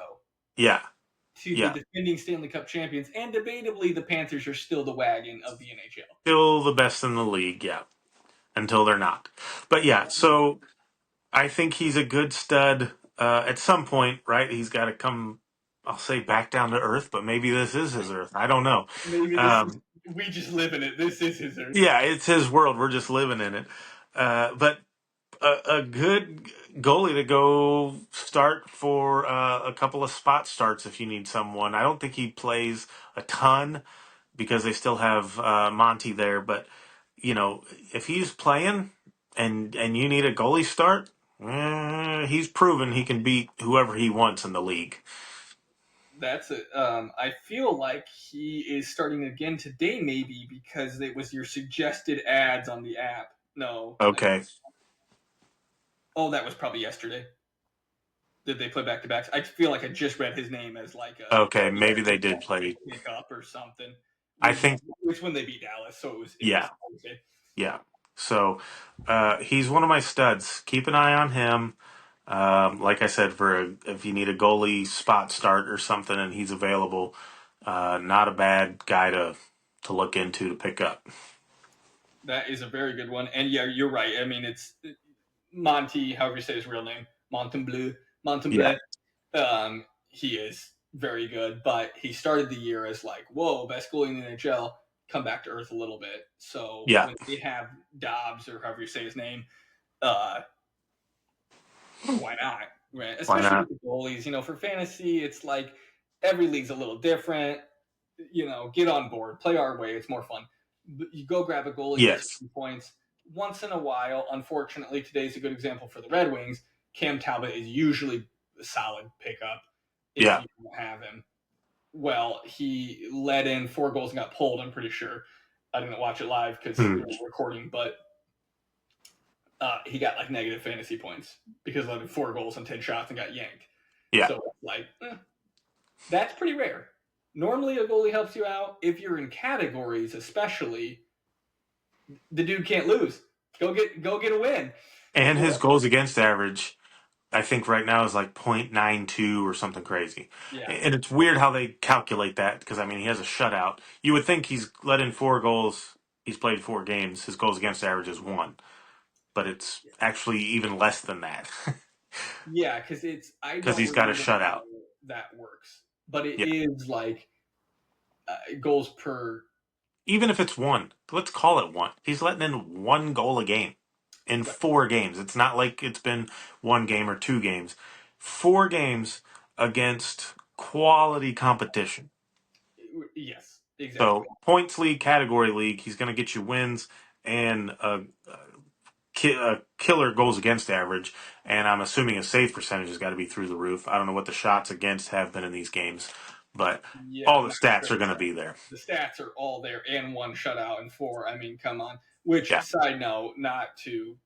yeah, to the yeah. defending Stanley Cup champions. And debatably, the Panthers are still the wagon of the NHL. Still the best in the league, yeah. Until they're not. But yeah, so I think he's a good stud. At some point, right? He's got to come. I'll say back down to earth, but maybe this is his earth. I don't know. Maybe this is, we just live in it. This is his earth. Yeah, it's his world. We're just living in it. But a good goalie to go start for a couple of spot starts if you need someone. I don't think he plays a ton because they still have Monty there. But if he's playing and you need a goalie start, he's proven he can beat whoever he wants in the league. That's it. I feel like he is starting again today, maybe because it was your suggested ads on the app. No. Okay. Oh, that was probably yesterday. Did they play back to backs? I feel like I just read his name as like a Okay, maybe they did play. pick up or something. I think, Which when they beat Dallas, so it was yeah. Thursday. Yeah. So he's one of my studs. Keep an eye on him. Like I said, if you need a goalie spot start or something and he's available, not a bad guy to look into to pick up. That is a very good one. And yeah, you're right. I mean, it's Monty, however you say his real name, Montembleu. Yeah. He is very good, but he started the year as like, whoa, best goalie in the NHL. Come back to earth a little bit. So Yeah. when they have Dobbs or however you say his name, why not? Right? Why Especially not? with the goalies. For fantasy, it's like every league's a little different. Get on board, play our way. It's more fun. You go grab a goalie, get Yes. some points once in a while. Unfortunately, today's a good example for the Red Wings. Cam Talbot is usually a solid pickup if Yeah. you don't have him. Well, he led in 4 goals and got pulled, I'm pretty sure. I didn't watch it live because we were recording, but he got like negative fantasy points because he led in 4 goals and 10 shots and got yanked. Yeah. So, that's pretty rare. Normally, a goalie helps you out. If you're in categories, especially, the dude can't lose. Go get a win. And his goals against average, I think right now is like .92 or something crazy. Yeah. And it's weird how they calculate that because, I mean, he has a shutout. You would think he's let in 4 goals. He's played 4 games. His goals against average is 1. But it's actually even less than that. Yeah, because Because he's got a shutout. That works. But it Yeah. is like goals per. Even if it's 1, let's call it 1. He's letting in 1 goal a game in 4 games. It's not like it's been 1 game or 2 games. 4 games against quality competition. Yes, exactly. So points league, category league, he's going to get you wins and a killer goals against average. And I'm assuming his save percentage has got to be through the roof. I don't know what the shots against have been in these games, but all the stats are going to be there. The stats are all there, and 1 shutout and 4. I mean, come on. Which, Yeah. side note, not to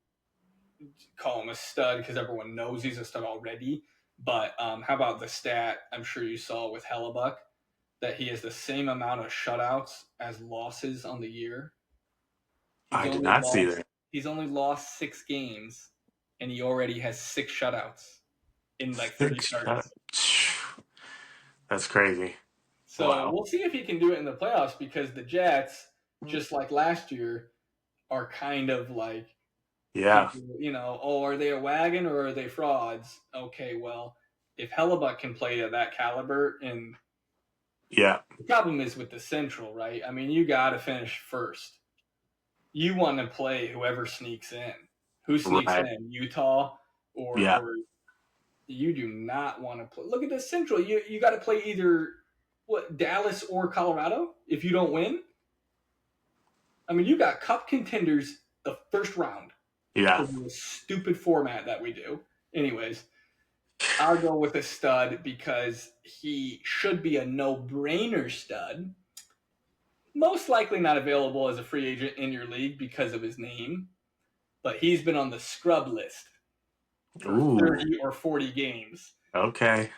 call him a stud because everyone knows he's a stud already, but how about the stat I'm sure you saw with Hellebuck that he has the same amount of shutouts as losses on the year? I did not see that. He's only lost 6 games, and he already has 6 shutouts in like 30 starts. That's crazy. So Wow. we'll see if he can do it in the playoffs because the Jets, just like last year, are kind of like, yeah, people, are they a wagon or are they frauds? Okay, well, if Hellebuck can play at that caliber, and yeah, the problem is with the Central, right? I mean, you got to finish first. You want to play whoever sneaks in. Who sneaks in? Utah or you do not want to play. Look at the Central. You got to play either Dallas or Colorado if you don't win. I mean, you got cup contenders the first round Yeah. because of the stupid format that we do. Anyways, I'll go with a stud because he should be a no-brainer stud. Most likely not available as a free agent in your league because of his name, but he's been on the scrub list for Ooh. 30 or 40 games, Okay.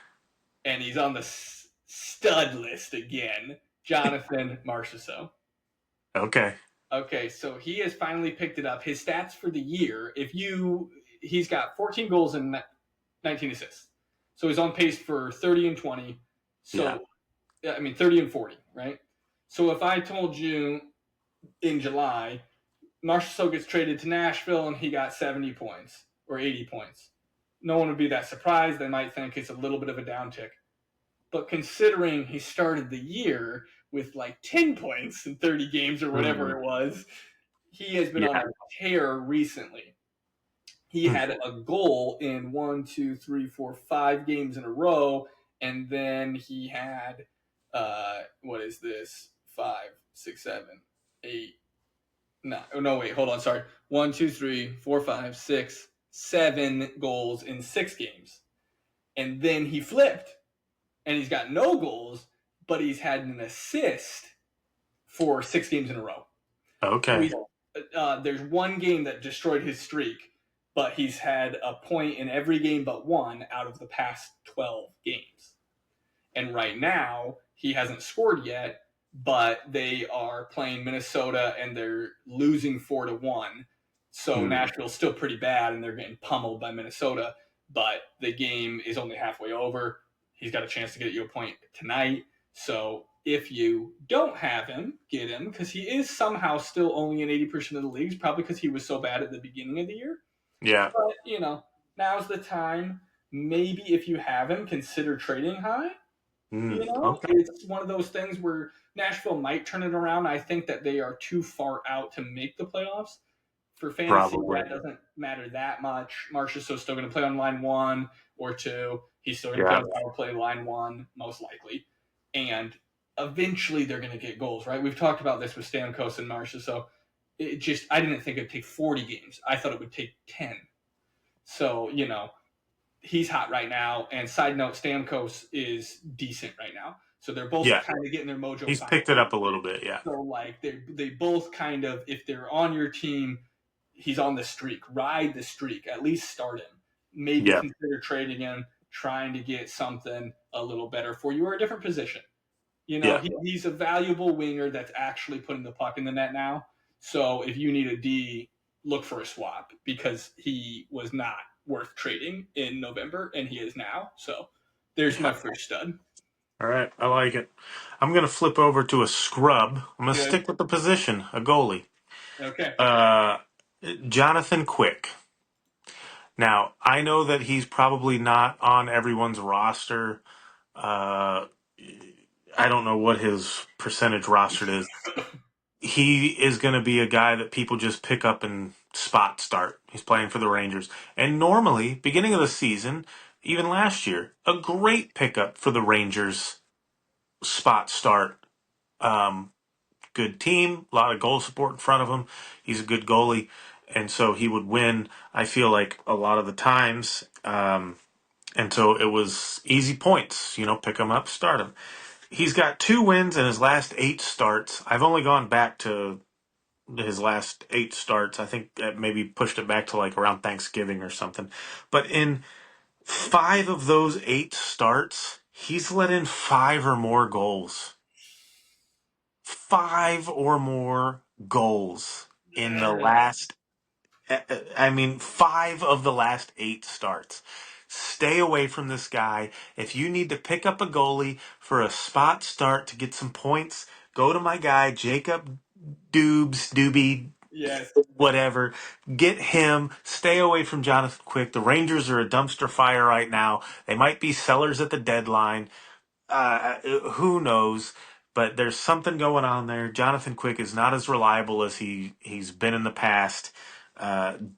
and he's on the stud list again. Jonathan Marchessault. Okay. Okay, so he has finally picked it up. His stats for the year, he's got 14 goals and 19 assists. So he's on pace for 30 and 20. So, I mean, 30 and 40, right? So if I told you in July, Marchessault gets traded to Nashville and he got 70 points or 80 points, no one would be that surprised. They might think it's a little bit of a downtick. But considering he started the year with like 10 points in 30 games or whatever it was, he has been on a tear recently. He had a goal in 1, 2, 3, 4, 5 games in a row, and then he had what is this? 5, 6, 7, 8. No, wait, hold on, sorry. 1, 2, 3, 4, 5, 6, 7 goals in 6 games. And then he flipped and he's got no goals, but he's had an assist for 6 games in a row. Okay. So there's one game that destroyed his streak, but he's had a point in every game but one out of the past 12 games. And right now, he hasn't scored yet, but they are playing Minnesota and they're losing 4-1. So Nashville's still pretty bad and they're getting pummeled by Minnesota, but the game is only halfway over. He's got a chance to get you a point tonight. So if you don't have him, get him, because he is somehow still only in 80% of the leagues, probably because he was so bad at the beginning of the year. Yeah. But, now's the time. Maybe if you have him, consider trading high. Okay. It's one of those things where Nashville might turn it around. I think that they are too far out to make the playoffs. For fantasy, that doesn't matter that much. Marchessault's still going to play on line 1 or 2. He's still going to play on power play line 1, most likely. And eventually they're going to get goals, right? We've talked about this with Stamkos and Marchessault. I didn't think it'd take 40 games. I thought it would take 10. So, he's hot right now. And side note, Stamkos is decent right now. So they're both kind of getting their mojo. He's picked it up a little bit, yeah. So, like, they both kind of, if they're on your team, he's on the streak. Ride the streak. At least start him. Maybe consider trading him, trying to get something a little better for you or a different position. He's a valuable winger that's actually putting the puck in the net now. So if you need a D, look for a swap because he was not worth trading in November, and he is now. So there's my first stud. All right, I like it. I'm going to flip over to a scrub. I'm going to stick with the position, a goalie. Okay. Jonathan Quick. Now, I know that he's probably not on everyone's roster. I don't know what his percentage rostered is. He is going to be a guy that people just pick up and spot start. He's playing for the Rangers. And normally, beginning of the season, even last year, a great pickup for the Rangers spot start. Good team, a lot of goal support in front of him. He's a good goalie. And so he would win, I feel like, a lot of the times. And so it was easy points, pick him up, start him. He's got 2 wins in his last 8 starts. I've only gone back to his last 8 starts. I think that maybe pushed it back to like around Thanksgiving or something. But in 5 of those 8 starts, he's let in 5 or more goals. 5 or more goals in the last, 5 of the last 8 starts. Stay away from this guy. If you need to pick up a goalie for a spot start to get some points, go to my guy, Jacob Doobie, whatever. Get him. Stay away from Jonathan Quick. The Rangers are a dumpster fire right now. They might be sellers at the deadline. Who knows? But there's something going on there. Jonathan Quick is not as reliable as he's been in the past.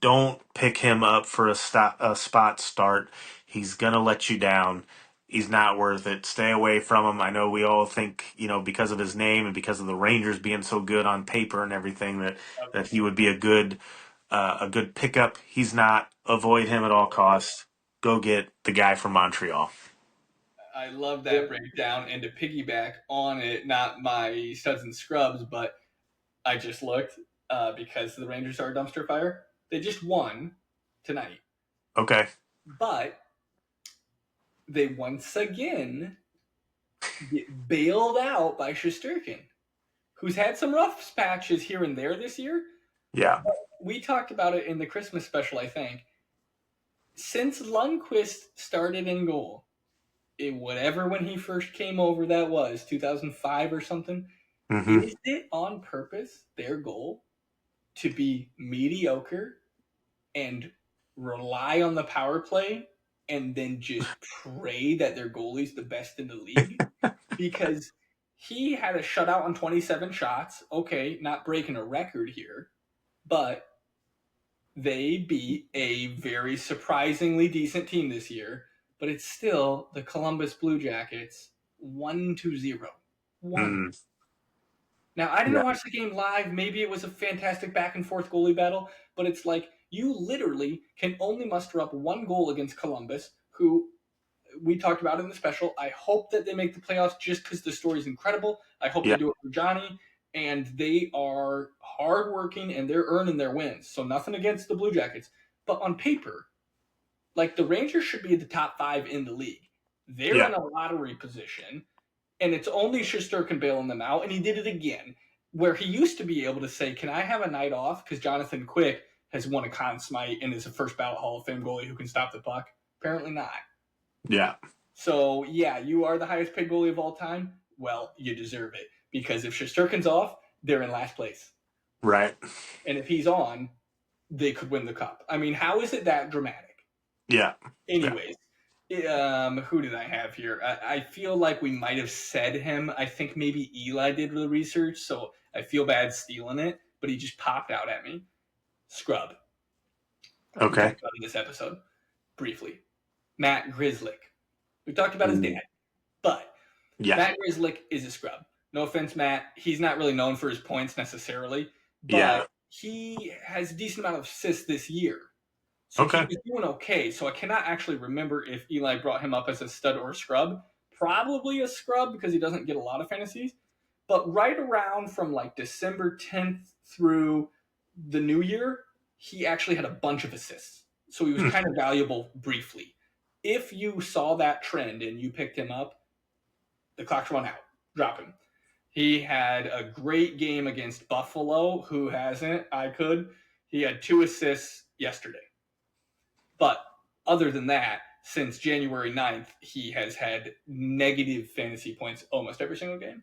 Don't pick him up for a spot start. He's going to let you down. He's not worth it. Stay away from him. I know we all think, because of his name and because of the Rangers being so good on paper and everything that he would be a good pickup. He's not. Avoid him at all costs. Go get the guy from Montreal. I love that breakdown, and to piggyback on it, not my studs and scrubs, but I just looked because the Rangers are a dumpster fire. They just won tonight, Okay. but they once again get bailed out by Shesterkin, who's had some rough patches here and there this year. Yeah. We talked about it in the Christmas special, I think. Since Lundqvist started in goal, whatever when he first came over that was, 2005 or something, Mm-hmm. is it on purpose, their goal, to be mediocre and rely on the power play and then just pray that their goalie's the best in the league? Because he had a shutout on 27 shots. Okay, not breaking a record here, but they beat a very surprisingly decent team this year, but it's still the Columbus Blue Jackets 1-0. 1. Now, I didn't watch the game live. Maybe it was a fantastic back and forth goalie battle, but it's like you literally can only muster up one goal against Columbus, who we talked about in the special. I hope that they make the playoffs just because the story's incredible. I hope they do it for Johnny. And they are hardworking and they're earning their wins. So nothing against the Blue Jackets. But on paper, like the Rangers should be the top 5 in the league. They're in a lottery position, and it's only Shesterkin bailing them out. And he did it again, where he used to be able to say, "Can I have a night off?" Because Jonathan Quick has won a Conn Smythe and is a first ballot Hall of Fame goalie who can stop the puck. Apparently not. Yeah. So, yeah, you are the highest paid goalie of all time. Well, you deserve it. Because if Shesterkin's off, they're in last place. Right. And if he's on, they could win the cup. I mean, how is it that dramatic? Yeah. Anyways, who did I have here? I feel like we might have said him. I think maybe Eli did the research, so I feel bad stealing it, but he just popped out at me. Scrub. Okay. We talked about in this episode, briefly. Matt Grzelcyk. We talked about his dad, but Matt Grzelcyk is a scrub. No offense, Matt. He's not really known for his points necessarily, but he has a decent amount of assists this year. So he was doing okay. So I cannot actually remember if Eli brought him up as a stud or a scrub. Probably a scrub because he doesn't get a lot of fantasies. But right around from like December 10th through the new year, he actually had a bunch of assists. So he was kind of valuable briefly. If you saw that trend and you picked him up, the clock's run out. Drop him. He had a great game against Buffalo. Who hasn't? I could. He had 2 assists yesterday. But other than that, since January 9th, he has had negative fantasy points almost every single game.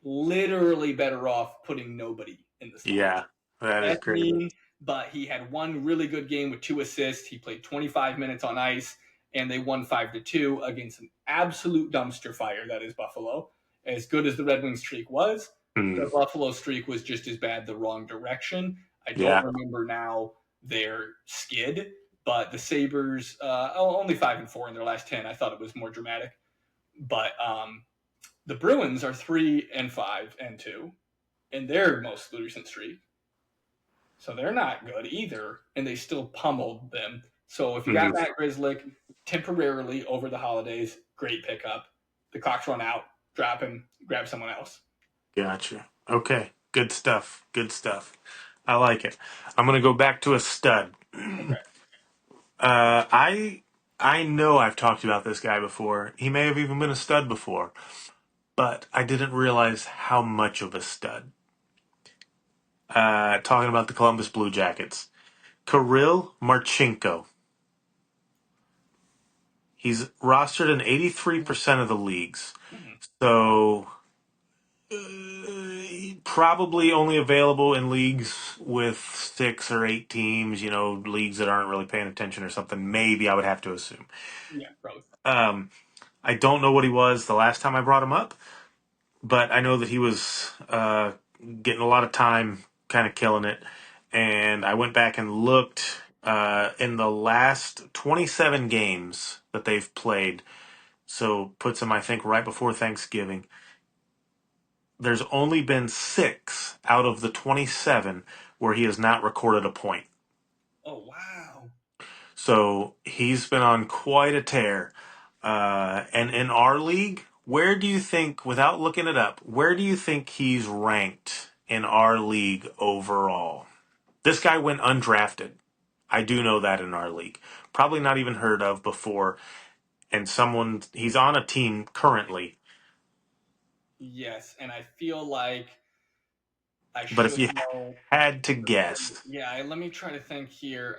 Literally better off putting nobody in the slot. Yeah, that is crazy. But he had one really good game with 2 assists. He played 25 minutes on ice, and they won 5-2 against an absolute dumpster fire that is Buffalo. As good as the Red Wings streak was, the Buffalo streak was just as bad the wrong direction. I don't remember now their skid, but the Sabres, only 5-4 in their last 10. I thought it was more dramatic. But the Bruins are 3-5-2 in their most recent streak. So they're not good either, and they still pummeled them. So if you got Matt Grzelcyk temporarily over the holidays, great pickup. The clock's run out. Drop him. Grab someone else. Gotcha. Okay. Good stuff. Good stuff. I like it. I'm going to go back to a stud. Okay. I know I've talked about this guy before. He may have even been a stud before, but I didn't realize how much of a stud. Talking about the Columbus Blue Jackets. Kirill Marchenko. He's rostered in 83% of the leagues. So probably only available in leagues with 6 or 8 teams, leagues that aren't really paying attention or something. Maybe I would have to assume. Yeah, probably. I don't know what he was the last time I brought him up, but I know that he was getting a lot of time, kind of killing it. And I went back and looked in the last 27 games that they've played, so puts him, I think, right before Thanksgiving. There's only been 6 out of the 27 where he has not recorded a point. Oh, wow. So he's been on quite a tear. And in our league, where do you think, without looking it up, where do you think he's ranked in our league overall? This guy went undrafted. I do know that in our league. Probably not even heard of before. And he's on a team currently. Yes, and I feel like I But if should you know. had to guess, Yeah, let me try to think here,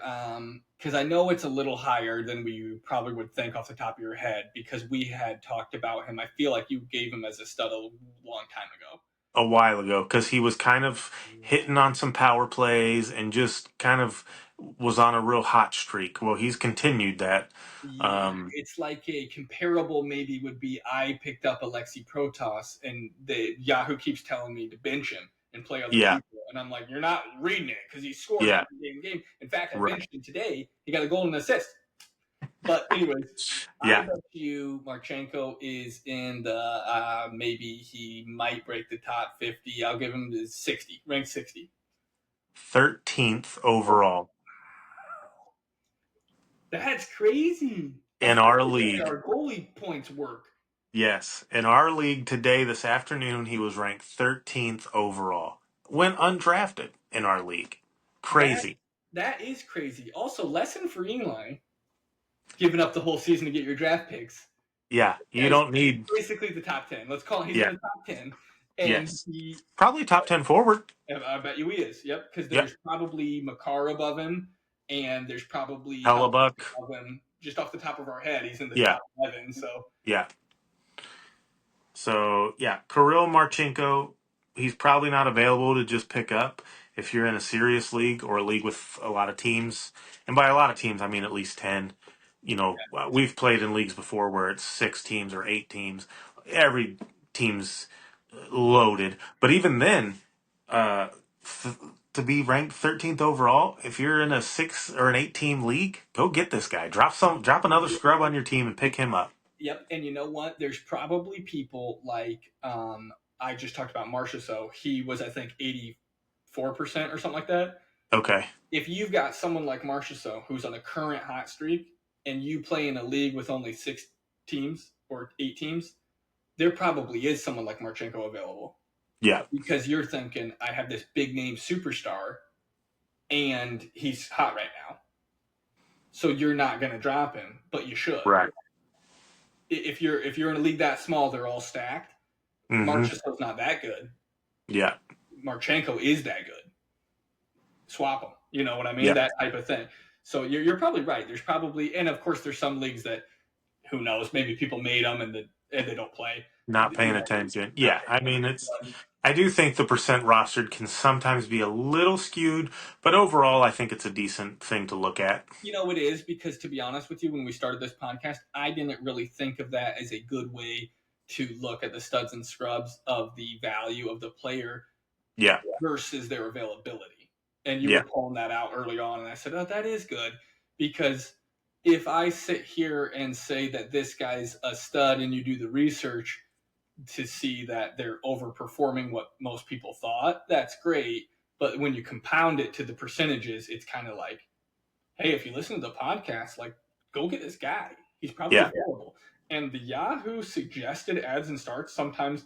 because I know it's a little higher than we probably would think off the top of your head, because we had talked about him. I feel like you gave him as a stud a long time ago. a while ago, because he was kind of hitting on some power plays and just kind of was on a real hot streak. Well, he's continued that. Yeah, it's like a comparable maybe would be I picked up Alexi Protas, and the Yahoo keeps telling me to bench him and play other Yeah. people, and I'm like, you're not reading it because he scores Yeah. every game. In fact, I Right. benched him today. He got a goal and assist. But anyways, Yeah. I bet you Marchenko is in the maybe he might break the top 50. I'll give him the 60, ranked 60. 13th overall That's crazy. in our league. Our goalie points work. Yes. In our league today, this afternoon, he was ranked 13th overall. Went undrafted in our league. Crazy. That is crazy. Also, lesson for Eli, giving up the whole season to get your draft picks. Yeah. You don't need. Basically the top 10. Let's call it he's in the top 10. And yes. Probably top 10 forward. I bet you he is. Yep. Because there's probably Makar above him, and there's probably Hellebuck above him. Just off the top of our head, he's in the Yeah. top 11. So Yeah. So, yeah, Kirill Marchenko, he's probably not available to just pick up if you're in a serious league or a league with a lot of teams. And by a lot of teams, I mean at least 10. You know, we've played in leagues before where it's 6 teams or 8 teams. Every team's loaded. But even then, to be ranked 13th overall, if you're in a 6 or an 8 team league, go get this guy. Drop another scrub on your team and pick him up. Yep, and you know what? There's probably people like I just talked about Marcia. So he was, I think, 84% or something like that. Okay. If you've got someone like Marcia who's on a current hot streak, and you play in a league with only 6 teams or 8 teams, there probably is someone like Marchenko available. Yeah. Because you're thinking, I have this big name superstar, and he's hot right now. So you're not going to drop him, but you should. Right. If you're in a league that small, they're all stacked. Mm-hmm. Marchenko's not that good. Yeah. Marchenko is that good. Swap them. You know what I mean? Yeah. That type of thing. So you're probably right. There's probably, and of course, there's some leagues that, who knows, maybe people made them and they don't play. Not paying attention. Yeah, I mean, I do think the percent rostered can sometimes be a little skewed, but overall, I think it's a decent thing to look at. You know, it is, because to be honest with you, when we started this podcast, I didn't really think of that as a good way to look at the studs and scrubs of the value of the player versus their availability. And you were pulling that out early on, and I said, oh, that is good, because if I sit here and say that this guy's a stud and you do the research to see that they're overperforming what most people thought, that's great. But when you compound it to the percentages, it's kind of like, hey, if you listen to the podcast, like, go get this guy. He's probably available. And the Yahoo suggested ads and starts sometimes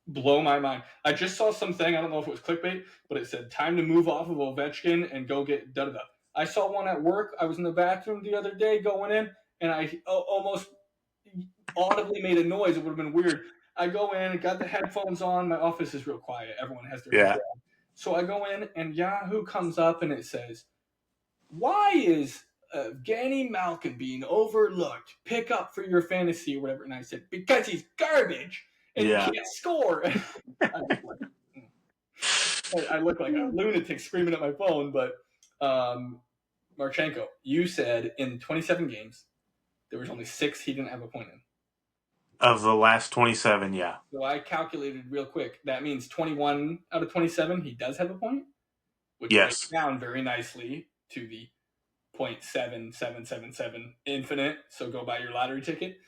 blow my mind. I just saw something, I don't know if it was clickbait, but it said time to move off of Ovechkin and go get da-da-da. I saw one at work. I was in the bathroom the other day going in, and I almost audibly made a noise. It would have been weird. I go in, got the headphones on. My office is real quiet. Everyone has their headphones on. So I go in, and Yahoo comes up, and it says, why is Evgeny Malkin being overlooked? Pick up for your fantasy or whatever. And I said, because he's garbage and he can't score. I look like a lunatic screaming at my phone, but Marchenko, you said in 27 games, there was only 6 he didn't have a point in. Of the last 27, yeah. So I calculated real quick. That means 21 out of 27, he does have a point, which breaks down very nicely to the .7777 infinite. So go buy your lottery ticket.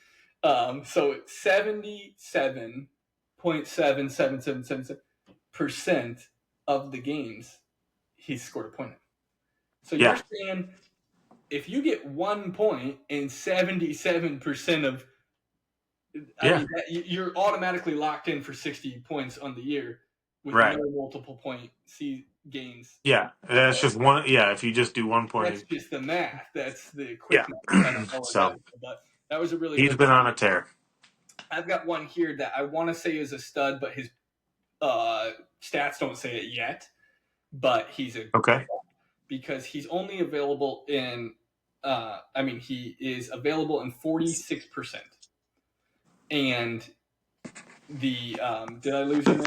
So 77.77777% of the games he's scored a point in. So you're saying if you get 1 point in 77% of, I mean, you're automatically locked in for 60 points on the year with no multiple point games. Yeah, that's just one. Yeah, if you just do 1 point. That's just the math. That's the quick math. I don't know what that is, but that was a really he's good been on a tear. I've got one here that I want to say is a stud, but his stats don't say it yet. But he's a okay because he's only available in. He is available in 46%. And the did I lose you?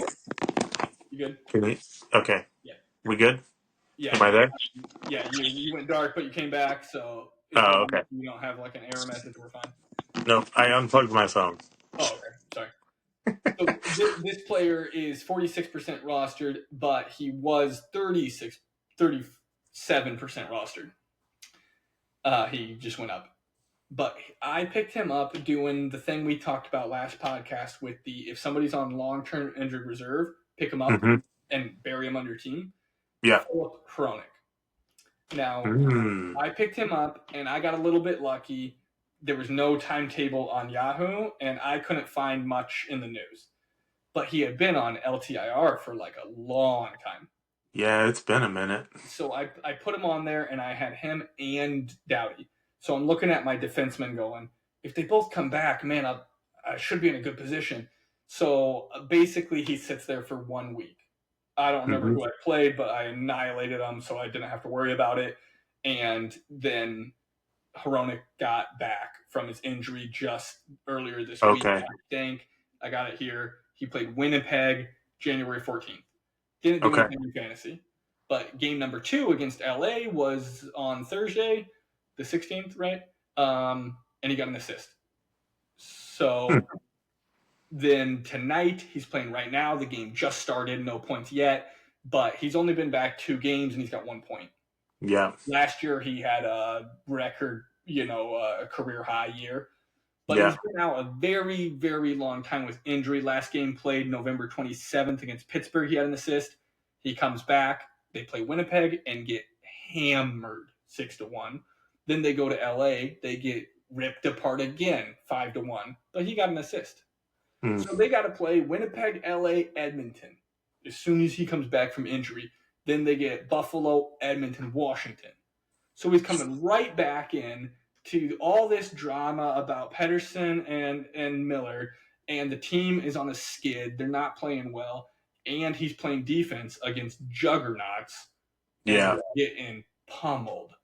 You good? Okay. Yeah. We good? Yeah. Am I there? Yeah. You went dark, but you came back. So okay. You don't have like an error message. We're fine. No, I unplugged my phone. Oh, okay. Sorry. So this player is 46% rostered, but he was 37% rostered. He just went up. But I picked him up doing the thing we talked about last podcast with if somebody's on long-term injured reserve, pick him up and bury him on your team. Yeah. Philip Hronik. Now, I picked him up, and I got a little bit lucky. There was no timetable on Yahoo, and I couldn't find much in the news. But he had been on LTIR for like a long time. Yeah, it's been a minute. So I put him on there, and I had him and Doughty. So I'm looking at my defensemen going, if they both come back, man, I should be in a good position. So basically, he sits there for 1 week. I don't remember who I played, but I annihilated him, so I didn't have to worry about it. And then Hronik got back from his injury just earlier this week. I think I got it here. He played Winnipeg January 14th. Didn't do anything in fantasy. But game number 2 against LA was on Thursday, the 16th, right? And he got an assist. So then tonight, he's playing right now. The game just started, no points yet. But he's only been back 2 games, and he's got 1 point. Yeah. Last year, he had a record, a career high year. But he's been out a very, very long time with injury. Last game played November 27th against Pittsburgh. He had an assist. He comes back. They play Winnipeg and get hammered 6-1. Then they go to LA. They get ripped apart again 5-1. But he got an assist. So they got to play Winnipeg, LA, Edmonton as soon as he comes back from injury. Then they get Buffalo, Edmonton, Washington. So he's coming right back in to all this drama about Pedersen and Miller, and the team is on a skid. They're not playing well, and he's playing defense against juggernauts. And getting pummeled,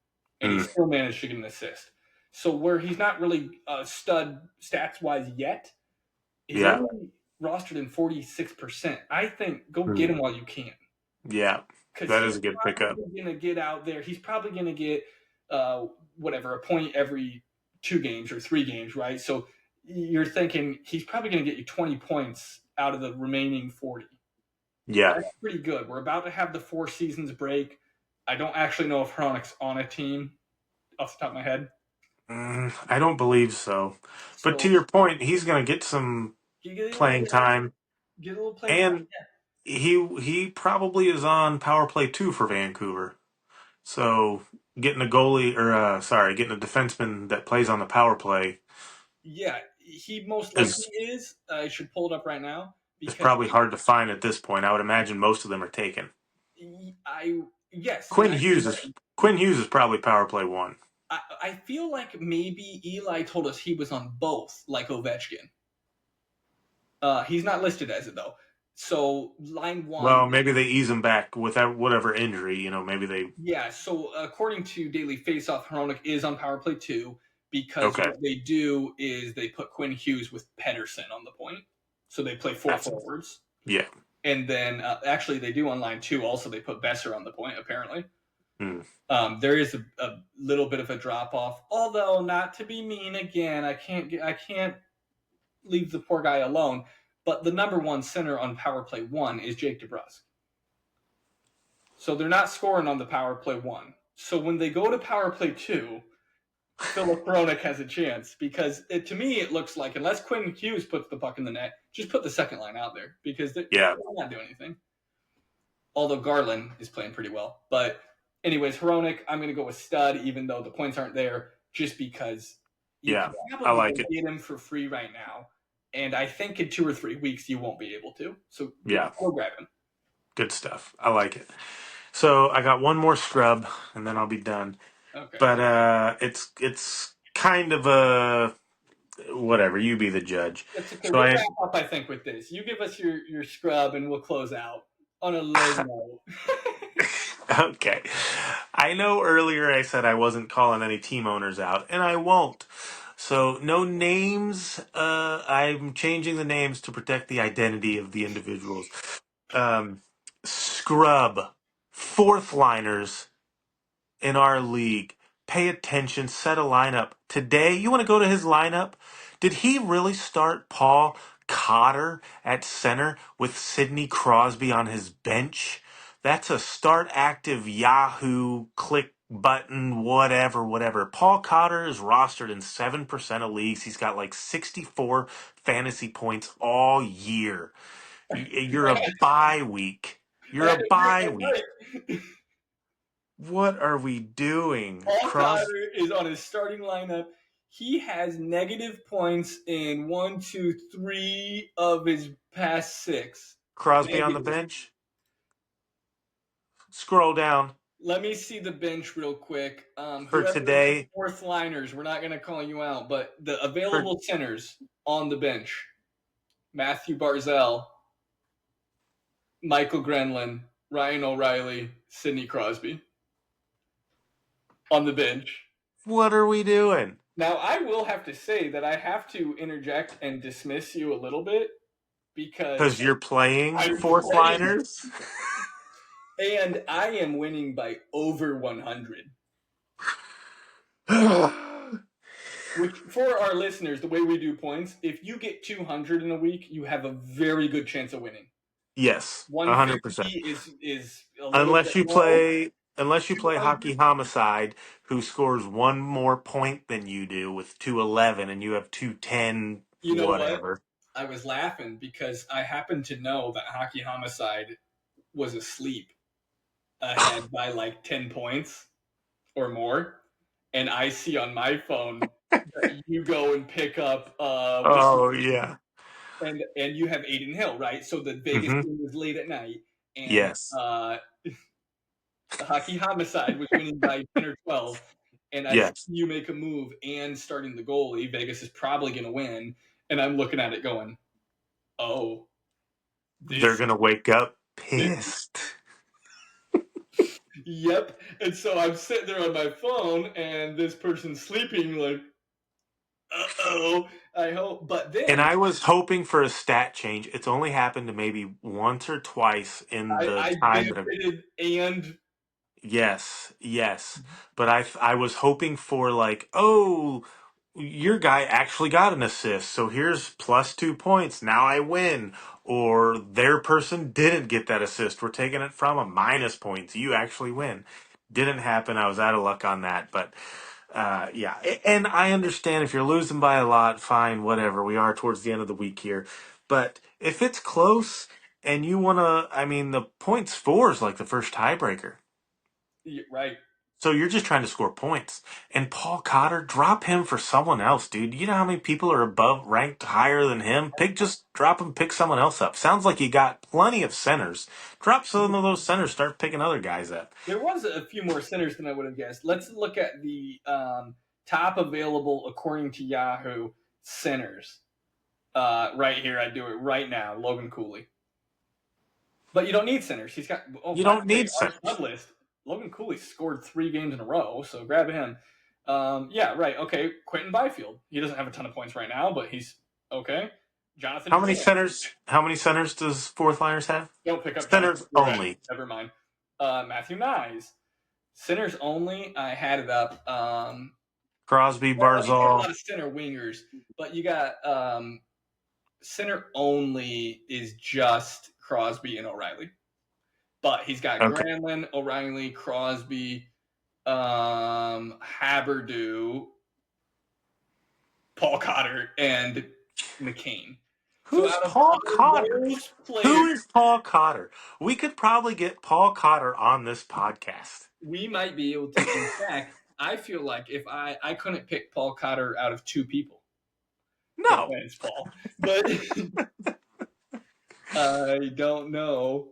and he still managed to get an assist. So where he's not really a stud stats-wise yet, he's only rostered in 46%. I think go get him while you can. Yeah, that is a good pickup. He's going to get out there. He's probably going to get a point every 2 games or 3 games, right? So you're thinking he's probably going to get you 20 points out of the remaining 40. Yeah. That's pretty good. We're about to have the 4 seasons break. I don't actually know if Hronik's on a team off the top of my head. I don't believe so. But to your point, he's going to get some playing time. Get a little playing time. He probably is on power play 2 for Vancouver. So getting a goalie getting a defenseman that plays on the power play. Yeah, he most likely is. I should pull it up right now. It's probably hard to find at this point. I would imagine most of them are taken. Yes. Quinn Hughes is probably power play 1. I feel like maybe Eli told us he was on both, like Ovechkin. He's not listed as it though. So line 1. Well, maybe they ease him back without whatever injury. Maybe they. Yeah. So according to Daily Faceoff, Hronik is on power play 2 because what they do is they put Quinn Hughes with Pedersen on the point. So they play 4 forwards. Yeah. And then actually they do on line 2 also they put Besser on the point apparently. There is a little bit of a drop off, although not to be mean again, I can't leave the poor guy alone. But the number 1 center on power play 1 is Jake DeBrusk. So they're not scoring on the power play 1. So when they go to power play 2, Philip Hronek has a chance because to me it looks like unless Quinn Hughes puts the puck in the net, just put the second line out there because they're not doing anything. Although Garland is playing pretty well. But anyways, Hronek, I'm going to go with stud even though the points aren't there just because you can probably get him for free right now. And I think in 2 or 3 weeks you won't be able to. So we'll grab him. Good stuff. I like it. So I got one more scrub and then I'll be done. Okay. But it's kind of a whatever. You be the judge. That's okay. We'll wrap up, I think, with this. You give us your scrub and we'll close out on a low note. Okay. I know earlier I said I wasn't calling any team owners out, and I won't. So no names. I'm changing the names to protect the identity of the individuals. Scrub, fourth liners in our league. Pay attention, set a lineup. Today, you want to go to his lineup? Did he really start Paul Cotter at center with Sidney Crosby on his bench? That's a start active Yahoo click button, whatever. Paul Cotter is rostered in 7% of leagues. He's got like 64 fantasy points all year. You're a bye week. You're a bye week. What are we doing? Paul Cotter is on his starting lineup. He has negative points in 1, 2, 3 of his past 6. Crosby on the bench? Scroll down. Let me see the bench real quick. For today. Fourth liners, we're not going to call you out, but the available centers on the bench. Matthew Barzal, Michael Grenlin, Ryan O'Reilly, Sidney Crosby. On the bench. What are we doing? Now, I will have to say that I have to interject and dismiss you a little bit because you're playing fourth liners? And I am winning by over 100. Which, for our listeners, the way we do points, if you get 200 in a week, you have a very good chance of winning. Yes, 100%. Is unless you play Hockey Homicide, who scores one more point than you do with 211, and you have 210. You know whatever. What? I was laughing because I happened to know that Hockey Homicide was asleep ahead by like 10 points or more, and I see on my phone that you go and pick up. Yeah. And you have Aiden Hill, right? So the Vegas game was late at night, and yes. The Hockey Homicide was winning by 10 or 12, and I see you make a move and starting the goalie. Vegas is probably going to win, and I'm looking at it going, "Oh, they're going to wake up pissed." Yep. And so I'm sitting there on my phone, and this person's sleeping, like, uh-oh, I hope. But then... And I was hoping for a stat change. It's only happened to maybe once or twice in the time that and... Yes. But I was hoping for like, your guy actually got an assist, so here's plus 2 points. Now I win. Or their person didn't get that assist. We're taking it from a minus points. You actually win. Didn't happen. I was out of luck on that. But yeah. And I understand if you're losing by a lot, fine, whatever. We are towards the end of the week here. But if it's close and you want to, the points for is like the first tiebreaker. Right. So you're just trying to score points. And Paul Cotter, drop him for someone else, dude. You know how many people are ranked higher than him? Just drop him, pick someone else up. Sounds like you got plenty of centers. Drop some of those centers, start picking other guys up. There was a few more centers than I would have guessed. Let's look at the top available, according to Yahoo, centers. Right here, I do it right now. Logan Cooley. But you don't need centers. He's got... you don't need centers. Our sub list. Logan Cooley scored 3 games in a row, so grab him. Yeah, right. Okay, Quentin Byfield. He doesn't have a ton of points right now, but he's okay. Jonathan. How many centers does fourth liners have? Don't pick up centers only. Never mind. Matthew Nyes. Centers only. I had it up. Crosby, Barzal. You got a lot of center wingers, but you got center only is just Crosby and O'Reilly. But he's got Granlund, O'Reilly, Crosby, Haberdew, Paul Cotter, and McCain. Who's Paul Cotter? Those players, Who is Paul Cotter? We could probably get Paul Cotter on this podcast. we might be able to. In fact, I feel like if I couldn't pick Paul Cotter out of two people. No. Offense, Paul. But I don't know.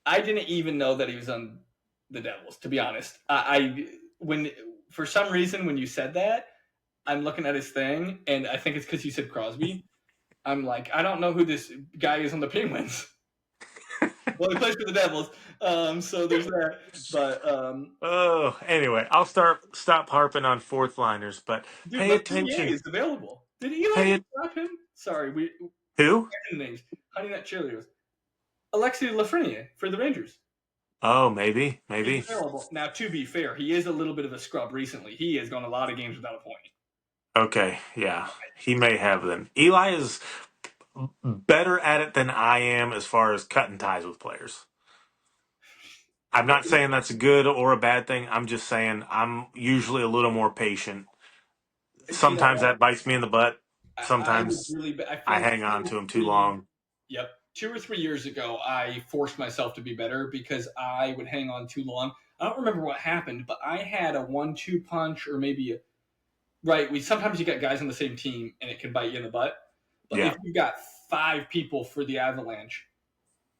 I didn't even know that he was on the Devils, to be honest. When for some reason when you said that, I'm looking at his thing, and I think it's because you said Crosby. I'm like, I don't know who this guy is on the Penguins. Well, he plays for the Devils, so there's that. But anyway, I'll stop harping on fourth liners, but dude, pay attention. is available. Did Eli drop him? Sorry, who? Names Honey Nut Cheerios. Alexi Lafreniere for the Rangers. Oh, maybe. He's available. Now, to be fair, he is a little bit of a scrub recently. He has gone a lot of games without a point. Okay, yeah, he may have then. Eli is better at it than I am as far as cutting ties with players. I'm not saying that's a good or a bad thing. I'm just saying I'm usually a little more patient. Sometimes that bites me in the butt. Sometimes I hang on to him too long. Yep. 2 or 3 years ago, I forced myself to be better because I would hang on too long. I don't remember what happened, but I had a 1-2 punch or maybe sometimes you got guys on the same team and it can bite you in the butt. But if you've got 5 people for the Avalanche,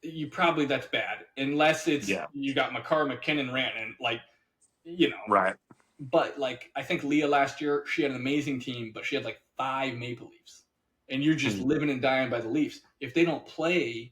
that's bad. Unless it's you got Makar, McKinnon, Rantanen, Right. But I think Leah last year, she had an amazing team, but she had 5 Maple Leafs. And you're just living and dying by the Leafs. If they don't play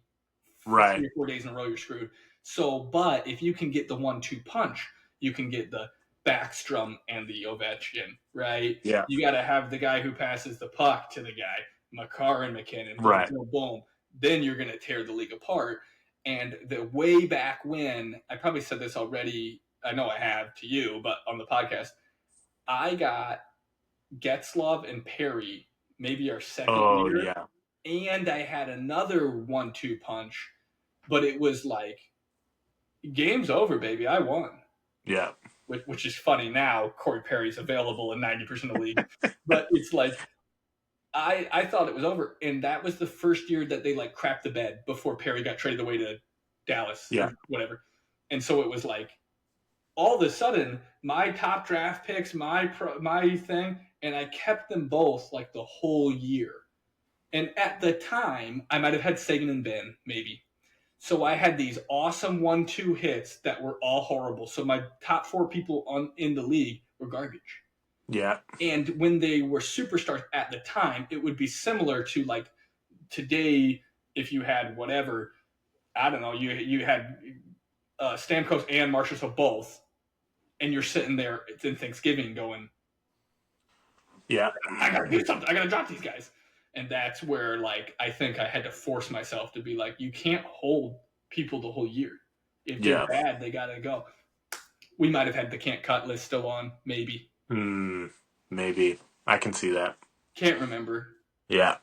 3 or 4 days in a row, you're screwed. So, but if you can get the 1-2 punch, you can get the Backstrom and the Ovechkin, right? Yeah. You got to have the guy who passes the puck to the guy, Makar and McKinnon. Right. Boom. Then you're going to tear the league apart. And the way back when, I probably said this already, I know I have to you, but on the podcast, I got Getzlov and Perry, maybe our second year. Yeah. And I had another 1-2 punch, but it was game's over, baby. I won. Yeah. Which is funny now. Corey Perry's available in 90% of the league. But it's I thought it was over. And that was the first year that they crapped the bed before Perry got traded away to Dallas or whatever. And so it was all of a sudden, my top draft picks, my thing, and I kept them both the whole year. And at the time, I might have had Sagan and Ben, maybe. So I had these awesome 1-2 hits that were all horrible. So my top 4 people in the league were garbage. Yeah. And when they were superstars at the time, it would be similar to today if you had whatever, I don't know, you had Stamkos and Marchessault both, and you're sitting there in Thanksgiving going, yeah, I got to do something. I got to drop these guys. And that's where, I think I had to force myself to be you can't hold people the whole year. If they're bad, they got to go. We might have had the can't cut list still on, maybe. Maybe. I can see that. Can't remember. Yeah.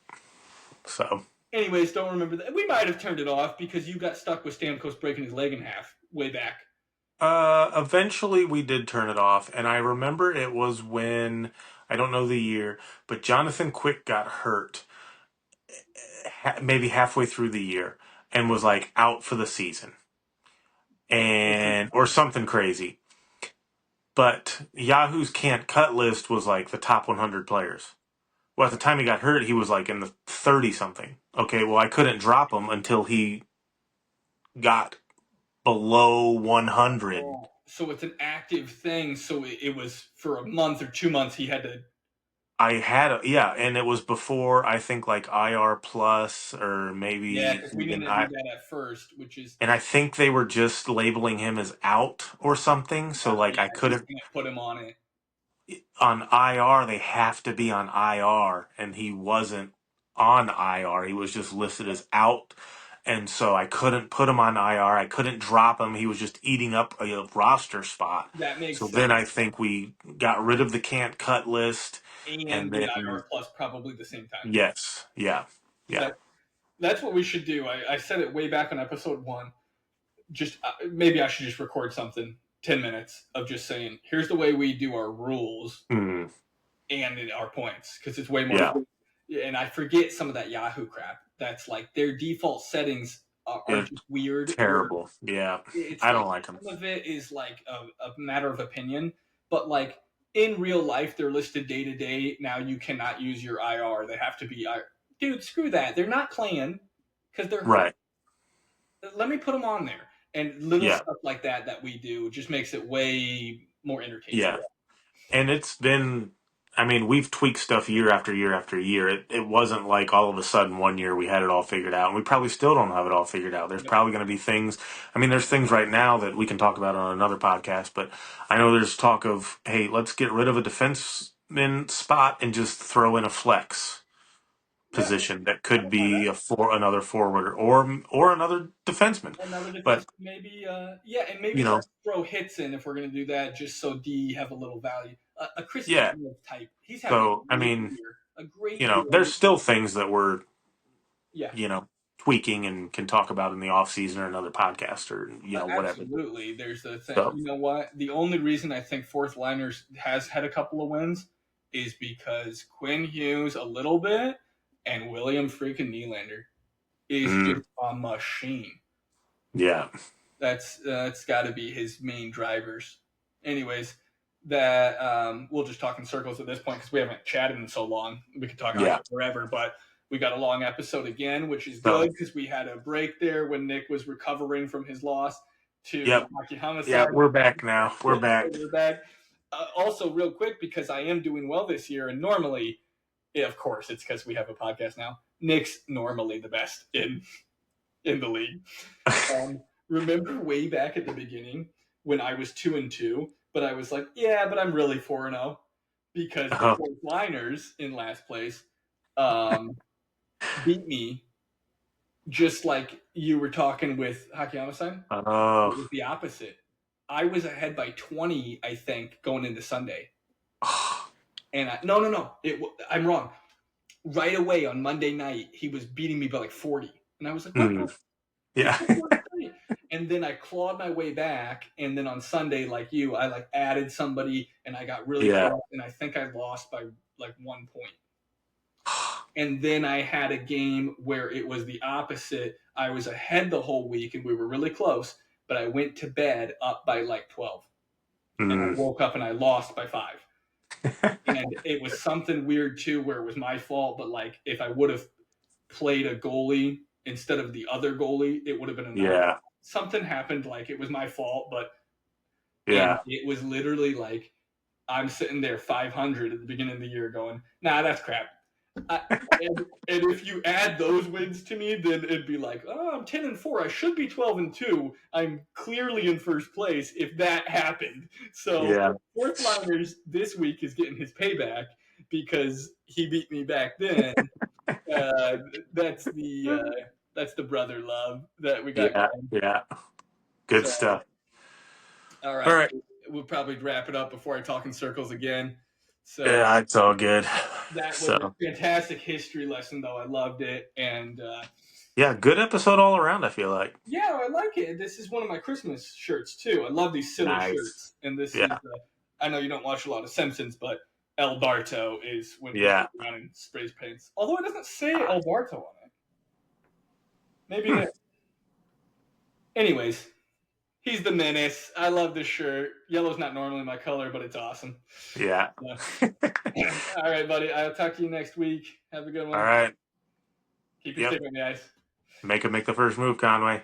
So. Anyways, don't remember that. We might have turned it off because you got stuck with Stamkos breaking his leg in half way back. Eventually we did turn it off, and I remember it was when, I don't know the year, but Jonathan Quick got hurt maybe halfway through the year and was out for the season. Or something crazy. But Yahoo's can't cut list was the top 100 players. Well, at the time he got hurt, he was in the 30 something. Okay, well I couldn't drop him until he got below 100. So it's an active thing. So it was for a month or 2 months he had to. And it was before I think IR plus or maybe. Yeah, because we didn't do that at first, which is. And I think they were just labeling him as out or something. So I couldn't put him on it. On IR, they have to be on IR, and he wasn't on IR. He was just listed as out. And so I couldn't put him on IR. I couldn't drop him. He was just eating up a roster spot. That makes sense. So then I think we got rid of the can't cut list. And the IR plus probably the same time. Yes. Yeah. That's what we should do. I said it way back on episode 1. Just maybe I should just record something 10 minutes of just saying, here's the way we do our rules Mm. and our points, because it's way more. Yeah. And I forget some of that Yahoo crap. That's like their default settings are just weird. Terrible. Yeah. It's I like don't like them. some of it is like a matter of opinion, but like in real life, they're listed day to day. Now you cannot use your IR. They have to be IR. Dude, screw that. They're not playing because they're hurt. Right. Let me put them on there. And little stuff like that we do just makes it way more entertaining. Yeah. And it's been, I mean, we've tweaked stuff year after year after year. It wasn't like all of a sudden one year we had it all figured out. And we probably still don't have it all figured out. There's probably going to be things. I mean, there's things right now that we can talk about on another podcast, but I know there's talk of, hey, let's get rid of a defenseman spot and just throw in a flex position that could be another forward or another defenseman. But maybe, and maybe let's throw hits in if we're going to do that, just so D have a little value. A Chris type. He's having a great year. There's still things that we're, tweaking and can talk about in the off season or another podcast or whatever. Absolutely, there's the thing. So, you know what? The only reason I think Fourth Liners has had a couple of wins is because Quinn Hughes a little bit. And William freaking Nylander is just a machine. Yeah. That's got to be his main drivers. Anyways, that we'll just talk in circles at this point because we haven't chatted in so long. We could talk about it forever, but we got a long episode again, which is good because we had a break there when Nick was recovering from his loss to Hockey Homicide. Yeah, we're back now. We're back. Also, real quick, because I am doing well this year, and normally – of course, it's because we have a podcast now. Nick's normally the best in the league. Remember way back at the beginning when I was 2-2, but I was like, but I'm really 4-0 because the Fourth Liners in last place beat me, just like you were talking with Hockey Homicide. It was the opposite. I was ahead by 20, I think, going into Sunday. And no. I'm wrong. Right away on Monday night, he was beating me by like 40. And I was like, what? Yeah. And then I clawed my way back. And then on Sunday, like you, I like added somebody and I got really close. And I think I lost by like 1 point. And then I had a game where it was the opposite. I was ahead the whole week and we were really close. But I went to bed up by like 12. And I woke up and I lost by 5. And it was something weird too where it was my fault, but like if I would have played a goalie instead of the other goalie, it would have been enough. Something happened, like it was my fault, but it was literally like I'm sitting there 500 at the beginning of the year going, nah, that's crap. And if you add those wins to me, then it'd be like, I'm 10-4. I should be 12-2. I'm clearly in first place if that happened. So Fourth Liners this week is getting his payback because he beat me back then. That's the brother love that we got going. Yeah. Good stuff. All right. We'll probably wrap it up before I talk in circles again. So yeah, it's all good. That was a fantastic history lesson, though. I loved it. And good episode all around, I feel like. Yeah, I like it. This is one of my Christmas shirts, too. I love these silly shirts. And this is, I know you don't watch a lot of Simpsons, but El Barto is when he goes around and sprays paints. Although it doesn't say El Barto on it. Maybe it is. Anyways, he's the menace. I love this shirt. Yellow's not normally my color, but it's awesome. Yeah. All right, buddy. I'll talk to you next week. Have a good one. All right. Keep your stick on the ice. Make the first move, Conway.